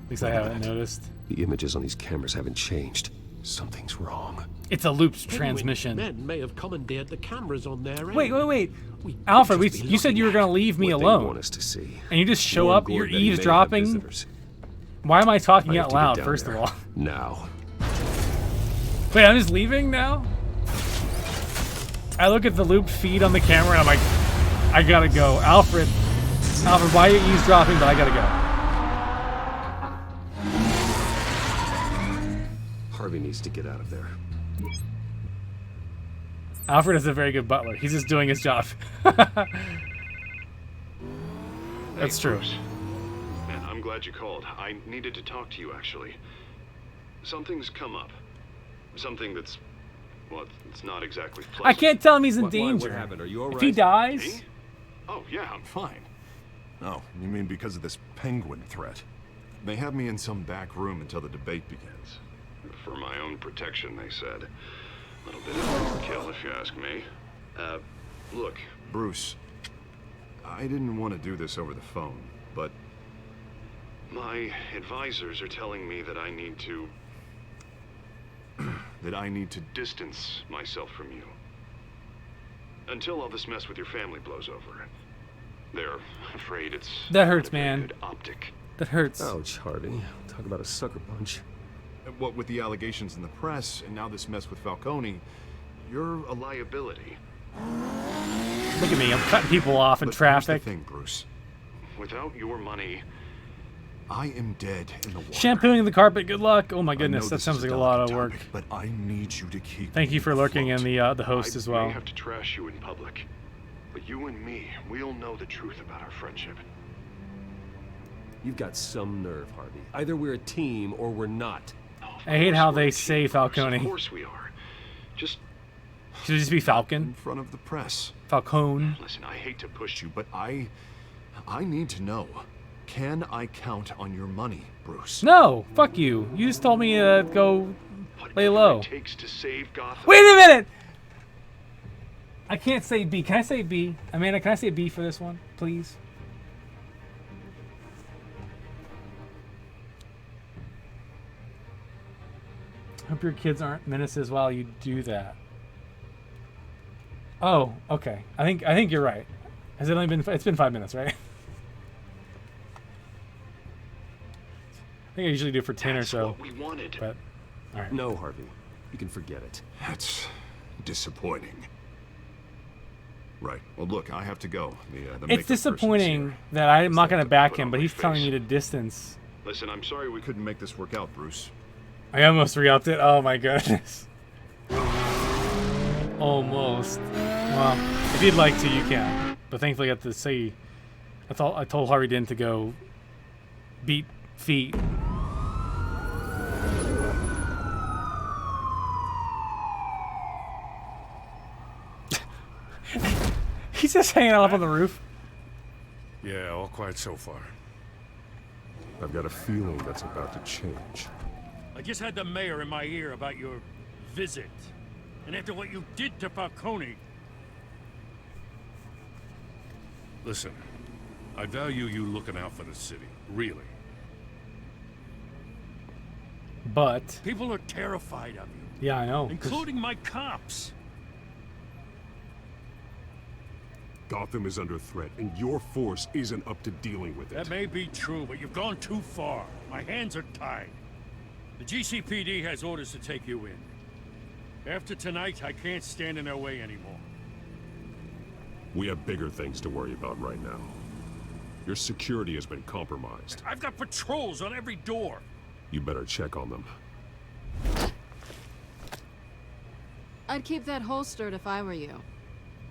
At least I haven't noticed. The images on these cameras haven't changed. Something's wrong. It's a looped Penguin transmission. Men may have commandeered the cameras on their end. Wait. Alfred, you said you were going to leave me what they alone. want us to see. And you just show Warn up, you're Gordon that he may have eavesdropping. visitors. Why am I talking I have out to get loud, down first there. of all? Now. Wait, I'm just leaving now? I look at the looped feed on the camera and I'm like, I gotta go. Alfred, why are you eavesdropping? But I gotta go. Harvey needs to get out of there. Alfred is a very good butler. He's just doing his job. That's true. Bruce. Man, I'm glad you called. I needed to talk to you, actually. Something's come up. Something that's, well, it's not exactly pleasant. I can't tell him he's in What danger. happened? Are you all If right? he dies... Me? Oh, yeah, I'm fine. Oh, you mean because of this penguin threat? They have me in some back room until the debate begins. For my own protection, they said. A little bit of overkill, if you ask me. Look. Bruce, I didn't want to do this over the phone, but... My advisors are telling me that I need to... that I need to... distance myself from you. Until all this mess with your family blows over. They're afraid it's... That hurts, not a very man. good optic. That hurts. Ouch, Harvey. Talk about a sucker punch. What with the allegations in the press, and now this mess with Falcone, you're a liability. Look at me, I'm cutting people off in traffic. Here's the thing, Bruce. Without your money... I am dead in the water. Shampooing the carpet, good luck. Oh my I goodness, know that this sounds is like a delicate lot of work. topic, but I need you to keep Thank you for lurking in the host as I well. may have to trash you in public, but you and me, we'll know the truth about our friendship. You've got some nerve, Harvey. Either we're a team or we're not. I hate how they say Falcone. Of course we are. Just should it just be Falcon? In front of the press. Falcone. Listen, I hate to push you, but I need to know. Can I count on your money, Bruce? No, fuck you. You just told me to go lay low. it takes to save Gotham. Wait a minute! I can't say B. Can I say B? Amanda, can I say B for this one, please? Hope your kids aren't menaces while you do that. Oh, okay. I think you're right. Has it only been? It's been 5 minutes, right? I think I usually do it for 10 or so. What we wanted. But all right. No, Harvey. You can forget it. That's disappointing. Right. Well, look, I have to go. The It's makeup person's disappointing here. that I'm not going to back put him, on but my he's telling face. me to distance. Listen, I'm sorry we couldn't make this work out, Bruce. I almost re-upped it. Oh my goodness. Almost. Well, if you'd like to, you can. But thankfully, I got to say, I told Harvey Dent to go beat feet. He's just hanging out up on the roof. Yeah, all quiet so far. I've got a feeling that's about to change. I just had the mayor in my ear about your visit. And after what you did to Falcone... Listen, I value you looking out for the city, really. But... People are terrified of you. Yeah, I know. Including my cops. Gotham is under threat, and your force isn't up to dealing with it. That may be true, but you've gone too far. My hands are tied. The GCPD has orders to take you in. After tonight, I can't stand in their way anymore. We have bigger things to worry about right now. Your security has been compromised. I've got patrols on every door. You better check on them. I'd keep that holstered if I were you.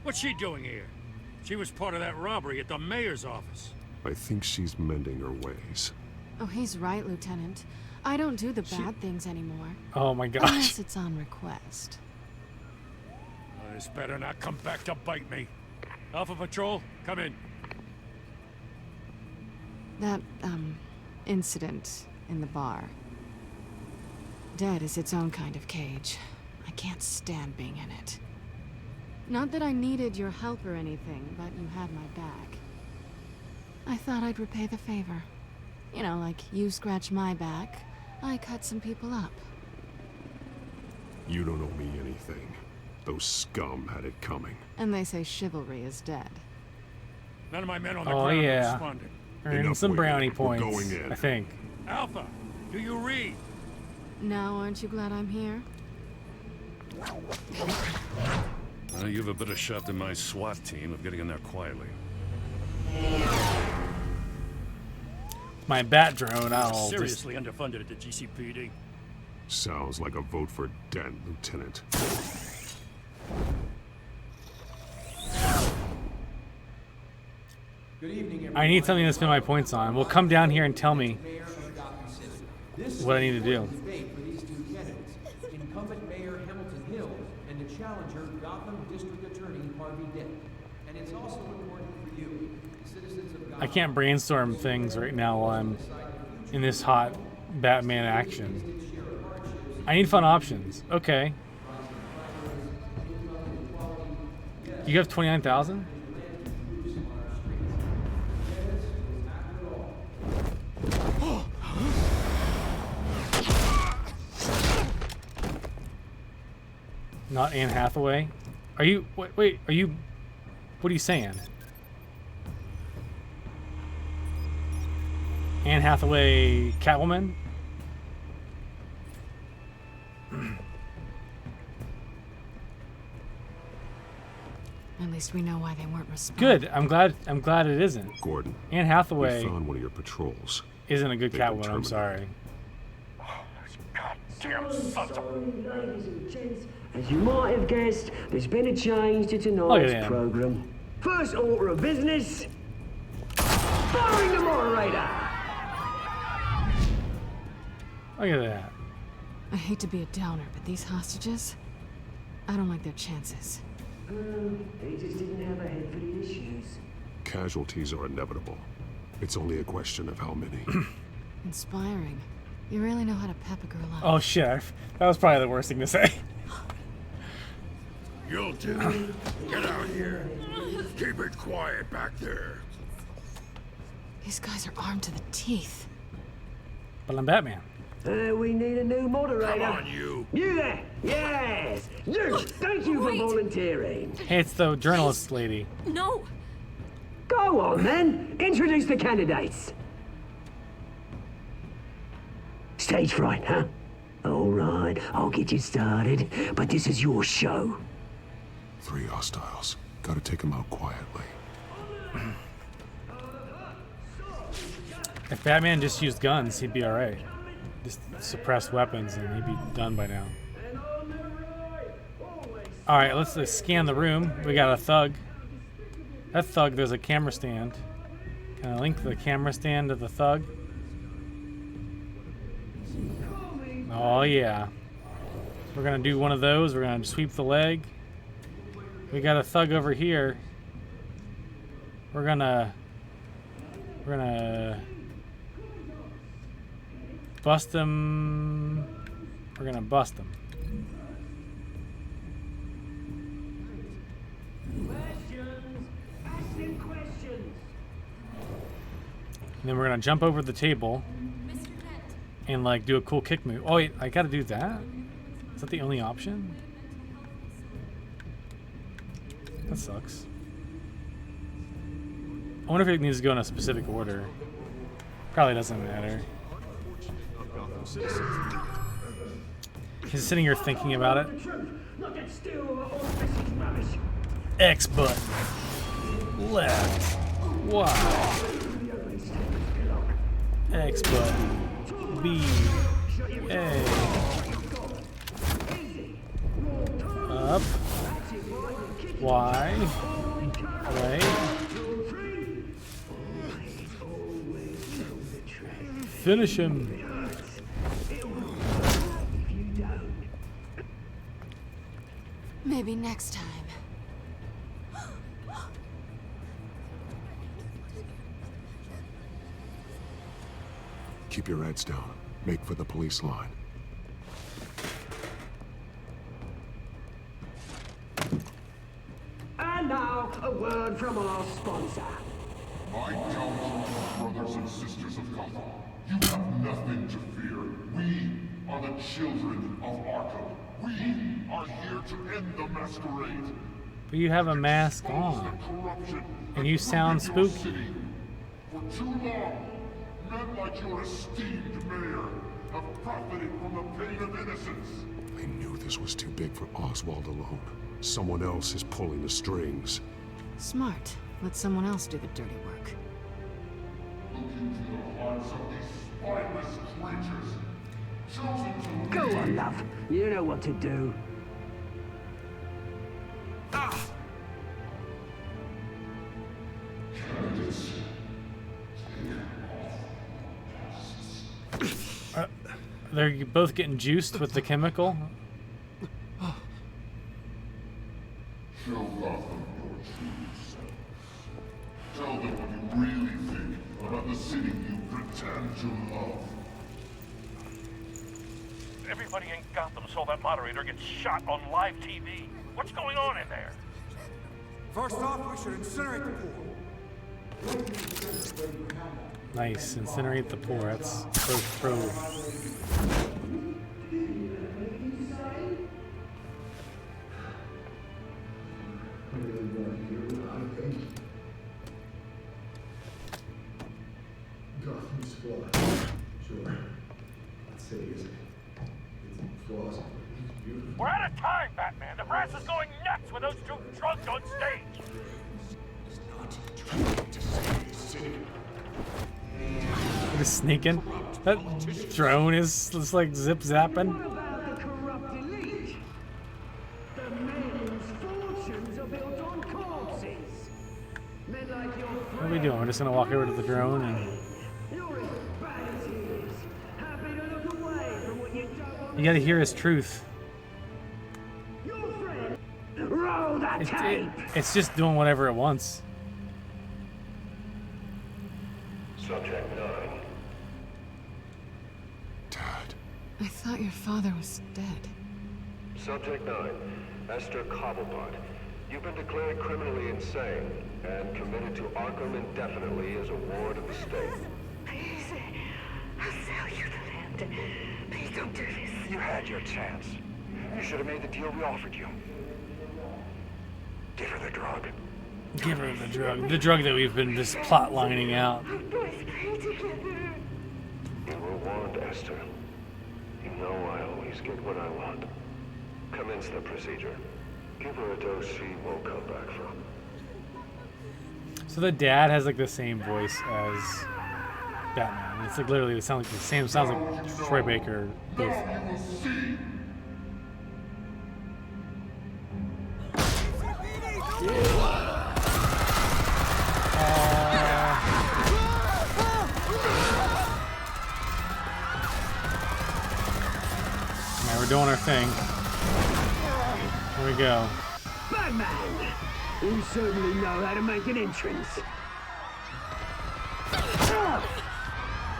What's she doing here? She was part of that robbery at the mayor's office. I think she's mending her ways. Oh, he's right, Lieutenant. I don't do the bad things anymore. Oh my gosh. Unless it's on request. This better not come back to bite me. Alpha Patrol, come in. That, incident in the bar. Dead is its own kind of cage. I can't stand being in it. Not that I needed your help or anything, but you had my back. I thought I'd repay the favor. You know, like you scratch my back, I cut some people up. You don't owe me anything. Those scum had it coming. And they say chivalry is dead. None of my men on the Oh ground yeah. responded. Earning Enough some waiting. brownie We're points, going in. I think. Alpha, do you read? Now, aren't you glad I'm here? You've a better shot than my SWAT team of getting in there quietly. My bat drone, I'll seriously underfunded at the GCPD. Sounds like a vote for Dent, Lieutenant. Good evening, I need something to spend my points on. Well, come down here and tell me what I need to do. Debate for these two candidates, incumbent Mayor Hamilton Hill and the challenger Gotham District Attorney Harvey Dent. And it's also important for you, the citizens of Gotham. I can't brainstorm things right now while I'm in this hot Batman action. I need fun options. Okay. You have 29,000? Not Anne Hathaway? Are you... Wait, are you... What are you saying? Anne Hathaway Catwoman? At least we know why they weren't responding. Good. I'm glad it isn't. Gordon. Anne Hathaway We found one of your patrols. isn't a good They've been Catwoman. I'm sorry. Damn sons of... Ladies and gents, as you might have guessed, there's been a change to Look tonight's at him. program. First order of business, firing the moderator. Look at that. I hate to be a downer, but these hostages, I don't like their chances. They just didn't have a head for the issues. Casualties are inevitable. It's only a question of how many. Inspiring. You really know how to pep a girl up. Oh shit. That was probably the worst thing to say. You'll do. Get out here. Keep it quiet back there. These guys are armed to the teeth. But I'm Batman. We need a new moderator. Come on, you. You there? Yes. You. Thank you for volunteering. Hey, it's the journalist lady. No. Go on then. Introduce the candidates. Stage fright, huh? All right, I'll get you started, but this is your show. 3 hostiles. Gotta take them out quietly. If Batman just used guns, he'd be alright. Just suppress weapons and he'd be done by now. Alright, let's scan the room. We got a thug. That thug, there's a camera stand. Can I link the camera stand to the thug? Oh yeah. We're gonna do one of those. We're gonna sweep the leg. We got a thug over here. We're gonna bust him. We're gonna bust him. And then we're gonna jump over the table and like do a cool kick move. Oh wait, I gotta do that? Is that the only option? That sucks. I wonder if it needs to go in a specific order. Probably doesn't matter. He's sitting here thinking about it. X button. Left. Y. X button. B. A. Up. Y. Right. Finish him. Maybe next time. Keep your heads down. Make for the police line. And now, a word from our sponsor. My gallant brothers and sisters of Gotham, you have nothing to fear. We are the children of Arkham. We are here to end the masquerade. But you have a mask on. And you sound spooky. For too long, men like your esteemed mayor have profited from the pain of innocence. They knew this was too big for Oswald alone. Someone else is pulling the strings. Smart. Let someone else do the dirty work. Look into the hearts of these spineless creatures. Chosen to Go on, love. You know what to do. candidates. They're both getting juiced with the chemical. Show Gotham your true self. Tell them what you really think about the city you pretend to love. Everybody in Gotham saw that moderator get shot on live TV. What's going on in there? First off, we should incinerate the pool. Nice. Incinerate the poor. That's so pro. Gotham's flawed. Sure. That city is flaws. It's beautiful. We're out of time, Batman. The brass is going nuts with those two drunks on stage. Just sneaking. That drone is just like zip zapping. What about the corrupt elite? The men whose fortunes are built on corpses. Men like your What are we doing? We're just gonna walk over to the drone and You're as bad as he is. Happy to look away from what you don't want. you gotta hear his truth. Your friend. Roll that It, tape. it's just doing whatever it wants. Subject 9. I thought your father was dead. Subject 9, Esther Cobblepot. You've been declared criminally insane and committed to Arkham indefinitely as a ward of the state. Please, I'll sell you the land. Please don't do this. You had your chance. You should have made the deal we offered you. Give her the drug. Give her the drug. The drug that we've been just plot lining out. You were warned, Esther. You know I always get what I want. Commence the procedure. Give her a dose she won't come back from. So the dad has like the same voice as Batman. It's like literally it sounds like the same. Sounds like Troy Baker. Both. Alright, we're doing our thing. Here we go. Batman! You certainly know how to make an entrance.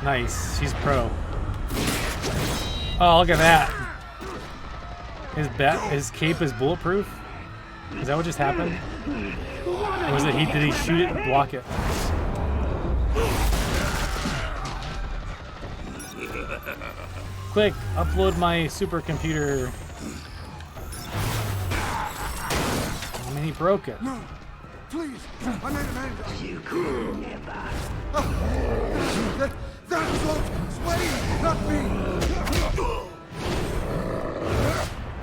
Nice. She's pro. Oh, look at that. His cape is bulletproof? Is that what just happened? Or was it did he shoot it and block it? Quick, upload my supercomputer. I mean, he broke it. No, please, I made an end. You could never. That was Wayne, not me.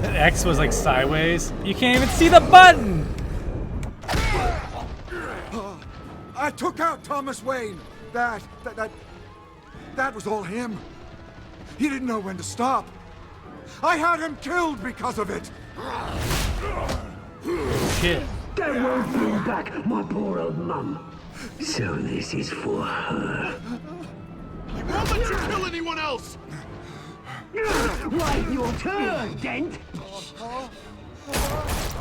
The X was like sideways. You can't even see the button! I took out Thomas Wayne. That was all him. He didn't know when to stop. I had him killed because of it. Shit. That won't bring back my poor old mum. So this is for her. I won't let you kill anyone else! Wait your turn, Dent!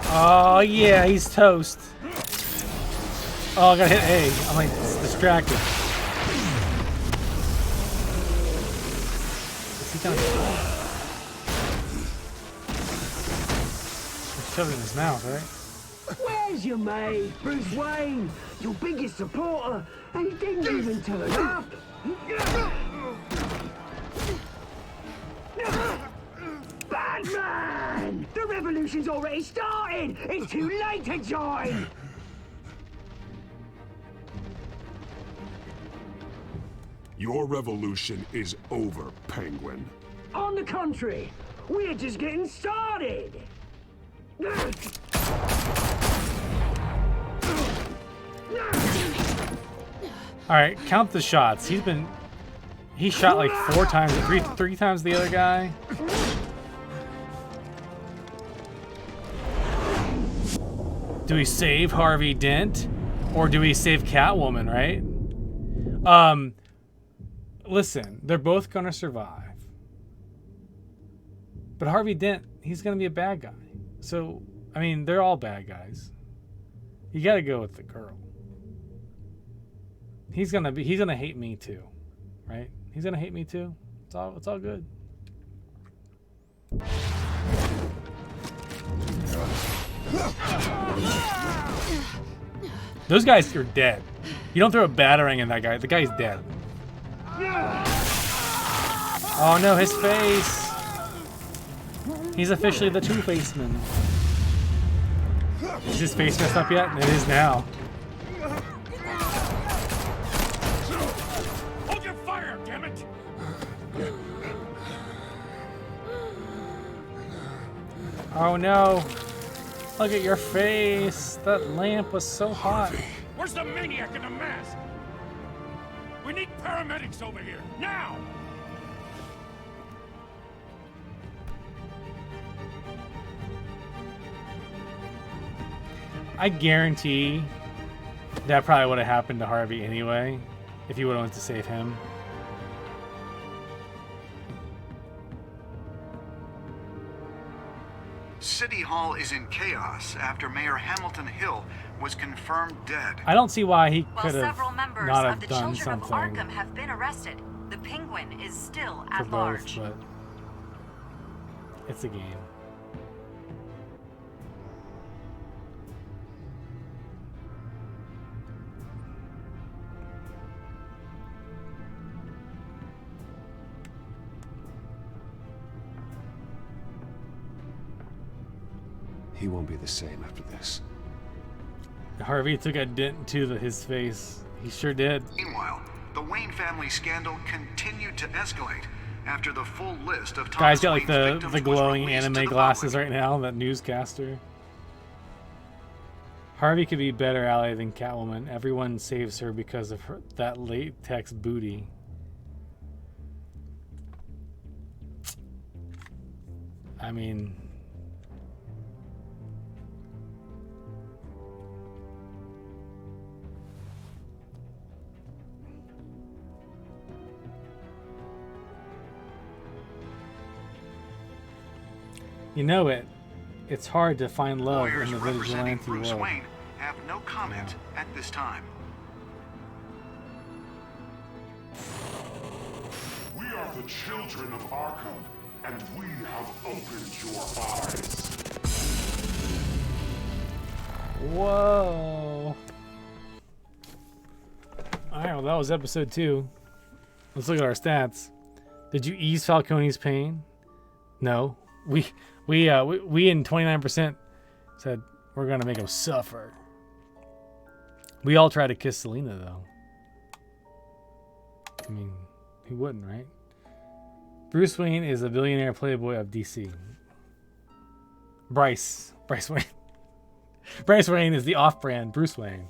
Oh yeah, he's toast. Oh, I got hit A. I'm like distracted. Is he gonna shove it in his mouth, right? Where's your mate, Bruce Wayne? Your biggest supporter, and he didn't even turn up. Batman! The revolution's already started! It's too late to join! Your revolution is over, Penguin. On the contrary, we're just getting started! All right, count the shots. He shot like 4 times, three times the other guy. Do we save Harvey Dent or do we save Catwoman, right? Listen, they're both gonna survive. But Harvey Dent, he's gonna be a bad guy. So, I mean, they're all bad guys. You gotta go with the girl. He's gonna hate me too, right? He's gonna hate me too. It's all good. Those guys are dead. You don't throw a batarang in that guy. The guy's dead. Oh no, his face. He's officially the Two-Faced Man. Is his face messed up yet? It is now. Hold your fire, damn it! Oh no. Look at your face. That lamp was so hot. Where's the maniac in the mask? We need paramedics over here, now! I guarantee that probably would have happened to Harvey anyway, if he would have went to save him. City Hall is in chaos after Mayor Hamilton Hill was confirmed dead. I don't see why he While could have several members not of have the done Children something of Arkham have been arrested, the Penguin is still for at both, large. but it's a game. He won't be the same after this. Harvey took a dent to his face. He sure did. Meanwhile, the Wayne family scandal continued to escalate after the full list of Guy's Thomas got like Wayne's the victims glowing was released to anime the glasses public. right now, that newscaster. Harvey could be better ally than Catwoman. Everyone saves her because of that latex booty. I mean... You know it. It's hard to find love Lawyers in the representing vigilante Bruce world. Wayne have no comment at this time. We are the children of Arkham, and we have opened your eyes. Whoa. Alright, well that was episode 2. Let's look at our stats. Did you ease Falcone's pain? No. We in 29% said we're gonna make him suffer. We all tried to kiss Selina though. I mean, who wouldn't, right? Bruce Wayne is a billionaire playboy of DC. Bryce Wayne. Bryce Wayne is the off-brand Bruce Wayne.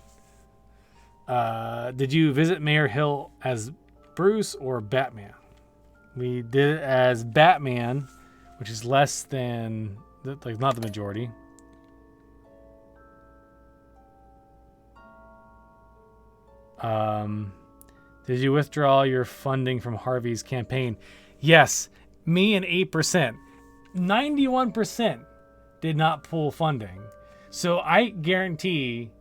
Did you visit Mayor Hill as Bruce or Batman? We did it as Batman, which is less than, like, not the majority. Did you withdraw your funding from Harvey's campaign? Yes, me and 8%. 91% did not pull funding. So I guarantee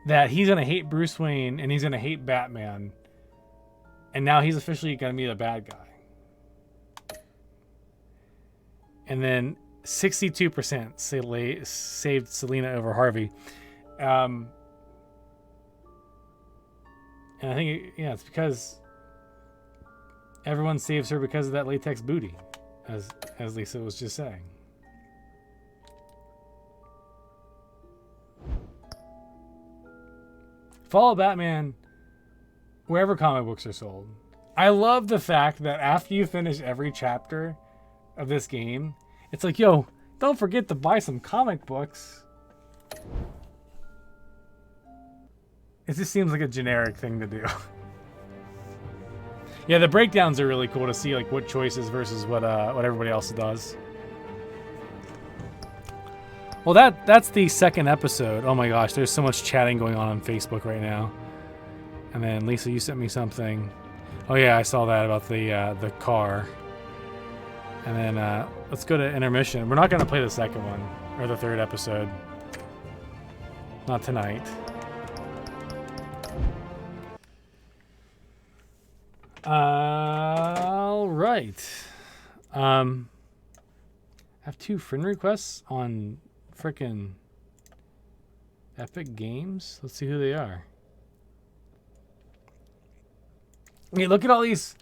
that he's going to hate Bruce Wayne and he's going to hate Batman. And now he's officially going to be the bad guy. And then 62% saved Selina over Harvey. And I think, yeah, it's because everyone saves her because of that latex booty, as Lisa was just saying. Follow Batman wherever comic books are sold. I love the fact that after you finish every chapter of this game, it's like, yo, don't forget to buy some comic books It just seems like a generic thing to do. Yeah, the breakdowns are really cool to see like what choices versus what everybody else does. Well, that's the second episode. Oh my gosh, there's so much chatting going on Facebook right now. And then Lisa, you sent me something. Oh yeah, I saw that about the car. And then let's go to intermission. We're not gonna play the second one or the third episode. Not tonight. All right. I have 2 friend requests on frickin' Epic Games. Let's see who they are. Hey, look at all these.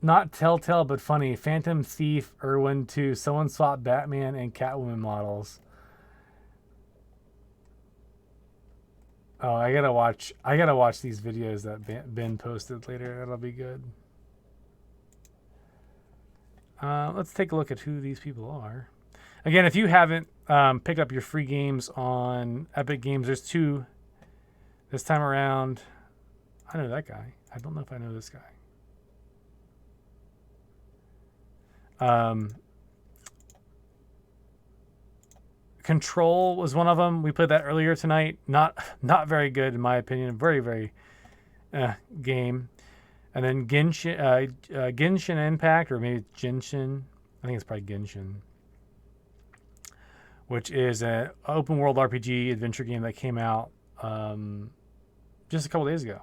Not Telltale, but funny. Phantom Thief, Irwin 2, Someone Swap Batman, and Catwoman models. Oh, I gotta watch these videos that Ben posted later. That'll be good. Let's take a look at who these people are. Again, if you haven't picked up your free games on Epic Games, there's 2 this time around. I know that guy. I don't know if I know this guy. Control was one of them. We played that earlier tonight. Not very good in my opinion. Very game. And then Genshin Impact, or maybe Genshin. I think it's probably Genshin, which is an open world RPG adventure game that came out just a couple days ago.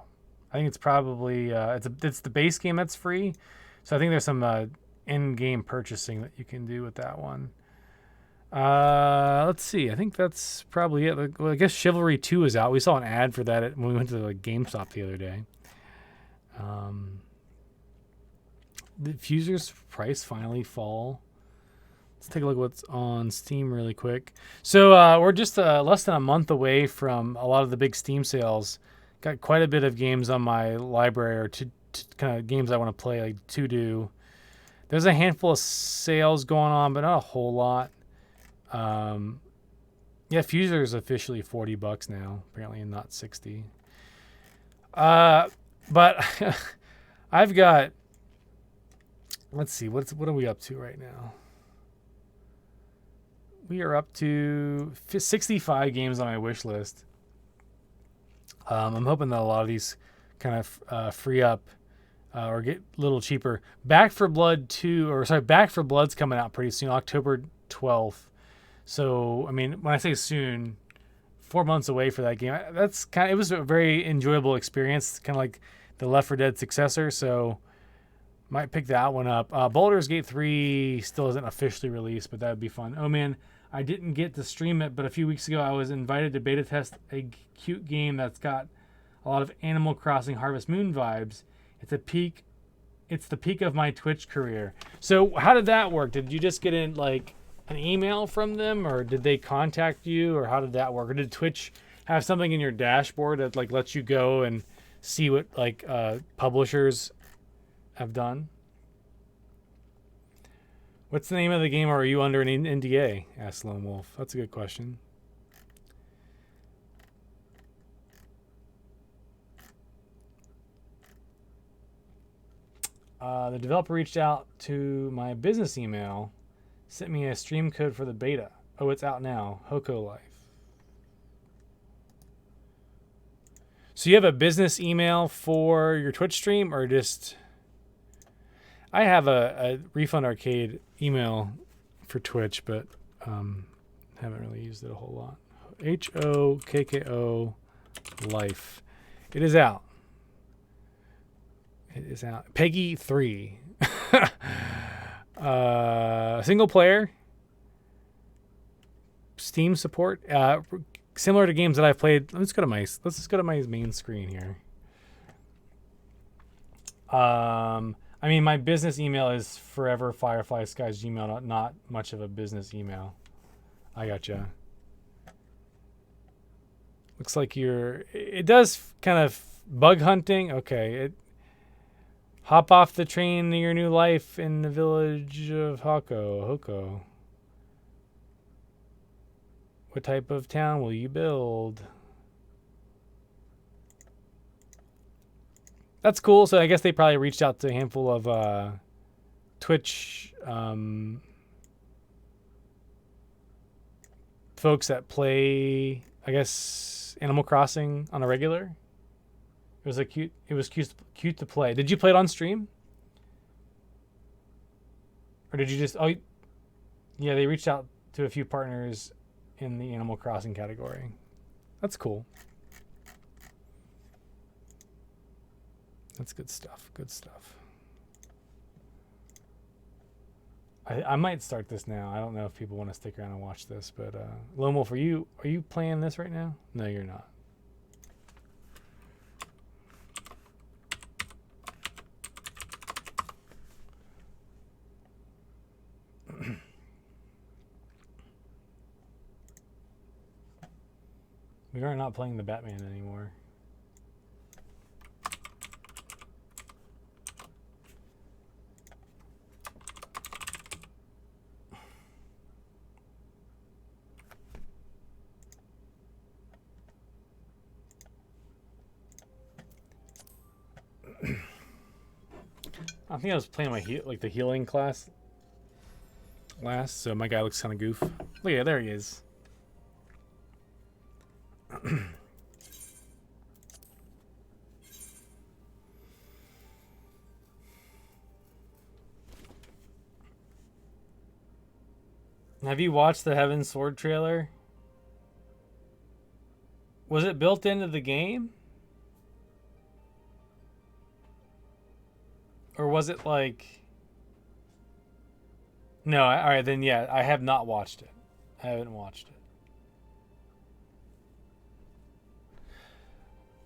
I think it's probably it's the base game that's free. So I think there's some in-game purchasing that you can do with that one. Let's see. I think that's probably it. Well, I guess Chivalry 2 is out. We saw an ad for that when we went to the GameStop the other day. The Fuser's price finally fall. Let's take a look at what's on Steam really quick. So we're just less than a month away from a lot of the big Steam sales. Got quite a bit of games on my library, or to kind of games I want to play, like to do. There's a handful of sales going on, but not a whole lot. Yeah, Fuser is officially $40 now, apparently, and not 60. But I've got. Let's see, what are we up to right now? We are up to 65 games on my wish list. I'm hoping that a lot of these kind of free up or get a little cheaper. Back 4 Blood's coming out pretty soon, October 12th. So, I mean, when I say soon, 4 months away for that game. It was a very enjoyable experience, kind of like the Left 4 Dead successor. So, might pick that one up. Baldur's Gate 3 still isn't officially released, but that would be fun. Oh man, I didn't get to stream it, but a few weeks ago I was invited to beta test a cute game that's got a lot of Animal Crossing Harvest Moon vibes. It's the peak of my Twitch career. So how did that work? Did you just get in like an email from them, or did they contact you, or how did that work? Or did Twitch have something in your dashboard that like lets you go and see what like publishers have done? What's the name of the game, or are you under an NDA? Asked Lone Wolf. That's a good question. The developer reached out to my business email, sent me a stream code for the beta. Oh, it's out now. Hoko Life. So you have a business email for your Twitch stream, or just... I have a Refund Arcade email for Twitch, but haven't really used it a whole lot. HOKKO Life. It is out. It is out. Peggy 3. Single player. Steam support. Similar to games that I've played. Let's just go to my main screen here. I mean, my business email is Forever Firefly Skies Gmail, not much of a business email. I gotcha. Looks like it does kind of bug hunting. Okay. Hop off the train to your new life in the village of Hoko. What type of town will you build? That's cool. So I guess they probably reached out to a handful of Twitch folks that play, I guess, Animal Crossing on a regular. It was cute to play. Did you play it on stream? Or did you just yeah, they reached out to a few partners in the Animal Crossing category. That's cool. That's good stuff. Good stuff. I might start this now. I don't know if people want to stick around and watch this, but Lone Wolf, are you playing this right now? No, you're not. We are not playing the Batman anymore. I think I was playing my the healing class last, so my guy looks kind of goof. Look at there he is. Have you watched the Heaven Sword trailer? Was it built into the game? Or was it like... No, alright then yeah, I have not watched it. I haven't watched it.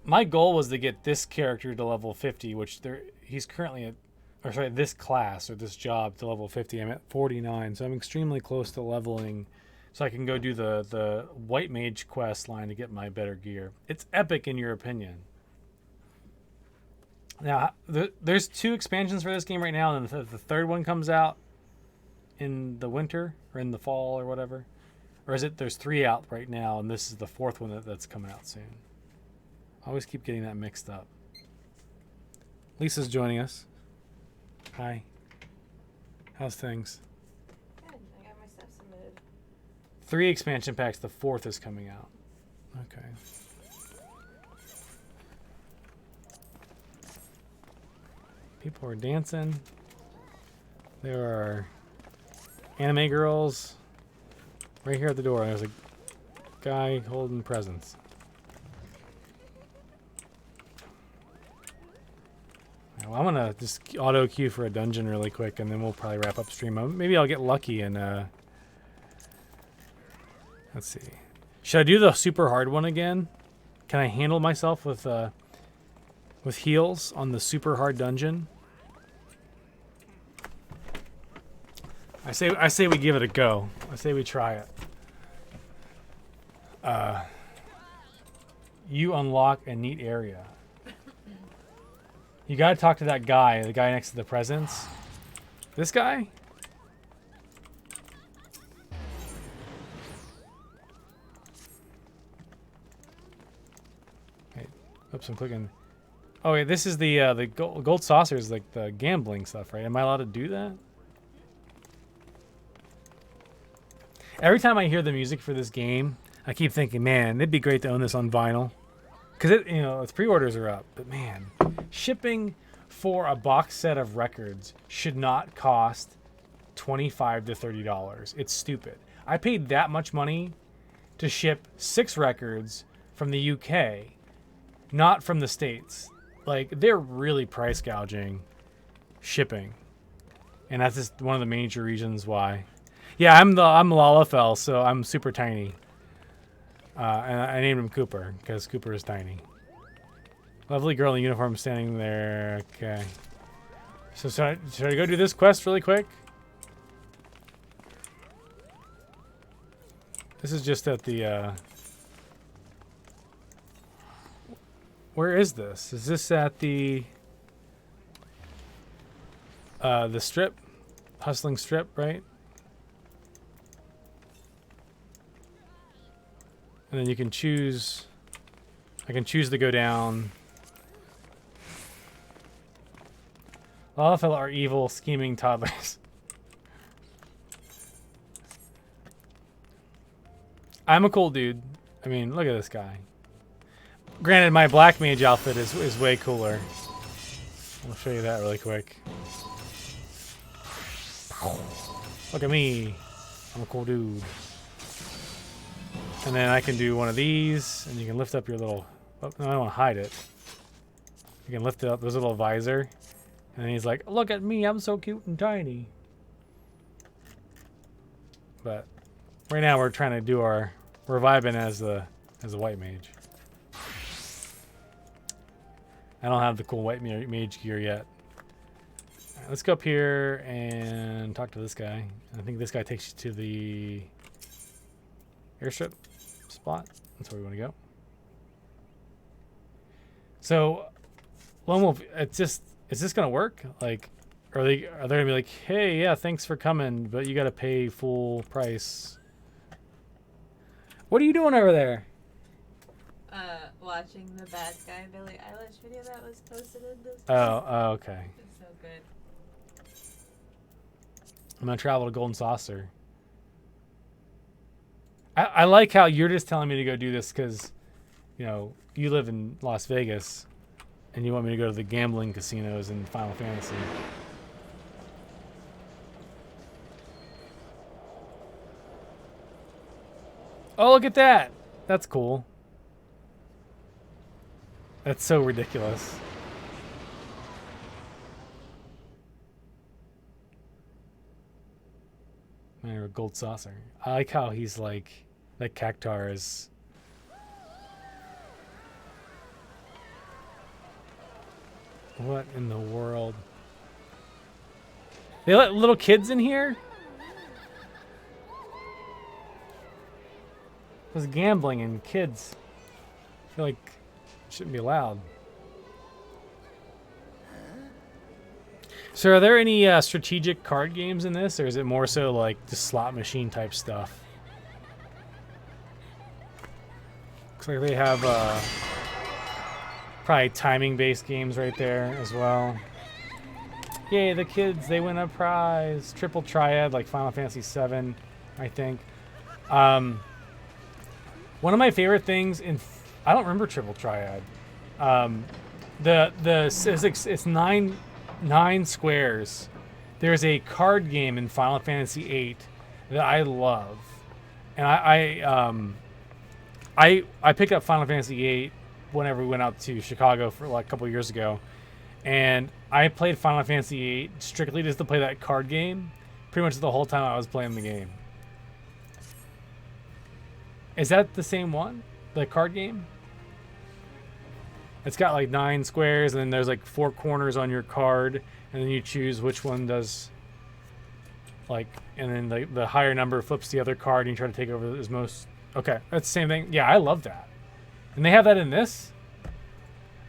My goal was to get this character to level 50, which he's currently at, or sorry, this class or this job to level 50. I'm at 49, so I'm extremely close to leveling, so I can go do the White Mage quest line to get my better gear. It's epic in your opinion. Now, there's 2 expansions for this game right now, and the third one comes out in the winter or in the fall or whatever. Or is it there's 3 out right now, and this is the 4th one that's coming out soon. I always keep getting that mixed up. Lisa's joining us. Hi. How's things? Good. I got my stuff submitted. 3 expansion packs. The 4th is coming out. Okay. People are dancing. There are anime girls right here at the door. There's a guy holding presents. Well, I'm gonna just auto queue for a dungeon really quick, and then we'll probably wrap up stream. Maybe I'll get lucky and let's see. Should I do the super hard one again? Can I handle myself with heals on the super hard dungeon? I say we give it a go. I say we try it. You unlock a neat area. You gotta talk to that guy, the guy next to the presents. This guy? Wait, oops, I'm clicking. Oh wait, this is the gold saucers, like the gambling stuff, right? Am I allowed to do that? Every time I hear the music for this game, I keep thinking, man, it'd be great to own this on vinyl. Because its pre-orders are up, but man, shipping for a box set of records should not cost $25 to $30. It's stupid. I paid that much money to ship 6 records from the UK, not from the States. Like, they're really price gouging shipping, and that's just one of the major reasons why. Yeah, I'm Lalafell, so I'm super tiny. And I named him Cooper, because Cooper is tiny. Lovely girl in uniform standing there. Okay. So should I go do this quest really quick? This is just at the... Where is this? Is this at the strip? Hustling strip, right? And then you can choose. I can choose to go down. A lot of them are evil, scheming toddlers. I'm a cool dude. I mean, look at this guy. Granted, my black mage outfit is way cooler. I'll show you that really quick. Look at me. I'm a cool dude. And then I can do one of these, and you can lift up your little... Oh, no, I don't want to hide it. You can lift it up. There's a little visor. And then he's like, look at me, I'm so cute and tiny. But right now we're trying to do our... We're vibing as the white mage. I don't have the cool white mage gear yet. All right, let's go up here and talk to this guy. I think this guy takes you to the airstrip spot. That's where we want to go. So, Lone Wolf, it's just... Is this gonna work? Like, are they gonna be like, hey, yeah, thanks for coming, but you gotta pay full price? What are you doing over there? Watching the bad guy Billie Eilish video that was posted in this. Oh, okay. It's so good. I'm gonna travel to Golden Saucer. I like how you're just telling me to go do this because, you know, you live in Las Vegas. And you want me to go to the gambling casinos in Final Fantasy. Oh, look at that! That's cool. That's so ridiculous. Man, a gold saucer. I like how he's like... That Cactuar is... What in the world? They let little kids in here? There's gambling and kids. I feel like it shouldn't be allowed. So are there any strategic card games in this, or is it more so like the slot machine type stuff? Looks like they have probably timing-based games right there as well. Yay, the kids, they win a prize. Triple Triad, like Final Fantasy VII, I think. One of my favorite things in... I don't remember Triple Triad. It's nine squares. There's a card game in Final Fantasy VIII that I love. And I picked up Final Fantasy VIII whenever we went out to Chicago for like a couple years ago, and I played Final Fantasy VIII strictly just to play that card game pretty much the whole time I was playing the game. Is that the same one? The card game? It's got like 9 squares, and then there's like 4 corners on your card, and then you choose which one does like, and then the higher number flips the other card and you try to take over as most. Okay, that's the same thing. Yeah, I love that. And they have that in this?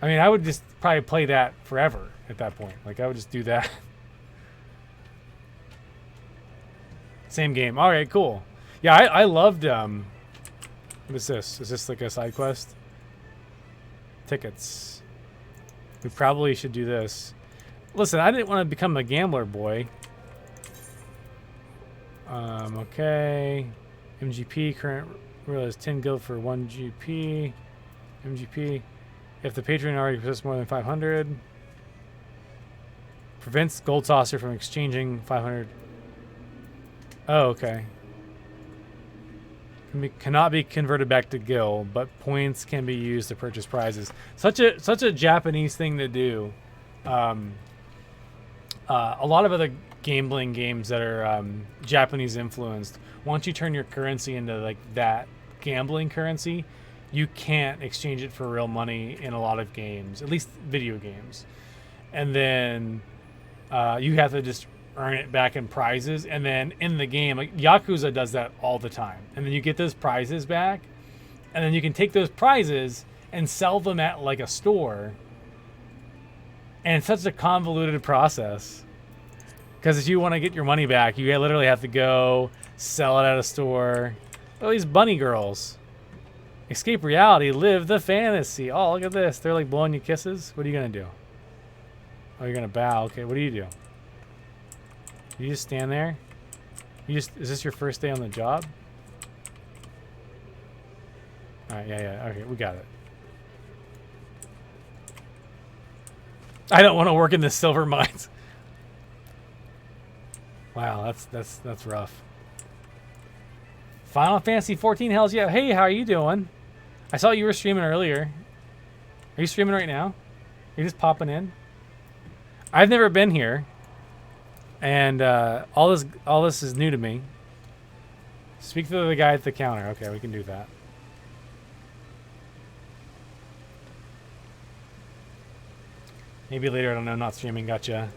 I mean, I would just probably play that forever at that point. Like, I would just do that. Same game. All right, cool. Yeah, I loved... what is this? Is this like a side quest? Tickets. We probably should do this. Listen, I didn't want to become a gambler, boy. Okay. MGP, current rule is 10 gil for 1 GP. MGP. If the patron already possesses more than 500. Prevents Gold Saucer from exchanging 500. Oh, okay. Cannot be converted back to gil, but points can be used to purchase prizes. Such a Japanese thing to do. A lot of other gambling games that are Japanese influenced, once you turn your currency into like that gambling currency, you can't exchange it for real money in a lot of games, at least video games. And then you have to just earn it back in prizes. And then in the game, like Yakuza does that all the time. And then you get those prizes back, and then you can take those prizes and sell them at like a store. And it's such a convoluted process. Because if you want to get your money back, you literally have to go sell it at a store. Oh, these bunny girls. Escape reality, live the fantasy. Oh, look at this. They're like blowing you kisses. What are you gonna do? Oh, you're gonna bow. Okay, what do? You just stand there? Is this your first day on the job? Alright, yeah. Okay, we got it. I don't want to work in the silver mines. Wow, that's rough. Final Fantasy 14, hells yeah. Hey, how are you doing? I saw you were streaming earlier. Are you streaming right now? You're just popping in? I've never been here. And all this is new to me. Speak to the guy at the counter. Okay, we can do that. Maybe later, I don't know, not streaming, gotcha.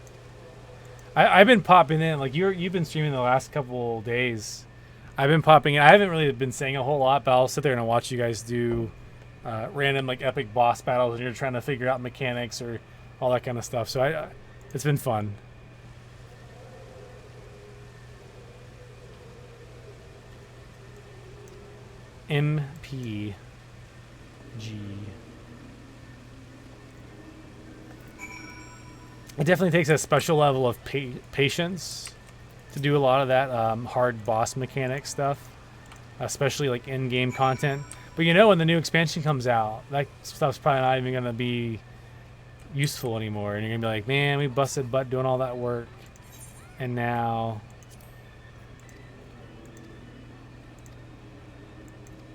I've been popping in, like you've been streaming the last couple days. I've been popping in. I haven't really been saying a whole lot, but I'll sit there and watch you guys do random like epic boss battles, and you're trying to figure out mechanics or all that kind of stuff. So it's been fun. MPG. It definitely takes a special level of patience to do a lot of that hard boss mechanic stuff, especially like in-game content. But you know, when the new expansion comes out, that stuff's probably not even going to be useful anymore. And you're going to be like, man, we busted butt doing all that work. And now...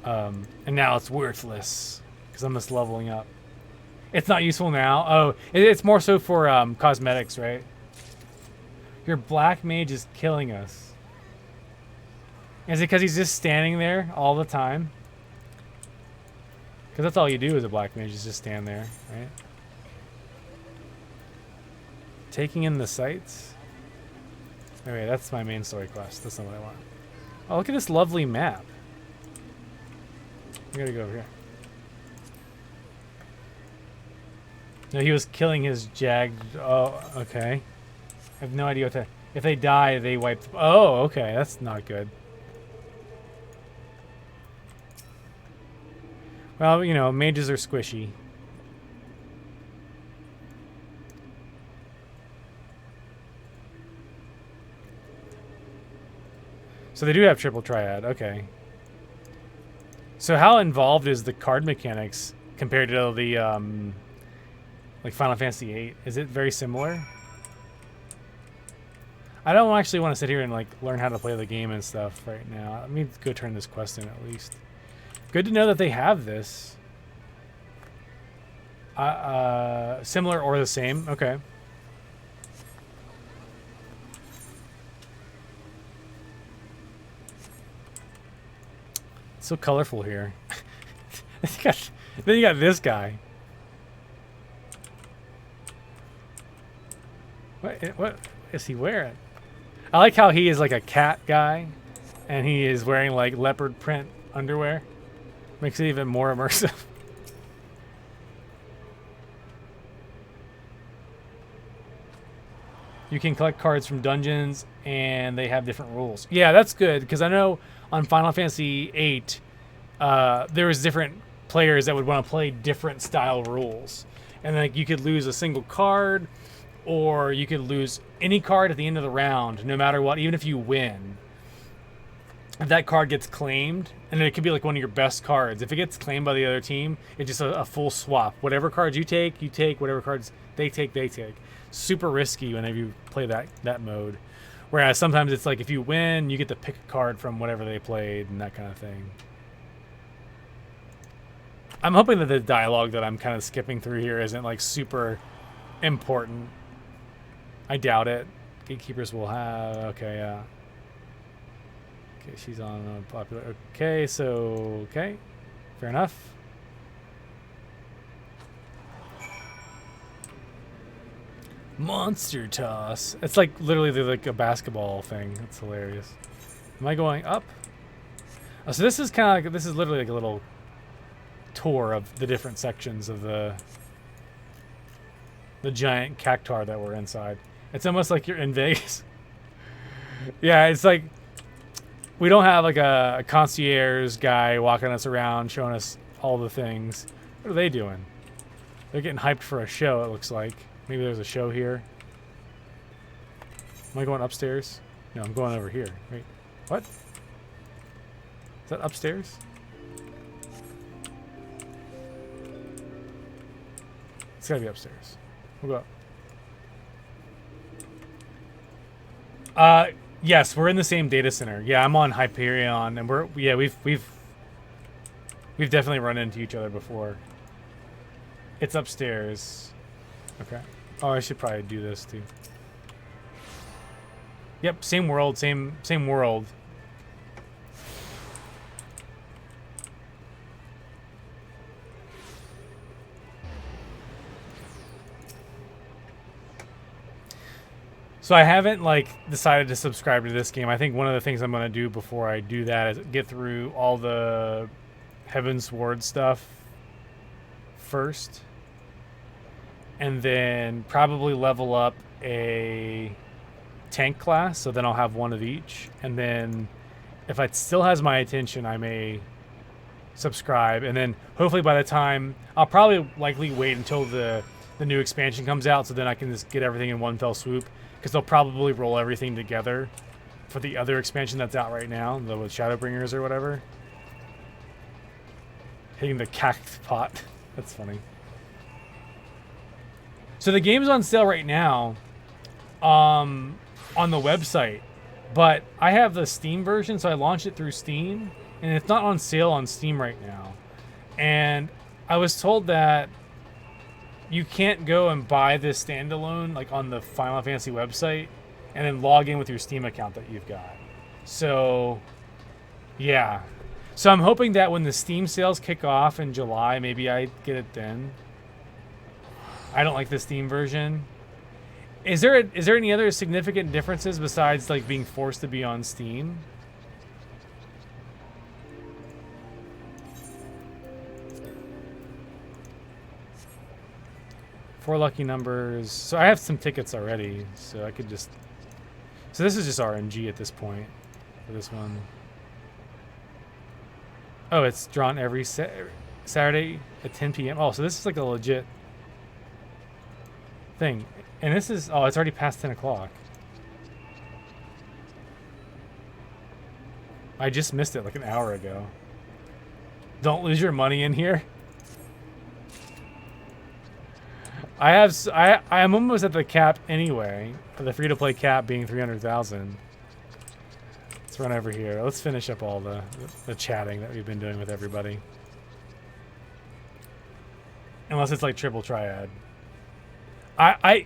it's worthless because I'm just leveling up. It's not useful now. Oh, it's more so for cosmetics, right? Your black mage is killing us. Is it because he's just standing there all the time? Because that's all you do as a black mage, is just stand there, right? Taking in the sights? Okay, that's my main story quest. That's not what I want. Oh, look at this lovely map. We gotta go over here. No, he was killing his jagged... Oh, okay. I have no idea what to... If they die, they wipe... Oh, okay. That's not good. Well, you know, mages are squishy. So they do have triple triad. Okay. So how involved is the card mechanics compared to the... like Final Fantasy VIII? Is it very similar? I don't actually want to sit here and like learn how to play the game and stuff right now. Let me go turn this quest in at least. Good to know that they have this. Similar or the same. Okay. It's so colorful here. Then you got this guy. What is he wearing? I like how he is like a cat guy, and he is wearing like leopard print underwear. Makes it even more immersive. You can collect cards from dungeons, and they have different rules. Yeah, that's good, because I know on Final Fantasy VIII, there was different players that would want to play different style rules. And like you could lose a single card, or you could lose any card at the end of the round, no matter what, even if you win. If that card gets claimed, and it could be like one of your best cards. If it gets claimed by the other team, it's just a full swap. Whatever cards you take, you take. Whatever cards they take, they take. Super risky whenever you play that mode. Whereas sometimes it's like if you win, you get to pick a card from whatever they played and that kind of thing. I'm hoping that the dialogue that I'm kind of skipping through here isn't like super important. I doubt it. Gatekeepers will have... Okay, yeah. Okay, she's on popular... Okay, so... Okay. Fair enough. Monster toss. It's like literally like a basketball thing. That's hilarious. Am I going up? Oh, so this is kind of like... This is literally like a little tour of the different sections of the giant cactuar that we're inside. It's almost like you're in Vegas. Yeah, it's like we don't have like a concierge guy walking us around showing us all the things. What are they doing? They're getting hyped for a show, it looks like. Maybe there's a show here. Am I going upstairs? No, I'm going over here. Wait, what? Is that upstairs? It's gotta be upstairs. We'll go up. Yes, we're in the same data center. Yeah, I'm on Hyperion, and we've definitely run into each other before. It's upstairs. Okay. Oh, I should probably do this too. Yep, same world, same world. So I haven't like decided to subscribe to this game. I think one of the things I'm gonna do before I do that is get through all the Heavensward stuff first, and then probably level up a tank class. So then I'll have one of each, and then if it still has my attention, I may subscribe, and then hopefully by the time I'll probably likely wait until the new expansion comes out, so then I can just get everything in one fell swoop. Because they'll probably roll everything together for the other expansion that's out right now, the with Shadowbringers or whatever. Hitting the cacked pot. That's funny. So the game's on sale right now on the website, but I have the Steam version, so I launched it through Steam, and it's not on sale on Steam right now. And I was told that you can't go and buy this standalone like on the Final Fantasy website and then log in with your Steam account that you've got. So, yeah. So I'm hoping that when the Steam sales kick off in July, maybe I get it then. I don't like the Steam version. Is there any other significant differences besides like being forced to be on Steam? Four lucky numbers. So I have some tickets already, so I could just... So this is just RNG at this point for this one. Oh, it's drawn every Saturday at 10 p.m. Oh, so this is like a legit thing. And this is... Oh, it's already past 10 o'clock. I just missed it like an hour ago. Don't lose your money in here. I'm almost at the cap anyway, for the free-to-play cap being 300,000. Let's run over here. Let's finish up all the chatting that we've been doing with everybody. Unless it's like triple triad.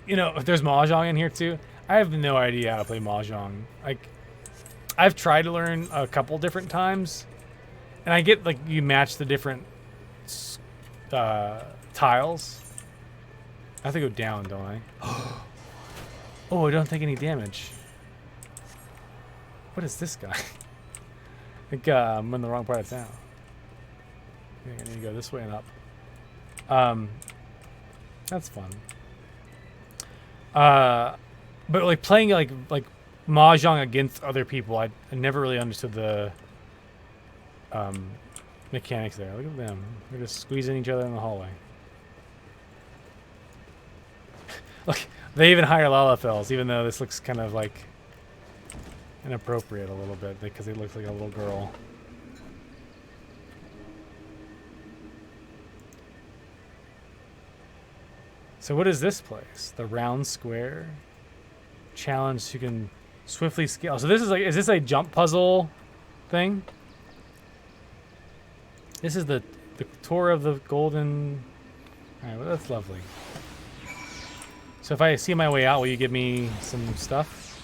You know, if there's Mahjong in here too, I have no idea how to play Mahjong. Like, I've tried to learn a couple different times, and I get like you match the different tiles. I have to go down, don't I? Oh, I don't take any damage. What is this guy? I think I'm in the wrong part of town. I think I need to go this way and up. That's fun. But like playing like Mahjong against other people, I never really understood the mechanics there. Look at them. They're just squeezing each other in the hallway. Look, they even hire Lalafels, even though this looks kind of like inappropriate a little bit because he looks like a little girl. So what is this place? The round square challenge. You can swiftly scale. So this is like, is this a jump puzzle thing? This is the tour of the golden. All right, well, that's lovely. So if I see my way out, will you give me some stuff?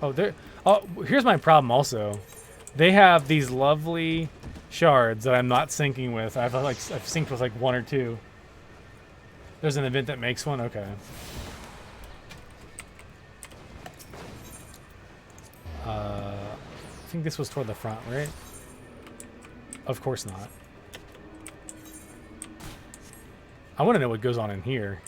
Oh, there. Oh, here's my problem also. They have these lovely shards that I'm not syncing with. I've synced with like one or two. There's an event that makes one? Okay. I think this was toward the front, right? Of course not. I want to know what goes on in here.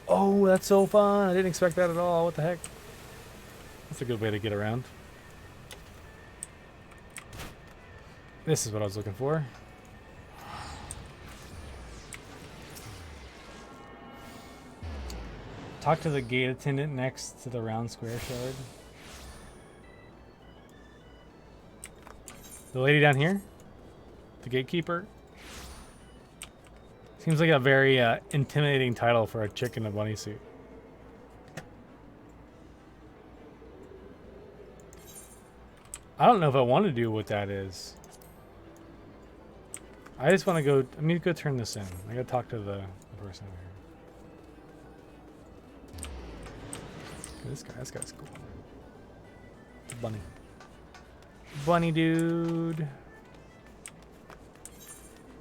Oh, that's so fun. I didn't expect that at all. What the heck? That's a good way to get around. This is what I was looking for. Talk to the gate attendant next to the round square shard. The lady down here? The gatekeeper? Seems like a very intimidating title for a chick in a bunny suit. I don't know if I want to do what that is. I just want to go... I need to go turn this in. I gotta talk to the person over here. This guy's cool. Bunny. Bunny dude.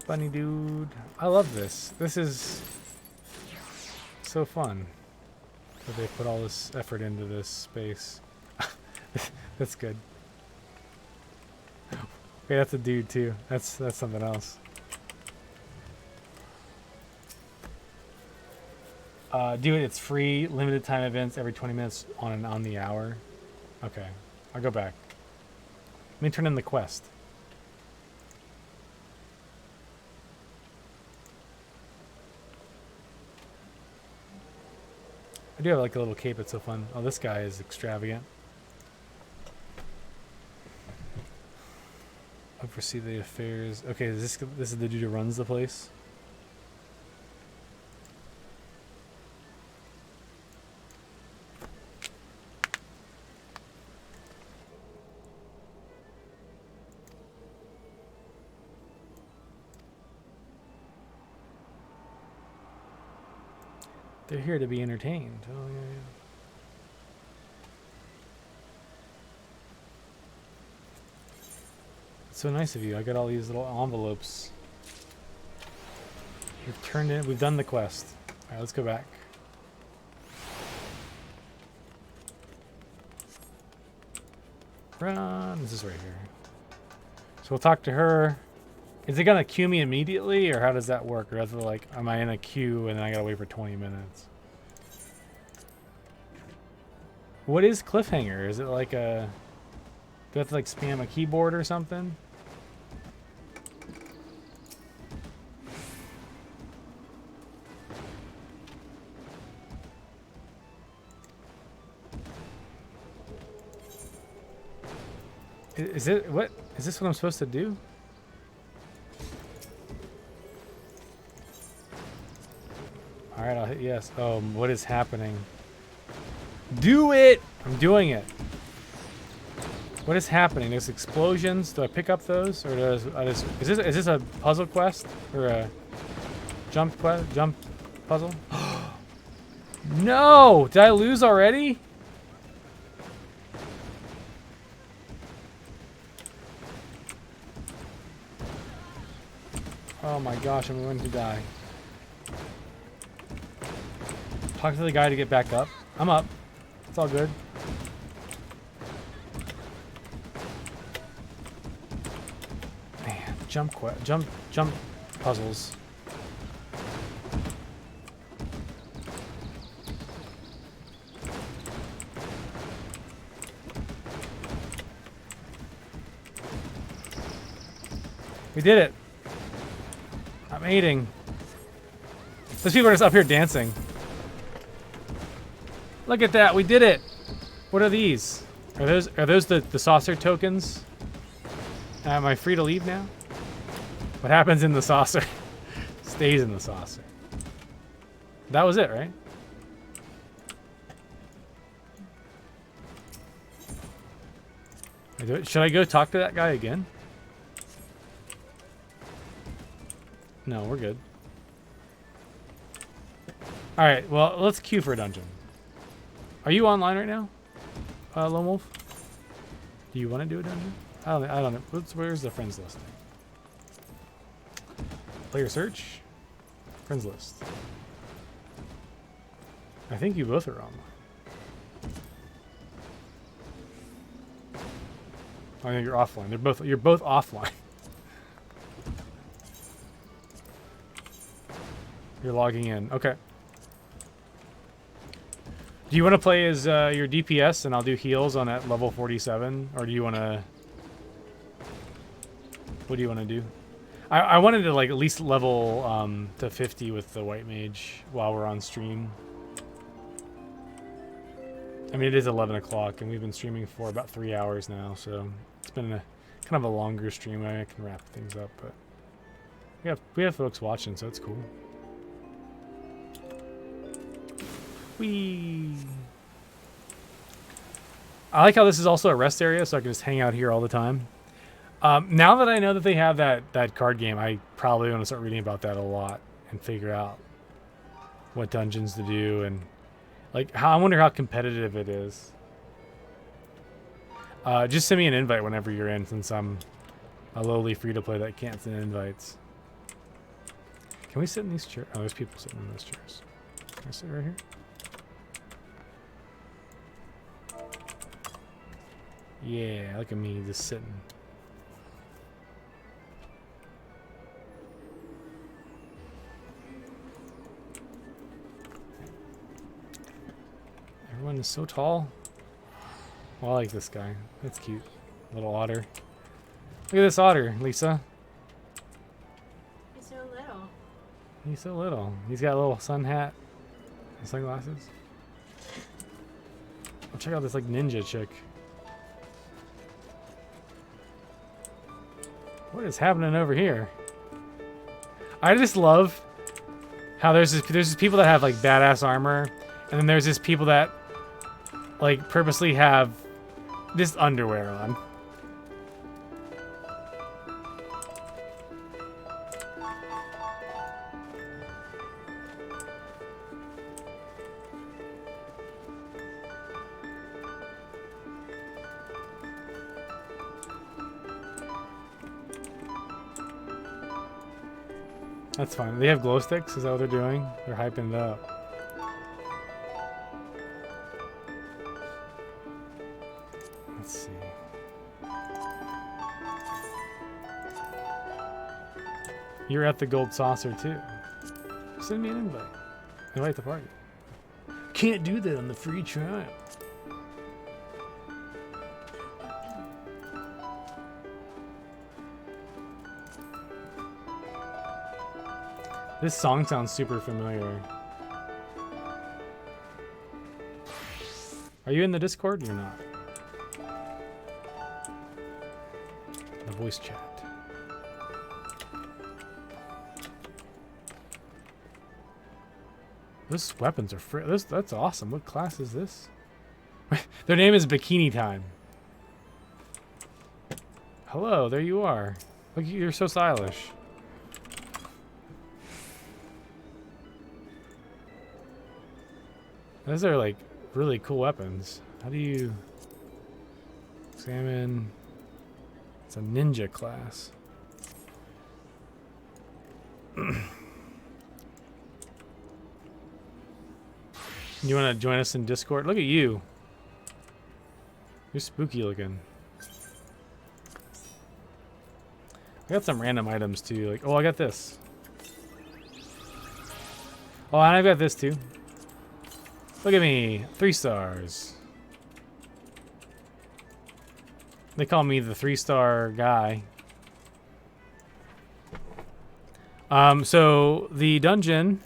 Bunny dude. I love this. This is so fun that they put all this effort into this space. That's good. Okay, that's a dude too. That's something else. Do it. It's free. Limited time events every 20 minutes on the hour. Okay, I'll go back. Let me turn in the quest. I do have like a little cape. It's so fun. Oh, this guy is extravagant. Oversee the affairs. Okay, this is the dude who runs the place. They're here to be entertained. Oh, yeah, yeah. It's so nice of you. I got all these little envelopes. We've turned in. We've done the quest. All right, let's go back. Run. This is right here. So we'll talk to her. Is it gonna queue me immediately, or how does that work? Or is it like, am I in a queue and then I gotta wait for 20 minutes? What is cliffhanger? Is it like a... Do I have to like spam a keyboard or something? Is it... What? Is this what I'm supposed to do? Alright, I'll hit yes. Oh, what is happening? Do it! I'm doing it. What is happening? There's explosions. Do I pick up those, or does I just? Is this a puzzle quest or a jump quest? Jump puzzle? No! Did I lose already? Oh my gosh! I'm going to die. Talk to the guy to get back up. I'm up. It's all good. Man, jump puzzles. We did it. I'm eating. Those people are just up here dancing. Look at that, we did it! What are these? Are those the saucer tokens? Am I free to leave now? What happens in the saucer stays in the saucer. That was it, right? Should I go talk to that guy again? No, we're good. Alright, well, let's queue for a dungeon. Are you online right now, Lone Wolf? Do you want to do a dungeon? I don't know. Where's the friends list? Player search. Friends list. I think you both are online. Oh, no, you're offline. You're both offline. You're logging in. Okay. Do you want to play as your DPS and I'll do heals on at level 47? Or do you want to... What do you want to do? I wanted to like at least level to 50 with the white mage while we're on stream. I mean, it is 11 o'clock and we've been streaming for about 3 hours now, so it's been a kind of a longer stream. I can wrap things up, but we have folks watching, so it's cool. Whee! I like how this is also a rest area, so I can just hang out here all the time. Now that I know that they have that card game, I probably want to start reading about that a lot and figure out what dungeons to do and like how I wonder how competitive it is. Just send me an invite whenever you're in, since I'm a lowly free-to-play that can't send invites. Can we sit in these chairs? Oh, there's people sitting in those chairs. Can I sit right here? Yeah, look at me just sitting. Everyone is so tall. Well, I like this guy. That's cute. Little otter. Look at this otter, Lisa. He's so little. He's so little. He's got a little sun hat and sunglasses. Oh, check out this like ninja chick. What is happening over here? I just love how there's this people that have like badass armor, and then there's this people that like purposely have just underwear on. That's fine. They have glow sticks? Is that what they're doing? They're hyping it up. Let's see. You're at the gold saucer too. Send me an invite. Invite the party. Can't do that on the free trial. This song sounds super familiar. Are you in the Discord? You're not. The voice chat. Those weapons are free. That's awesome. What class is this? Their name is Bikini Time. Hello, there you are. Look, you're so stylish. Those are like really cool weapons. How do you examine? It's a ninja class. You want to join us in Discord? Look at you. You're spooky looking. I got some random items too. Like, oh, I got this. Oh, and I got this too. Look at me, 3 stars. They call me the 3-star guy. So the dungeon,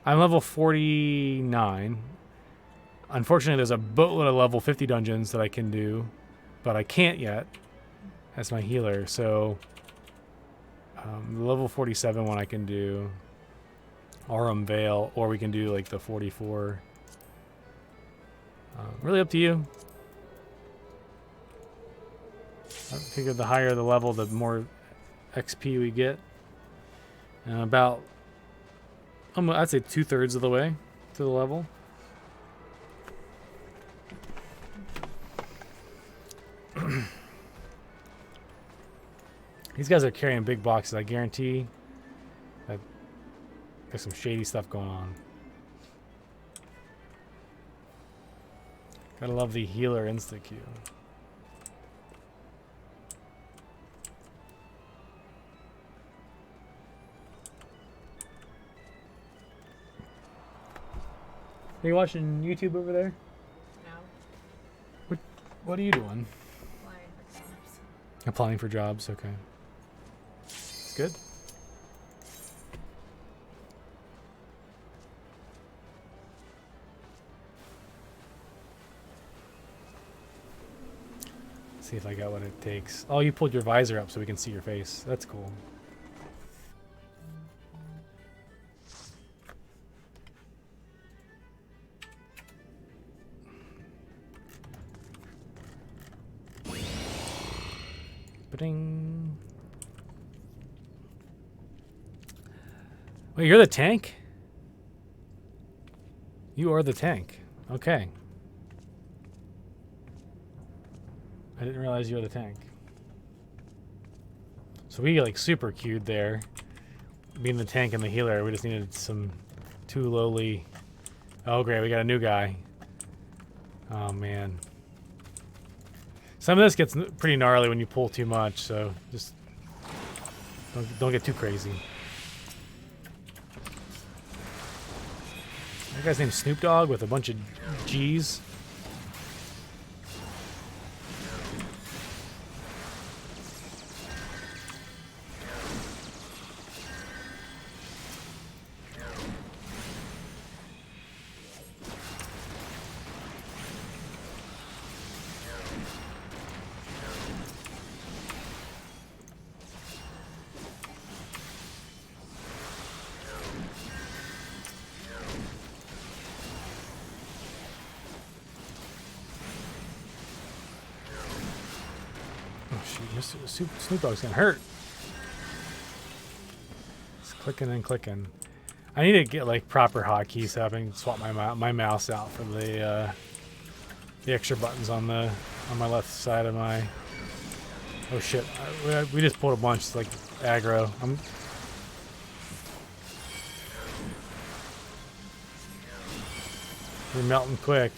I'm level 49. Unfortunately, there's a boatload of level 50 dungeons that I can do, but I can't yet as my healer. So the level 47 one I can do, Aurum Vale, or we can do like the 44. Really up to you. I figure the higher the level, the more XP we get. And about, I'd say 2/3 of the way to the level. These guys are carrying big boxes. I guarantee that there's some shady stuff going on. Gotta love the healer insta-Q. Are you watching YouTube over there? No. What are you doing? Applying for jobs. Applying for jobs. Okay. It's good. See if I got what it takes. Oh, you pulled your visor up so we can see your face. That's cool. Ba-ding. Wait, you're the tank? You are the tank. Okay. I didn't realize you were the tank. So we like super queued there. Being the tank and the healer, we just needed some two lowly. Oh great, we got a new guy. Oh man. Some of this gets pretty gnarly when you pull too much, so just don't get too crazy. That guy's named Snoop Dogg with a bunch of G's. Snoop Dogg's gonna hurt. It's clicking and clicking. I need to get like proper hotkey so I can swap my mouse out for the extra buttons on my left side of my. Oh shit! We just pulled a bunch. It's like aggro. We're melting quick.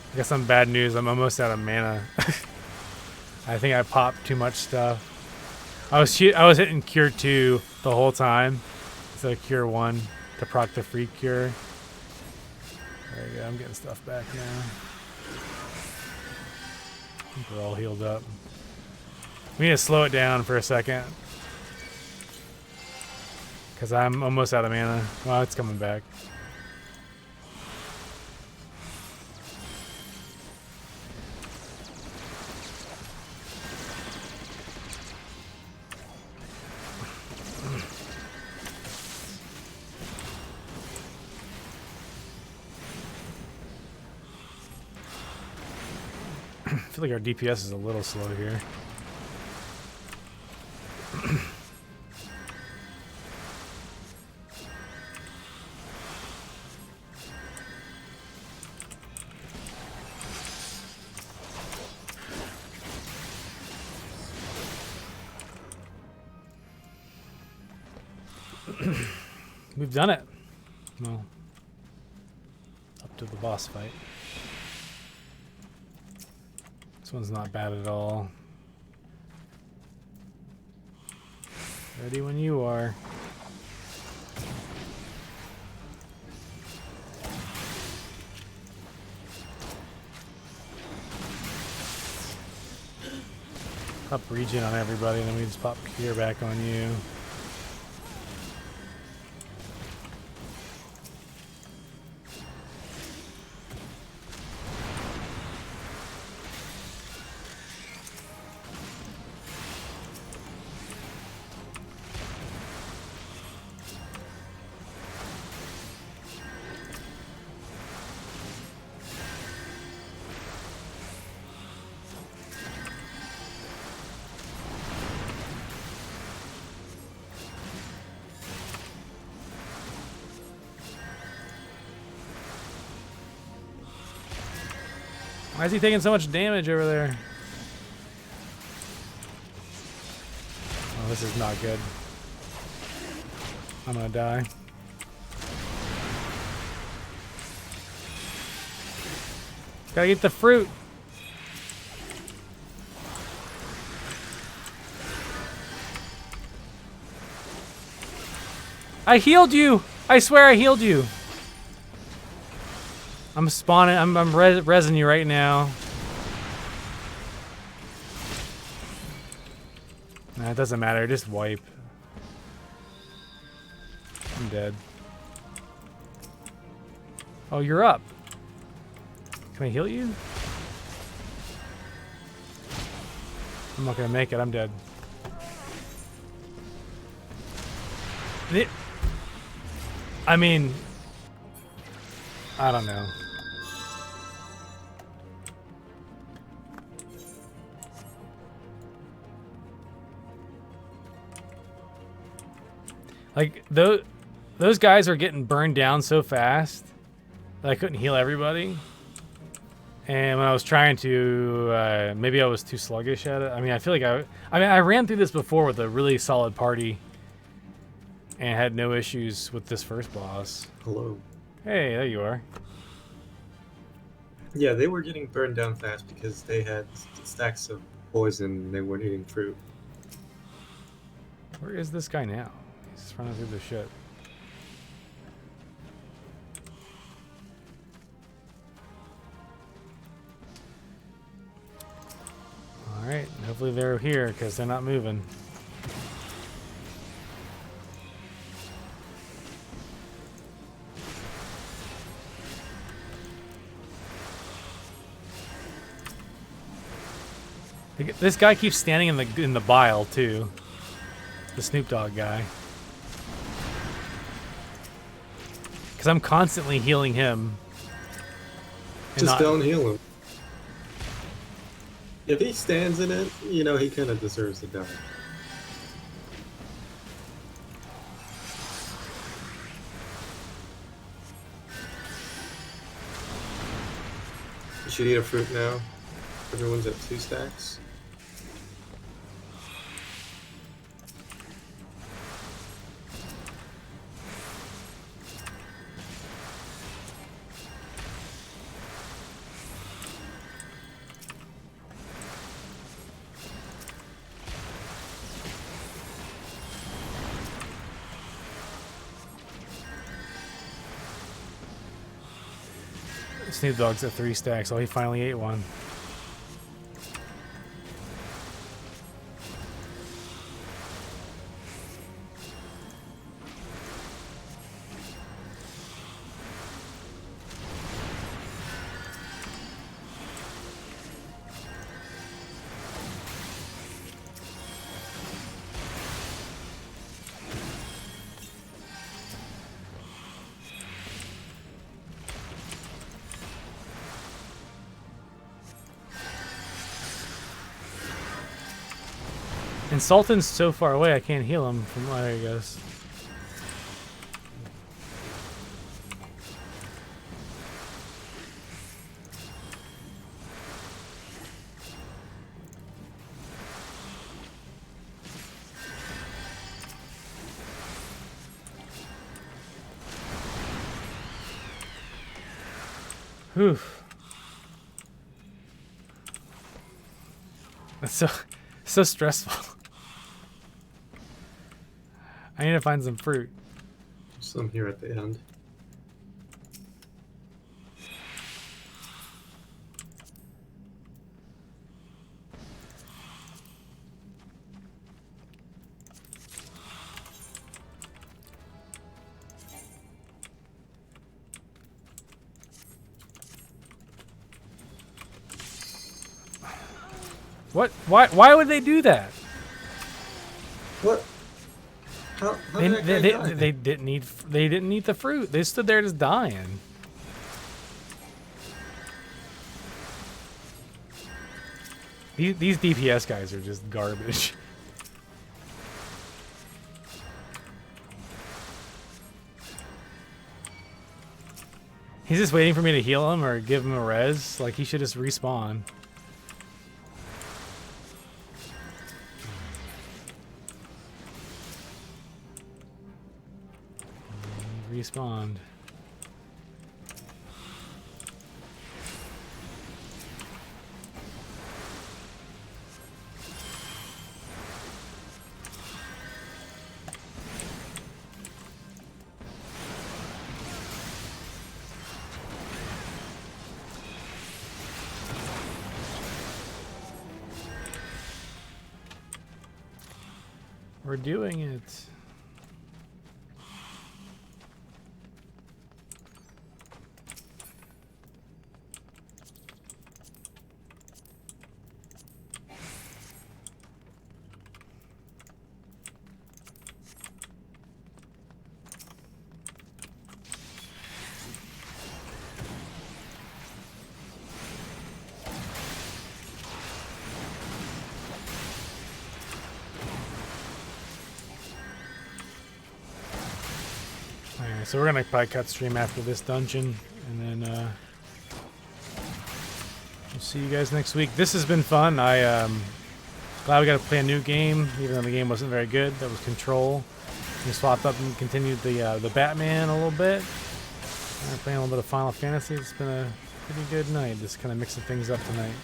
I guess I'm bad news. I'm almost out of mana. I think I popped too much stuff. I was hitting cure 2 the whole time. So cure 1 to proc the free cure. There you go. I'm getting stuff back now. I think we're all healed up. We need to slow it down for a second. Because I'm almost out of mana. Well, it's coming back. I feel like our DPS is a little slow here. We've done it. Well, up to the boss fight. This one's not bad at all. Ready when you are. Pop regen on everybody, and then we just pop cure back on you. Why is he taking so much damage over there? Oh, this is not good. I'm gonna die. Gotta get the fruit. I healed you! I swear I healed you! I'm spawning, I'm resin you right now. Nah, it doesn't matter, just wipe. I'm dead. Oh, you're up. Can I heal you? I'm not gonna make it, I'm dead. I mean, I don't know. Like, those guys are getting burned down so fast that I couldn't heal everybody. And when I was trying to, maybe I was too sluggish at it. I mean, I feel like I ran through this before with a really solid party and had no issues with this first boss. Hello. Hey, there you are. Yeah, they were getting burned down fast because they had stacks of poison and they weren't eating fruit. Where is this guy now? He's just running through the shit. Alright, hopefully they're here because they're not moving. This guy keeps standing in the bile too. The Snoop Dogg guy. Because I'm constantly healing him. Just don't heal him. If he stands in it, you know, he kind of deserves to die. You should eat a fruit now. Everyone's at 2 stacks. Snoop Dogg's at 3 stacks. Oh, he finally ate one. And Sultan's so far away, I can't heal him from there he goes. Whew. That's so stressful. I need to find some fruit. Some here at the end. What? Why would they do that? What? How they didn't eat the fruit. They stood there just dying. These DPS guys are just garbage. He's just waiting for me to heal him or give him a res. Like, he should just respawn. He respawned. We're doing it. So we're gonna probably cut stream after this dungeon, and then we'll see you guys next week. This has been fun. Glad we got to play a new game, even though the game wasn't very good. That was Control. We swapped up and continued the Batman a little bit. Playing a little bit of Final Fantasy. It's been a pretty good night. Just kind of mixing things up tonight.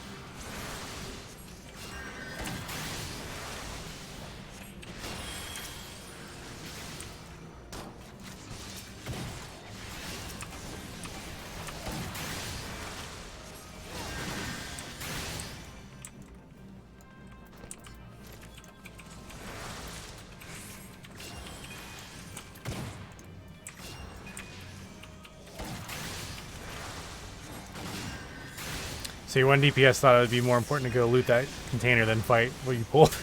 So your one DPS thought it would be more important to go loot that container than fight what you pulled.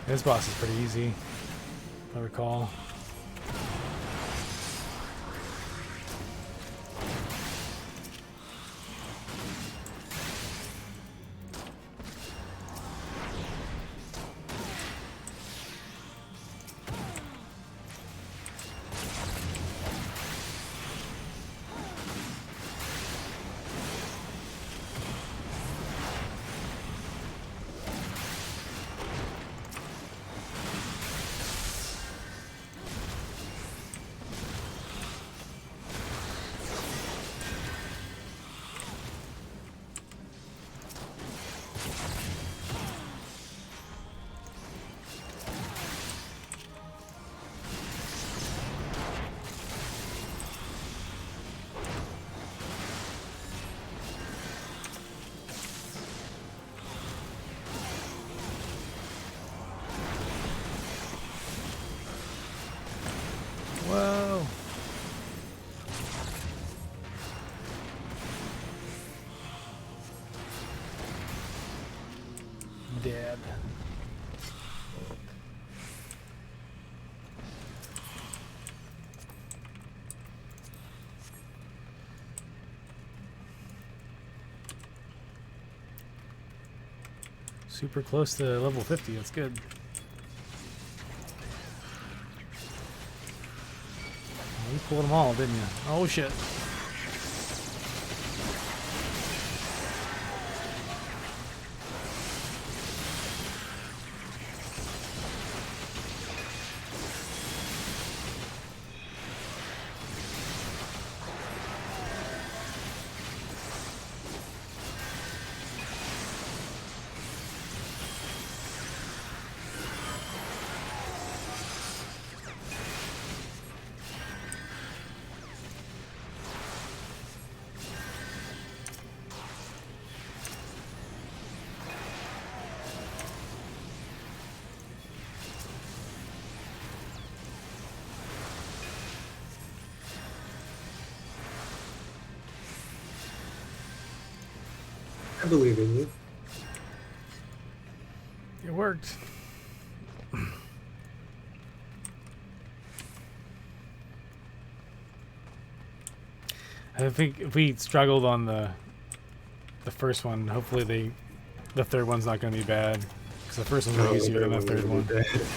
This boss is pretty easy, if I recall. Whoa. Dead. Super close to level 50, that's good. We pulled them all, didn't you? Oh shit. I believe in you. It worked. I think if we struggled on the first one, hopefully the third one's not going to be bad, because the first one's No, easier than the third third one's one. gonna be bad.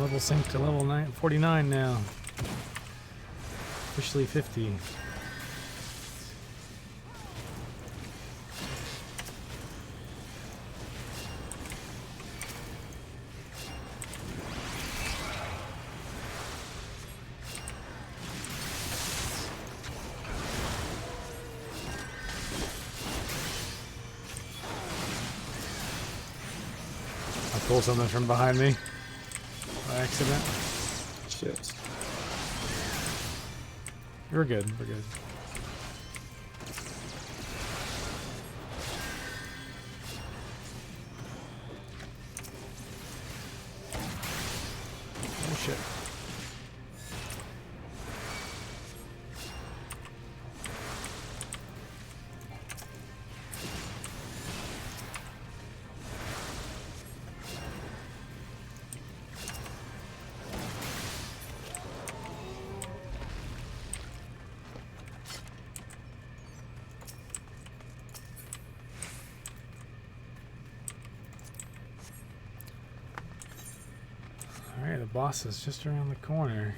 Level sync to level 49 now. Officially 50. I pulled something from behind me. By accident. Shit. We're good. We're good. Oh shit. Alright, the boss is just around the corner.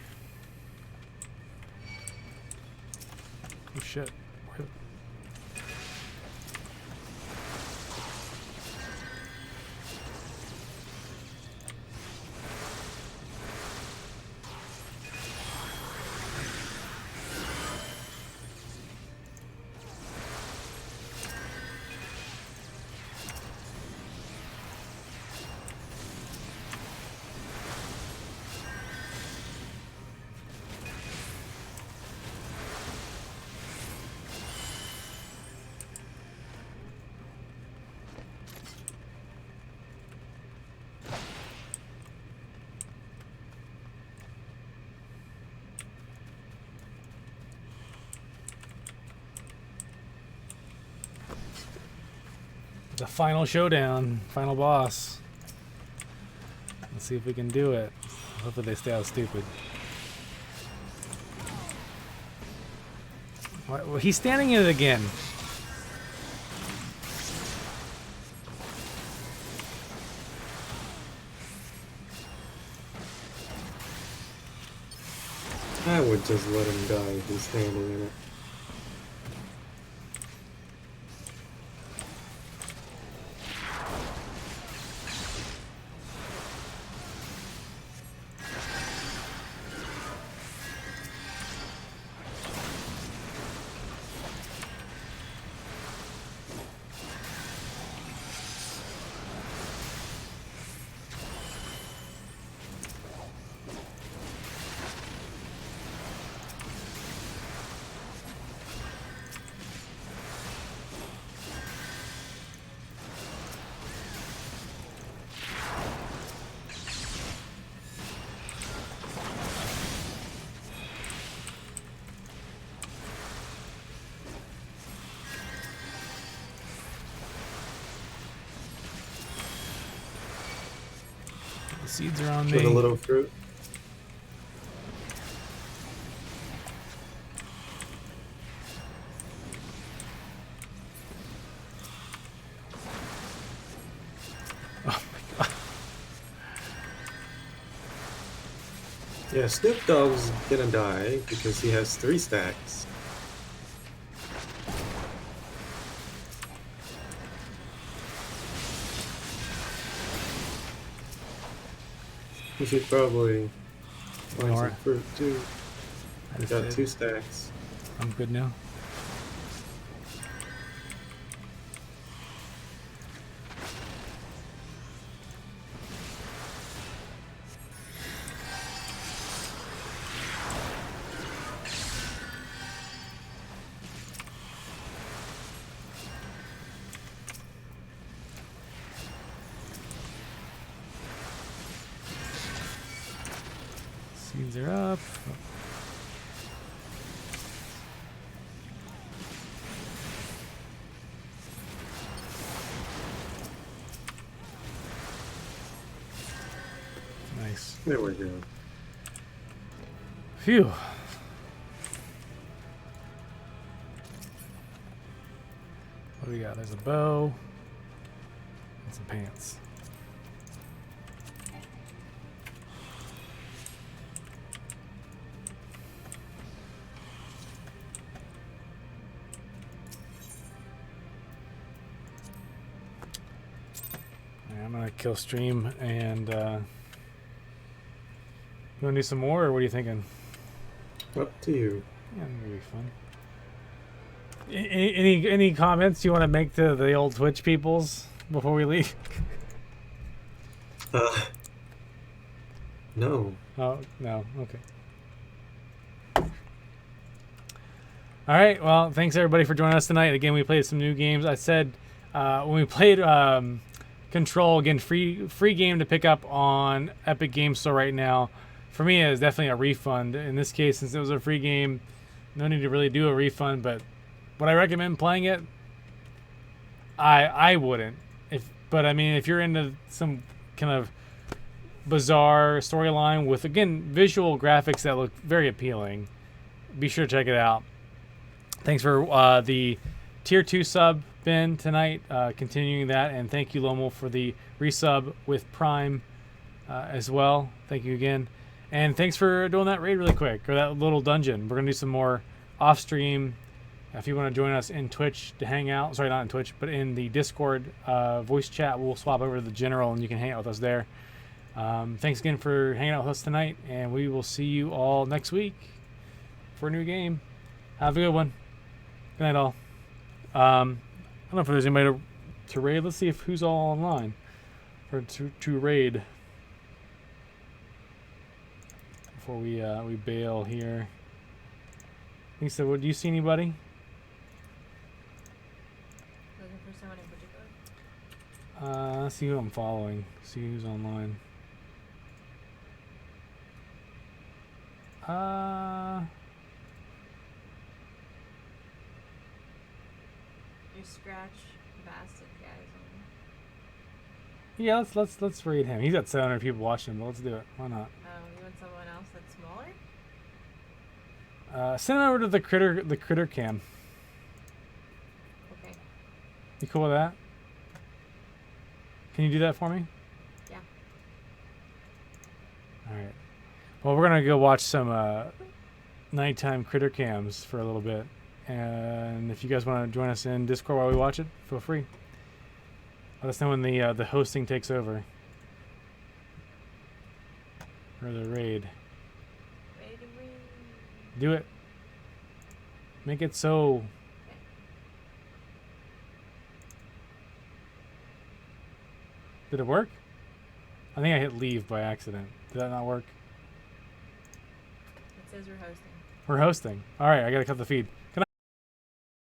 Oh shit. Where- The final showdown, final boss. Let's see if we can do it. Hopefully they stay out stupid. Well, he's standing in it again. I would just let him die if he's standing in it. Seeds are on me. With a little fruit. Yeah, Snoop Dogg's gonna die because he has 3 stacks. You should probably find some fruit too. I got 2 stacks. I'm good now. Seeds are up. Nice. There we go. Phew. What do we got? There's a bow and some pants. I'm gonna kill stream and you wanna do some more, or what are you thinking? Up to you. Yeah, that'll be fun. Any comments you want to make to the old Twitch peoples before we leave? No. Oh no. Okay. All right. Well, thanks everybody for joining us tonight. Again, we played some new games. I said when we played Control, again, free game to pick up on Epic Games Store right now. For me, it's definitely a refund. In this case, since it was a free game, no need to really do a refund. But would I recommend playing it? I wouldn't. But I mean, if you're into some kind of bizarre storyline with, again, visual graphics that look very appealing, be sure to check it out. Thanks for the Tier 2 sub, Ben, tonight, continuing that, and thank you, Lomo, for the resub with Prime as well. Thank you again, and thanks for doing that raid really quick, or that little dungeon. We're gonna do some more off stream. If you want to join us in Twitch to hang out, sorry, not in Twitch, but in the Discord voice chat, we'll swap over to the general, and you can hang out with us there. Thanks again for hanging out with us tonight, and we will see you all next week for a new game. Have a good one. Good night, all. I don't know if there's anybody to raid. Let's see if who's all online for to raid before we bail here. I think so. Do you see anybody? Looking for someone in particular? Let's see who I'm following. See who's online. You scratch bastard guys on. Yeah, let's raid him. He's got 700 people watching him, but let's do it. Why not? Oh, you want someone else that's smaller? Send it over to the critter cam. Okay. You cool with that? Can you do that for me? Yeah. All right. Well, we're gonna go watch some nighttime critter cams for a little bit, and if you guys want to join us in Discord while we watch it, feel free. Let us know when the hosting takes over, or the raid. Do it. Make it so. Okay. Did it work? I think I hit leave by accident. Did that not work? It says we're hosting. We're hosting. All right, I gotta cut the feed. Good night.